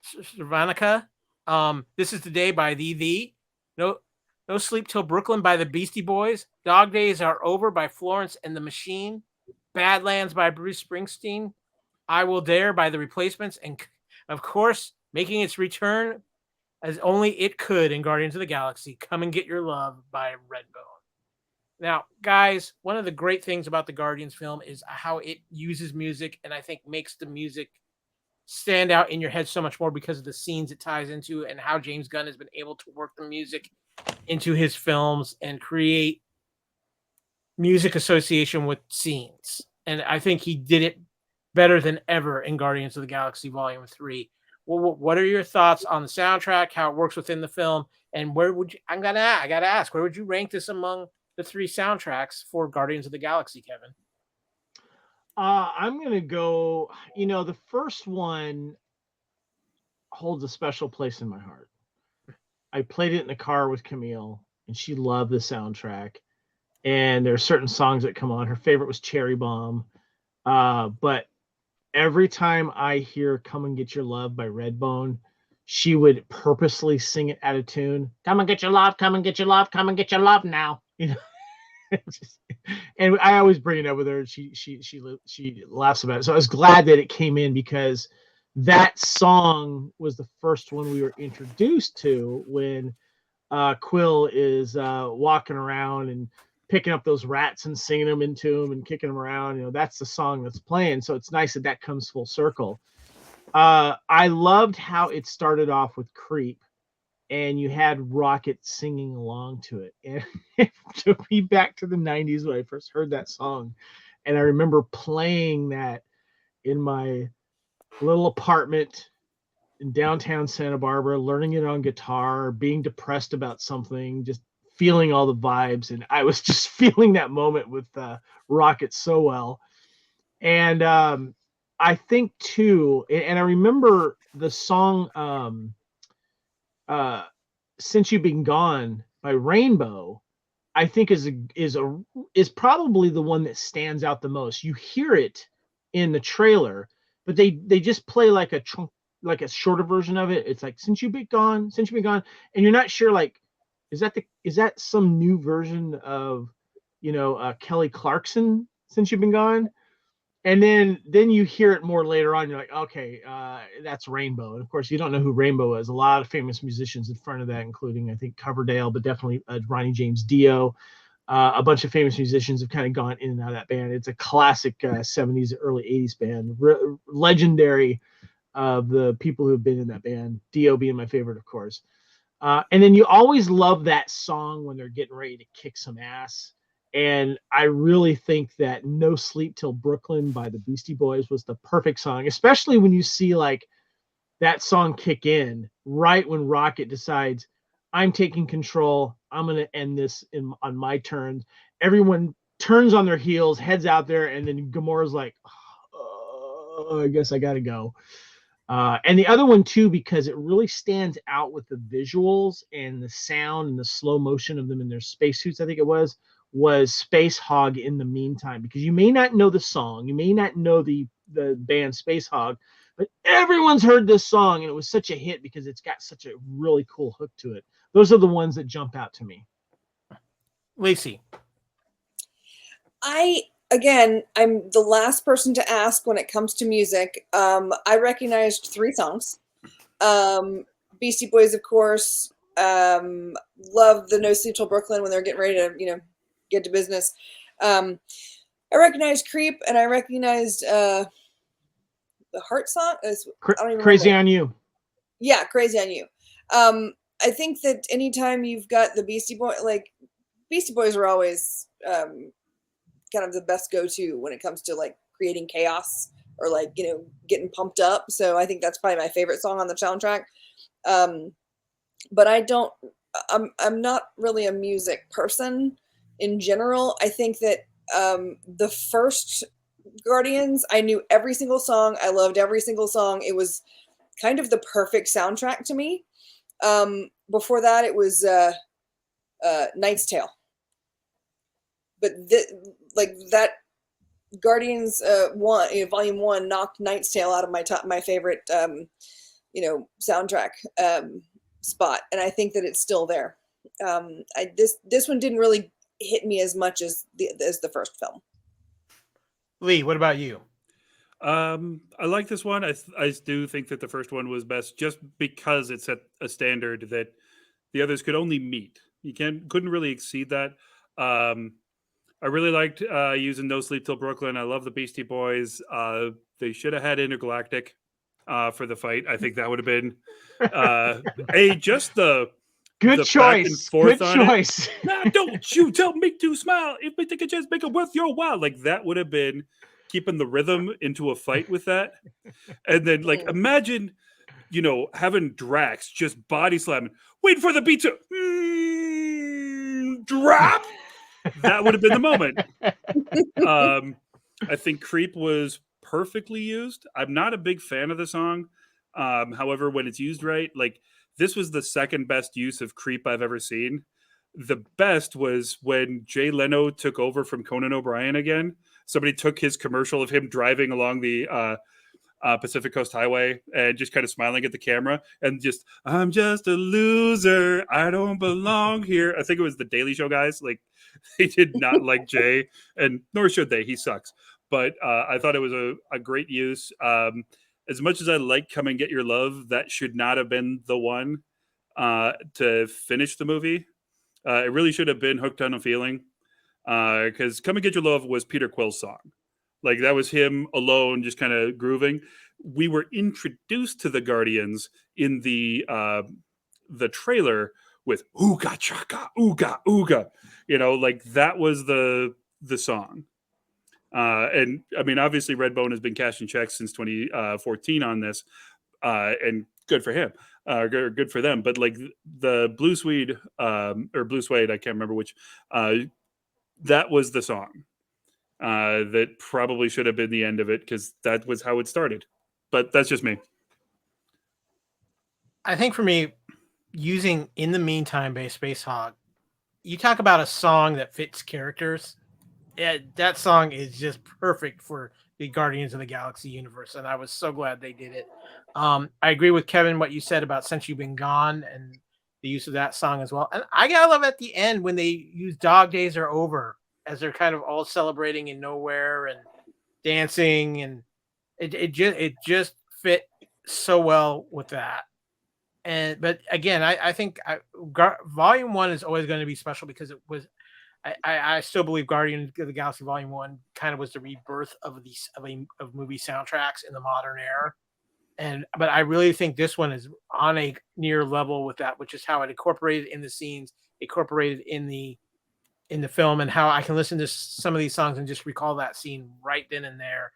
Cervanica, This Is the Day by The, No Sleep Till Brooklyn by the Beastie Boys, Dog Days Are Over by Florence and the Machine, Badlands by Bruce Springsteen, I Will Dare by The Replacements, and of course, making its return as only it could in Guardians of the Galaxy, Come and Get Your Love by Redbone. Now, guys, one of the great things about the Guardians film is how it uses music, and I think makes the music stand out in your head so much more because of the scenes it ties into and how James Gunn has been able to work the music into his films and create music association with scenes. And I think he did it better than ever in Guardians of the Galaxy Volume 3. Well, what are your thoughts on the soundtrack, how it works within the film, and where would you, I gotta ask, where would you rank this among the 3 soundtracks for Guardians of the Galaxy, Kevin? I'm gonna go, the first one holds a special place in my heart. I played it in the car with Camille, and she loved the soundtrack. And there are certain songs that come on. Her favorite was Cherry Bomb. But every time I hear Come and Get Your Love by Redbone, she would purposely sing it out of tune. Come and get your love, come and get your love, come and get your love now. And I always bring it up with her. She laughs about it. So I was glad that it came in, because that song was the first one we were introduced to when Quill is walking around and picking up those rats and singing them into him and kicking them around. That's the song that's playing. So it's nice that comes full circle. I loved how it started off with Creep, and you had Rocket singing along to it. And it took me back to the 90s when I first heard that song. And I remember playing that in my little apartment in downtown Santa Barbara, learning it on guitar, being depressed about something, just feeling all the vibes. And I was just feeling that moment with Rocket so well. And I think too, and I remember the song Since You've Been Gone by Rainbow, I think is probably the one that stands out the most. You hear it in the trailer, but they just play like a shorter version of it. It's like Since You've Been Gone, and you're not sure, like, is that some new version of Kelly Clarkson, Since You've Been Gone? And then you hear it more later on. You're like, okay, that's Rainbow. And of course, you don't know who Rainbow is. A lot of famous musicians in front of that, including, I think, Coverdale, but definitely Ronnie James Dio. A bunch of famous musicians have kind of gone in and out of that band. It's a classic 70s, early 80s band, legendary of the people who have been in that band. Dio being my favorite, of course. And then you always love that song when they're getting ready to kick some ass. And I really think that No Sleep Till Brooklyn by the Beastie Boys was the perfect song, especially when you see like that song kick in right when Rocket decides, I'm taking control. I'm going to end this on my terms. Everyone turns on their heels, heads out there, and then Gamora's like, oh, I guess I got to go. And the other one, too, because it really stands out with the visuals and the sound and the slow motion of them in their spacesuits, I think it was Space Hog in the Meantime. Because you may not know the song, you may not know the band Space Hog, but everyone's heard this song, and it was such a hit because it's got such a really cool hook to it. Those are the ones that jump out to me. Lacee. I'm the last person to ask when it comes to music. I recognized 3 songs. Beastie Boys, of course. Love the No Sleep Till Brooklyn when they're getting ready to, get to business. I recognized Creep, and I recognized the Heart song. I don't even Crazy remember. on You. Yeah, Crazy on You. I think that anytime you've got the Beastie Boys, like Beastie Boys are always kind of the best go-to when it comes to like creating chaos or like, getting pumped up. So I think that's probably my favorite song on the soundtrack. But I'm not really a music person in general. I think that the first Guardians, I knew every single song. I loved every single song. It was kind of the perfect soundtrack to me. Before that, it was Knight's Tale. But that Guardians Volume 1 knocked Knight's Tale out of my favorite soundtrack spot, and I think that it's still there. This one didn't really hit me as much as the first film. Lee, what about you? I like this one. I do think that the first one was best just because it set a standard that the others could only meet. You couldn't really exceed that. I really liked using No Sleep Till Brooklyn. I love the Beastie Boys. They should have had Intergalactic for the fight. I think that would have been just the good the choice. Back and forth Good on choice. It. Nah, don't you tell me to smile. If we take a chance, make it worth your while. Like that would have been keeping the rhythm into a fight with that. And then imagine, having Drax just body slamming, waiting for the beat to drop. That would have been the moment. I think Creep was perfectly used. I'm not a big fan of the song. However, when it's used right, this was the second best use of Creep I've ever seen. The best was when Jay Leno took over from Conan O'Brien again. Somebody took his commercial of him driving along the Pacific Coast Highway and just kind of smiling at the camera and just, I'm just a loser. I don't belong here. I think it was the Daily Show guys. They did not like Jay, and nor should they. He sucks. But I thought it was a great use. As much as I like Come and Get Your Love, that should not have been the one to finish the movie. It really should have been Hooked on a Feeling, because Come and Get Your Love was Peter Quill's song. That was him alone, just kind of grooving. We were introduced to the Guardians in the trailer with Ooga Chaka, Ooga Ooga. That was the song. And I mean, obviously, Redbone has been cashing checks since 2014 on this, and good for him, good for them. But the Blue Suede or Blue Suede, I can't remember which. That was the song. That probably should have been the end of it because that was how it started. But that's just me. I think for me, using In the Meantime by Space Hog, you talk about a song that fits characters. That song is just perfect for the Guardians of the Galaxy universe, and I was so glad they did it. I agree with Kevin what you said about Since You've Been Gone and the use of that song as well. And I gotta love at the end when they use Dog Days Are Over as they're kind of all celebrating in nowhere and dancing, and it just fit so well with that. But again, I think Volume 1 is always going to be special because it was I still believe Guardian of the Galaxy Volume 1 kind of was the rebirth of movie soundtracks in the modern era. But I really think this one is on a near level with that, which is how it incorporated in the scenes, incorporated in the film, and how I can listen to some of these songs and just recall that scene right then and there.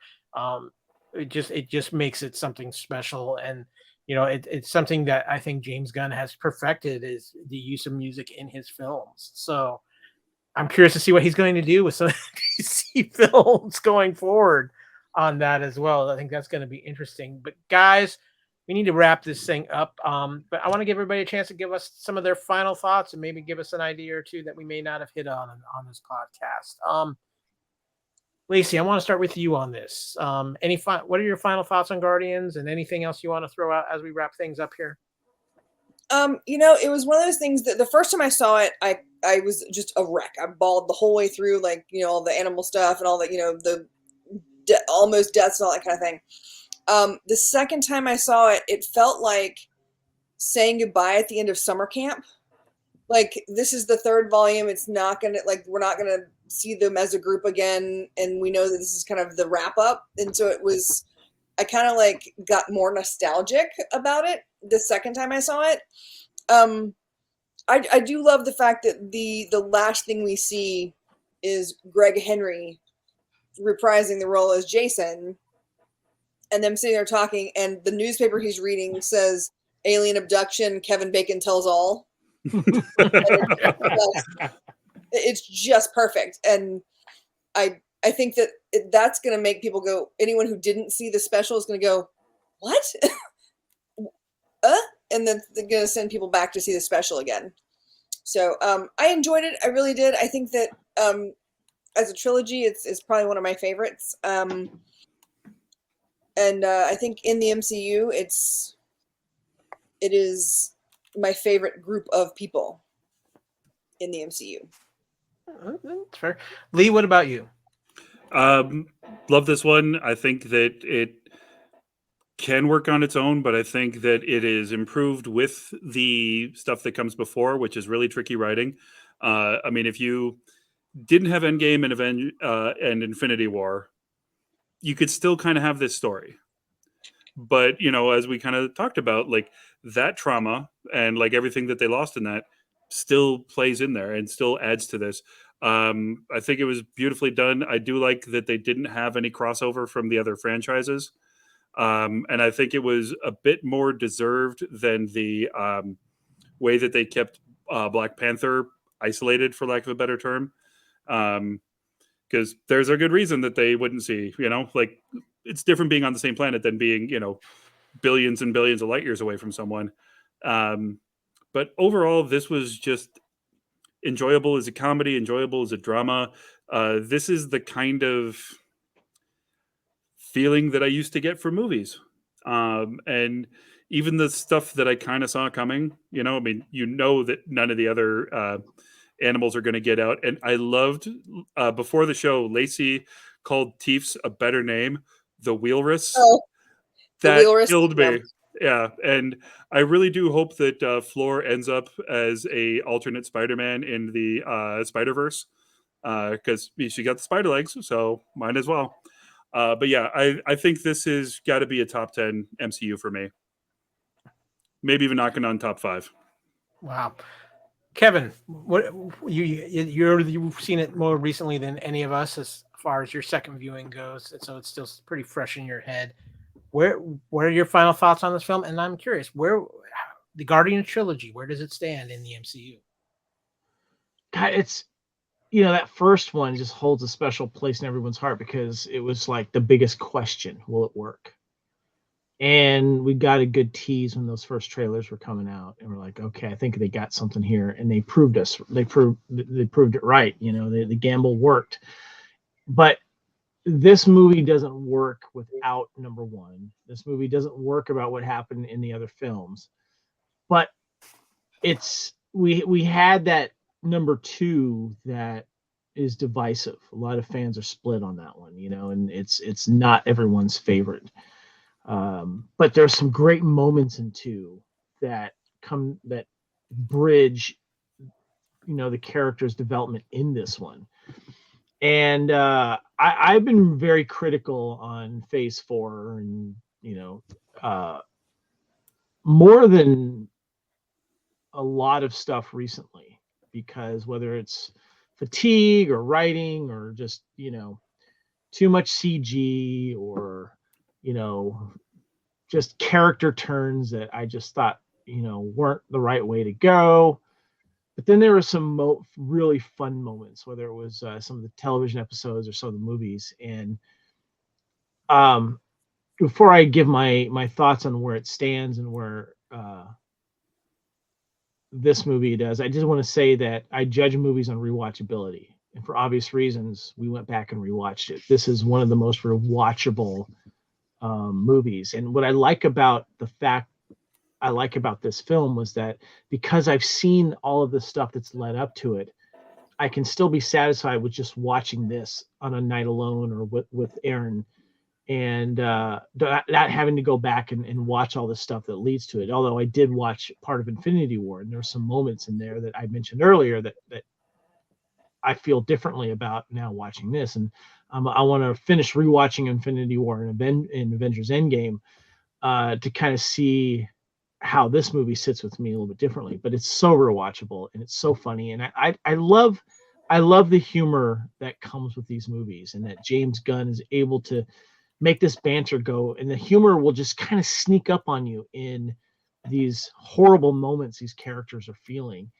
It just makes it something special. And it's something that I think James Gunn has perfected, is the use of music in his films. So I'm curious to see what he's going to do with some of DC films going forward on that as well. I think that's going to be interesting. But guys, we need to wrap this thing up. But I want to give everybody a chance to give us some of their final thoughts and maybe give us an idea or two that we may not have hit on this podcast. Lacey, I want to start with you on this. What are your final thoughts on Guardians, and anything else you want to throw out as we wrap things up here? It was one of those things that the first time I saw it, I was just a wreck. I bawled the whole way through, like, all the animal stuff and all that, the almost deaths and all that kind of thing. The second time I saw it, it felt like saying goodbye at the end of summer camp. Like, this is the third volume. It's not going to, like, we're not going to see them as a group again. And we know that this is kind of the wrap up. And so I kind of like got more nostalgic about it the second time I saw it. I do love the fact that the last thing we see is Greg Henry reprising the role as Jason, and them sitting there talking, and the newspaper he's reading says alien abduction, Kevin Bacon tells all. It's just perfect. And I think that that's going to make people go, anyone who didn't see the special is going to go, what? And then they're going to send people back to see the special again. So I enjoyed it. I really did. I think that as a trilogy, it's probably one of my favorites. And I think in the MCU, it is my favorite group of people in the MCU. That's fair. Lee, what about you? Love this one. I think that it can work on its own, but I think that it is improved with the stuff that comes before, which is really tricky writing. I mean, if you didn't have Endgame and Infinity War, you could still kind of have this story. But, as we kind of talked about, like, that trauma and like everything that they lost in that still plays in there and still adds to this. I think it was beautifully done. I do like that they didn't have any crossover from the other franchises. And I think it was a bit more deserved than the way that they kept Black Panther isolated, for lack of a better term. Because there's a good reason that they wouldn't see, like, it's different being on the same planet than being, billions and billions of light years away from someone. But overall, this was just enjoyable as a comedy, enjoyable as a drama. This is the kind of feeling that I used to get from movies. And even the stuff that I kind of saw coming, I mean, that none of the other animals are going to get out. And I loved, before the show, Lacey called Teefs a better name, the Wheelwrights. Oh, that killed me. Yeah. And I really do hope that Floor ends up as a alternate Spider-Man in the Spider-Verse, because she got the spider legs, so might as well. But yeah, I think this has got to be a top 10 MCU for me. Maybe even knocking on top 5. Wow. Kevin, what you've seen it more recently than any of us as far as your second viewing goes, and so it's still pretty fresh in your head. What are your final thoughts on this film? And I'm curious, where the Guardian trilogy, where does it stand in the MCU? God, it's that first one just holds a special place in everyone's heart because it was like the biggest question: will it work? And we got a good tease when those first trailers were coming out, and we're like, okay, I think they got something here, and they proved it right. The gamble worked. But this movie doesn't work without number one. This movie doesn't work about what happened in the other films. But we had that number two that is divisive. A lot of fans are split on that one, and it's not everyone's favorite. But there's some great moments in two that bridge the character's development in this one. And I've been very critical on Phase 4, and more than a lot of stuff recently, because whether it's fatigue or writing or just too much CG or just character turns that I just thought weren't the right way to go. But then there were some really fun moments, whether it was some of the television episodes or some of the movies. And before I give my thoughts on where it stands and where this movie does, I just want to say that I judge movies on rewatchability. And for obvious reasons, we went back and rewatched it. This is one of the most rewatchable movies. And what I like about this film was that because I've seen all of the stuff that's led up to it, I can still be satisfied with just watching this on a night alone or with Aaron, and not having to go back and watch all the stuff that leads to it. Although I did watch part of Infinity War, and there were some moments in there that I mentioned earlier that I feel differently about now watching this. And I want to finish rewatching Infinity War and Avengers Endgame to kind of see how this movie sits with me a little bit differently. But it's so rewatchable and it's so funny, and I love the humor that comes with these movies, and that James Gunn is able to make this banter go, and the humor will just kind of sneak up on you in these horrible moments these characters are feeling.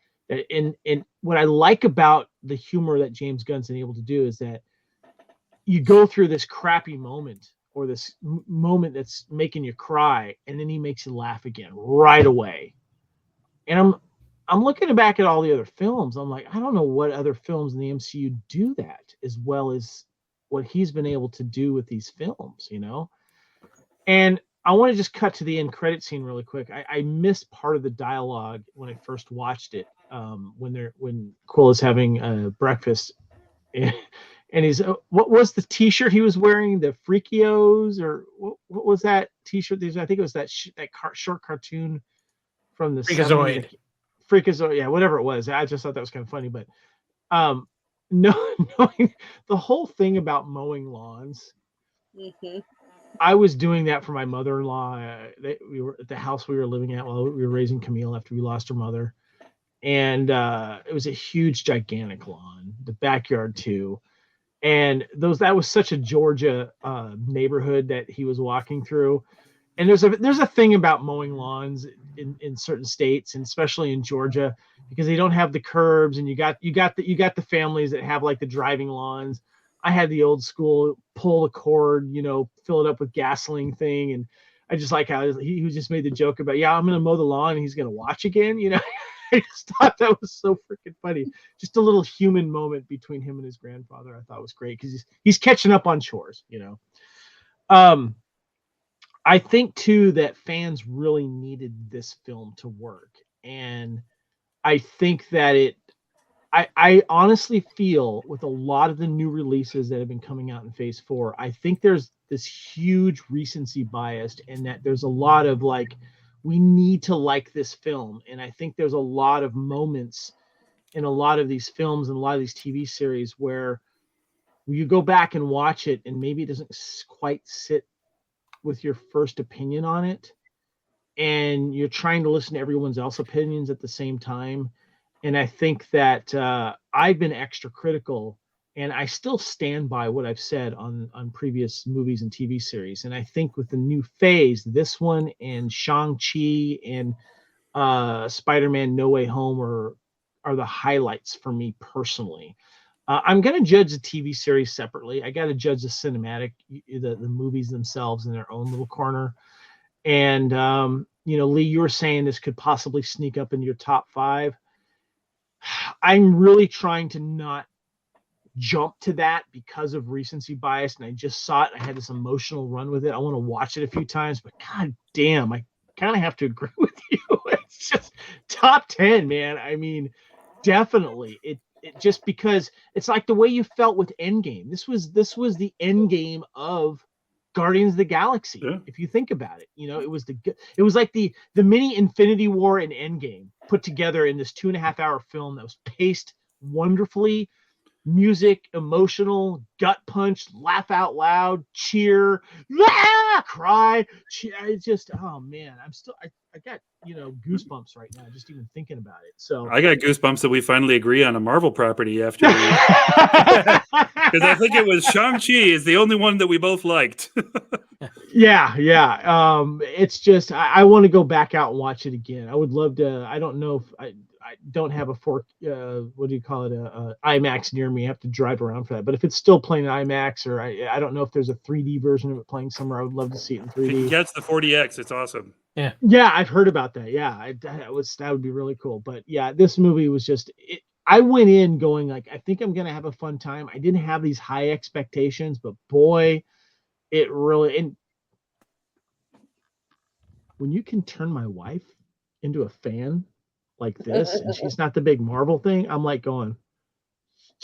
And what I like about the humor that James Gunn's been able to do is that you go through this crappy moment or this moment that's making you cry, and then he makes you laugh again right away. And I'm looking back at all the other films. I'm like, I don't know what other films in the MCU do that as well as what he's been able to do with these films, And I want to just cut to the end credit scene really quick. I missed part of the dialogue when I first watched it, when Quill is having breakfast, and he's what was the T-shirt he was wearing? The Freakios, or what was that T-shirt? I think it was that short cartoon from the Freakazoid. Freakazoid, yeah, whatever it was. I just thought that was kind of funny, but knowing the whole thing about mowing lawns. Mm-hmm. I was doing that for my mother-in-law. We were at the house we were living at while we were raising Camille after we lost her mother. And it was a huge, gigantic lawn, the backyard too. And that was such a Georgia neighborhood that he was walking through. And there's a thing about mowing lawns in certain states, and especially in Georgia, because they don't have the curbs, and you got the families that have like the driving lawns. I had the old school pull the cord, fill it up with gasoline thing, and I just like how he just made the joke about, I'm going to mow the lawn and he's going to watch again, I just thought that was so freaking funny. Just a little human moment between him and his grandfather I thought was great, because he's catching up on chores, I think too that fans really needed this film to work, and I think that I honestly feel with a lot of the new releases that have been coming out in Phase 4, I think there's this huge recency bias, and that there's a lot of like, we need to like this film. And I think there's a lot of moments in a lot of these films and a lot of these TV series where you go back and watch it and maybe it doesn't quite sit with your first opinion on it, and you're trying to listen to everyone else's opinions at the same time. And I think that I've been extra critical, and I still stand by what I've said on previous movies and TV series. And I think with the new phase, this one and Shang-Chi and Spider-Man No Way Home are the highlights for me personally. I'm going to judge the TV series separately. I got to judge the cinematic, the movies themselves in their own little corner. And, Lee, you were saying this could possibly sneak up into your top 5. I'm really trying to not jump to that because of recency bias, and I just saw it. I had this emotional run with it. I want to watch it a few times, but god damn, I kind of have to agree with you. It's just top 10, man. I mean, definitely. It just because it's like the way you felt with Endgame. This was the Endgame of Guardians of the Galaxy. Yeah. If you think about it, it was like the mini Infinity War and Endgame. put together in this 2.5-hour film that was paced wonderfully. Music, emotional, gut punch, laugh out loud, cheer, cry. It's just, oh man, I got, goosebumps right now just even thinking about it. So I got goosebumps that we finally agree on a Marvel property after because I think it was Shang-Chi is the only one that we both liked. Yeah. It's just I want to go back out and watch it again. I would love to. I don't know if I don't have a what do you call it, a IMAX near me. I have to drive around for that. But if it's still playing IMAX, or I don't know if there's a 3D version of it playing somewhere, I would love to see it in 3D. Yeah, it's the 40X. It's awesome. Yeah, I've heard about that. Yeah, that would be really cool. But yeah, this movie was just it. I went in going like, I think I'm gonna have a fun time. I didn't have these high expectations, but boy, it really. And when you can turn my wife into a fan like this, and she's not the big Marvel thing, I'm like going,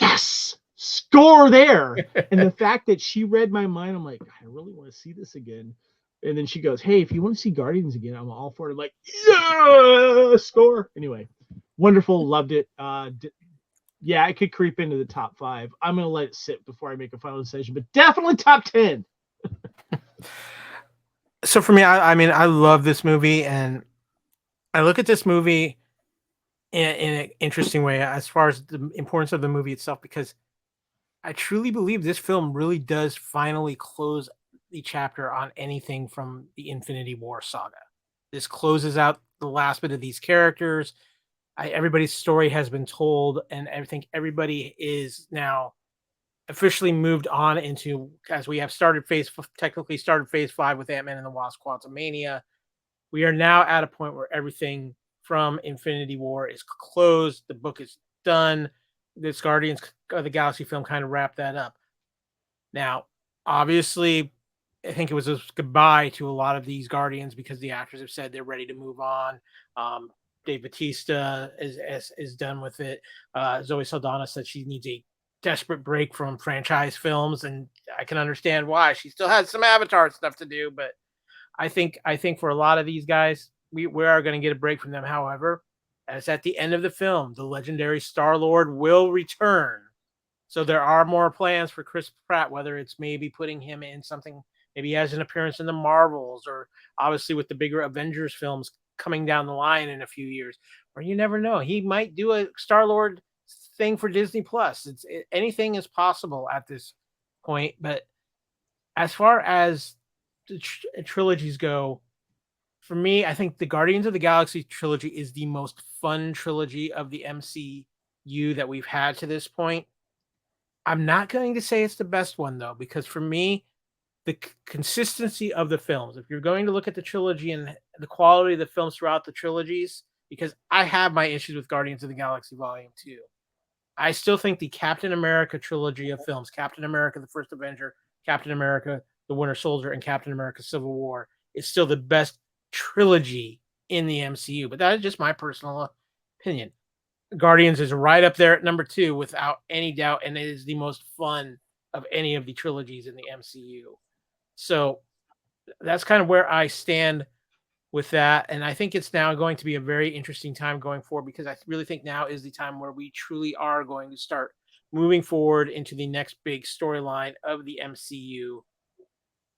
yes, score there. And the fact that she read my mind, I'm like, I really want to see this again. And then she goes, hey, if you want to see Guardians again, I'm all for it. I'm like, yeah, score. Anyway, wonderful, loved it. Yeah, it could creep into the top 5. I'm gonna let it sit before I make a final decision, but definitely top 10. So for me, I mean, I love this movie, and I look at this movie in an interesting way as far as the importance of the movie itself, because I truly believe this film really does finally close the chapter on anything from the Infinity War saga. This closes out the last bit of these characters. Everybody's story has been told, and I think everybody is now officially moved on into, as we have technically started phase 5 with Ant-Man and the Wasp: Quantumania. We are now at a point where everything from Infinity War is closed. The book is done. This Guardians of the Galaxy film kind of wrapped that up. Now, obviously, I think it was a goodbye to a lot of these Guardians because the actors have said they're ready to move on. Dave Bautista is done with it. Zoe Saldana said she needs a desperate break from franchise films, and I can understand why. She still has some Avatar stuff to do, but I think for a lot of these guys, we are going to get a break from them. However, as at the end of the film, the legendary Star-Lord will return. So there are more plans for Chris Pratt, whether it's maybe putting him in something, maybe he has an appearance in the Marvels, or obviously with the bigger Avengers films coming down the line in a few years, or you never know, he might do a Star-Lord thing for Disney Plus. Anything is possible at this point. But as far as the trilogies go, for me, I think the Guardians of the Galaxy trilogy is the most fun trilogy of the MCU that we've had to this point. I'm not going to say it's the best one, though, because for me, the consistency of the films, if you're going to look at the trilogy and the quality of the films throughout the trilogies, because I have my issues with Guardians of the Galaxy Volume 2. I still think the Captain America trilogy of films, Captain America, the First Avenger, Captain America, the Winter Soldier, and Captain America Civil War is still the best trilogy in the MCU. But that is just my personal opinion. Guardians is right up there at number 2 without any doubt, and it is the most fun of any of the trilogies in the MCU. So that's kind of where I stand with that. And I think it's now going to be a very interesting time going forward, because I really think now is the time where we truly are going to start moving forward into the next big storyline of the MCU,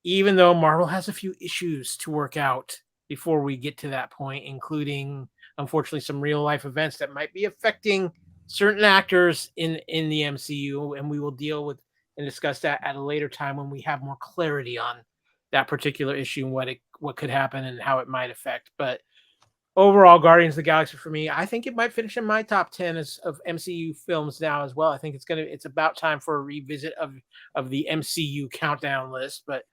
even though Marvel has a few issues to work out before we get to that point, including, unfortunately, some real life events that might be affecting certain actors in the MCU. And we will deal with and discuss that at a later time when we have more clarity on that particular issue and what could happen and how it might affect. But overall, Guardians of the Galaxy for me, I think it might finish in my top 10 of MCU films now as well. I think it's about time for a revisit of the MCU countdown list. But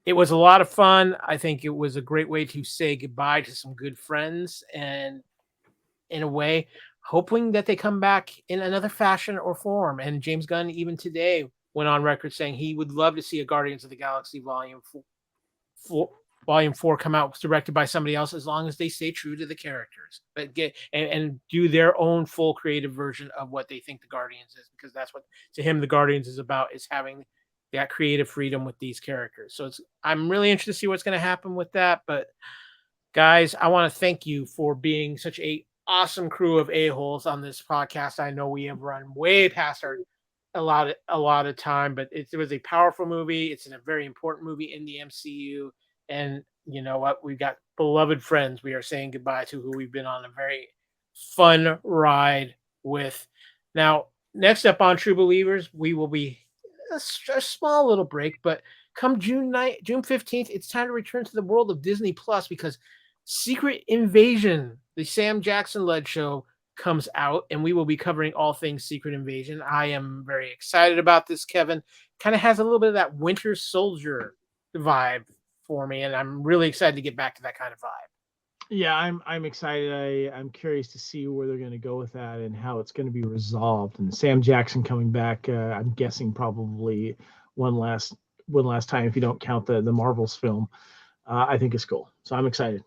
it was a lot of fun. I think it was a great way to say goodbye to some good friends, and in a way, hoping that they come back in another fashion or form. And James Gunn, even today, went on record saying he would love to see a Guardians of the Galaxy Volume 4 come out directed by somebody else, as long as they stay true to the characters, but and do their own full creative version of what they think the Guardians is, because that's what, to him, the Guardians is about, is having that creative freedom with these characters. So I'm really interested to see what's going to happen with that. But guys, I want to thank you for being such a awesome crew of a-holes on this podcast. I know we have run way past our a lot of time, but it was a powerful movie. It's a very important movie in the MCU, and you know what? We've got beloved friends we are saying goodbye to, who we've been on a very fun ride with. Now, next up on True Believers, we will be a small little break, but come June 15th, it's time to return to the world of Disney Plus, because Secret Invasion, the Sam Jackson-led show, comes out, and we will be covering all things Secret Invasion. I am very excited about this, Kevin. Kind of has a little bit of that Winter Soldier vibe for me, and I'm really excited to get back to that kind of vibe. Yeah, I'm excited. I'm curious to see where they're going to go with that and how it's going to be resolved. And Sam Jackson coming back, I'm guessing probably one last time, if you don't count the Marvels film. I think it's cool, so I'm excited.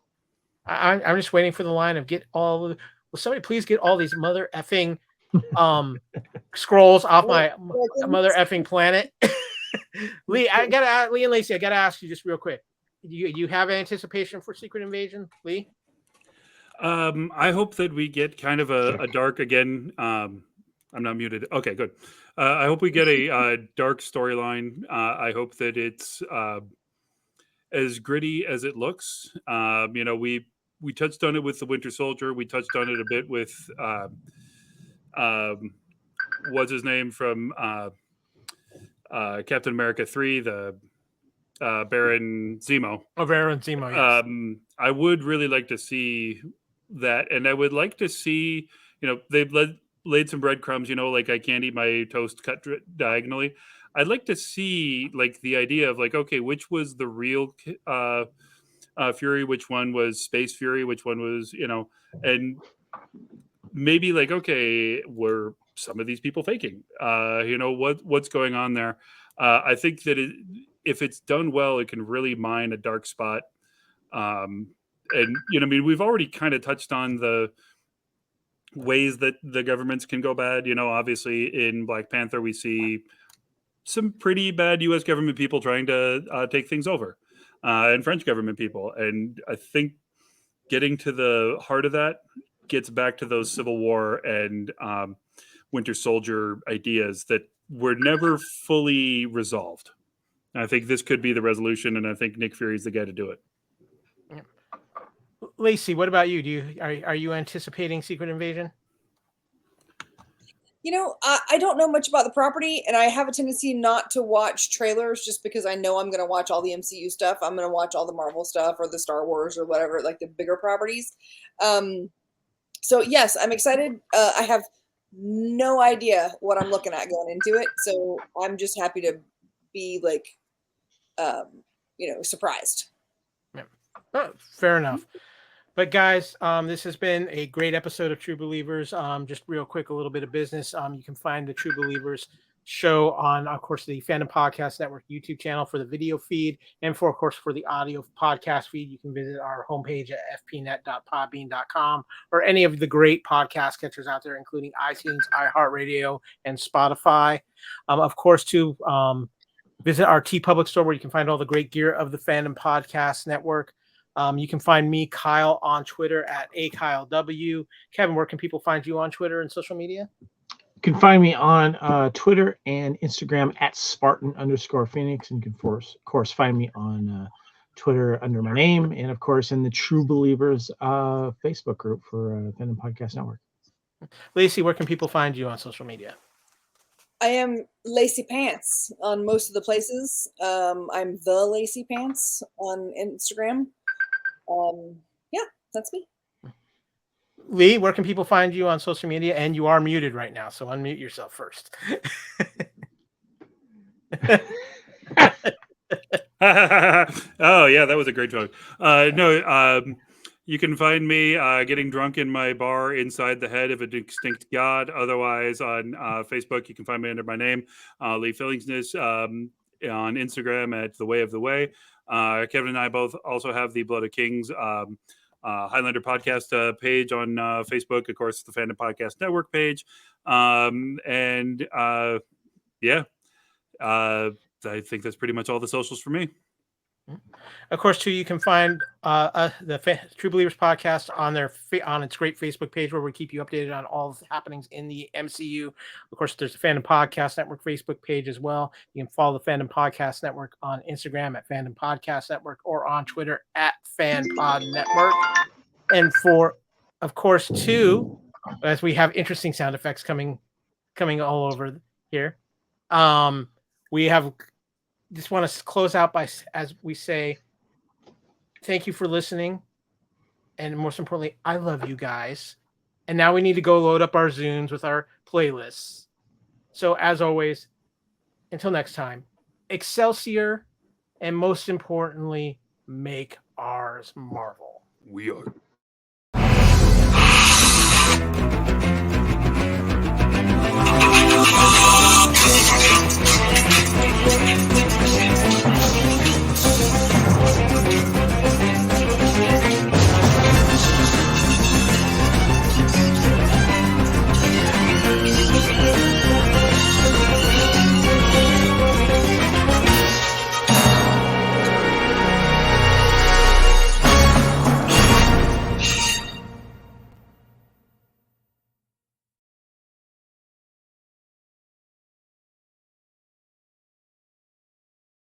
I'm just waiting for the line of will somebody please get all these mother effing scrolls off my mother effing planet. Lee and Lacey, I gotta ask you just real quick. You have anticipation for Secret Invasion, Lee? I hope that we get kind of a dark again. I'm not muted. Okay, good. I hope we get a dark storyline. I hope that it's as gritty as it looks. We touched on it with the Winter Soldier. We touched on it a bit with what's his name from Captain America 3, the Baron Zemo. Oh, Baron Zemo, yes. I would really like to see that, and I would like to see, they've laid some breadcrumbs, like I can't eat my toast cut diagonally. I'd like to see like the idea of like, okay, which was the real Fury, which one was Space Fury, which one was, and maybe like, okay, were some of these people faking? What's going on there? I think that if it's done well, it can really mine a dark spot. And we've already kind of touched on the ways that the governments can go bad. Obviously in Black Panther, we see some pretty bad U.S. government people trying to take things over, and French government people. And I think getting to the heart of that gets back to those Civil War and Winter Soldier ideas that were never fully resolved. And I think this could be the resolution, and I think Nick Fury is the guy to do it. Yeah. Lacey, what about you? Are you anticipating Secret Invasion? I don't know much about the property, and I have a tendency not to watch trailers just because I know I'm going to watch all the MCU stuff. I'm going to watch all the Marvel stuff or the Star Wars or whatever, like the bigger properties. So yes, I'm excited. I have no idea what I'm looking at going into it. So I'm just happy to be like, surprised. Yeah. Oh, fair enough. But guys, this has been a great episode of True Believers. Just real quick, a little bit of business. You can find the True Believers show on, of course, the Fandom Podcast Network YouTube channel for the video feed, and of course, for the audio podcast feed. You can visit our homepage at fpnet.podbean.com or any of the great podcast catchers out there, including iTunes, iHeartRadio, and Spotify. Of course, to visit our TeePublic store, where you can find all the great gear of the Fandom Podcast Network. You can find me, Kyle, on Twitter at AKyleW. Kevin, where can people find you on Twitter and social media? You can find me on Twitter and Instagram at Spartan_Phoenix. And you can, of course, find me on Twitter under my name, and, of course, in the True Believers Facebook group for Fandom Podcast Network. Lacey, where can people find you on social media? I am Lacey Pants on most of the places. I'm the Lacey Pants on Instagram. Yeah, that's me. Lee, where can people find you on social media? And you are muted right now, so unmute yourself first. Oh yeah, that was a great joke. You can find me getting drunk in my bar inside the head of a extinct god. Otherwise, on Facebook, you can find me under my name, Lee Fillingsness. On Instagram at The Way of the Way. Kevin and I both also have the Blood of Kings Highlander podcast page on Facebook. Of course, the Fandom Podcast Network page. I think that's pretty much all the socials for me. Of course, too, you can find the True Believers podcast on on its great Facebook page where we keep you updated on all the happenings in the MCU. Of course, there's the Fandom Podcast Network Facebook page as well. You can follow the Fandom Podcast Network on Instagram at Fandom Podcast Network or on Twitter at FanPod Network. And of course, too, as we have interesting sound effects coming all over here, we have just want to close out by, as we say, thank you for listening. And most importantly, I love you guys. And now we need to go load up our Zunes with our playlists. So as always, until next time, Excelsior, and most importantly, make ours Marvel. We are.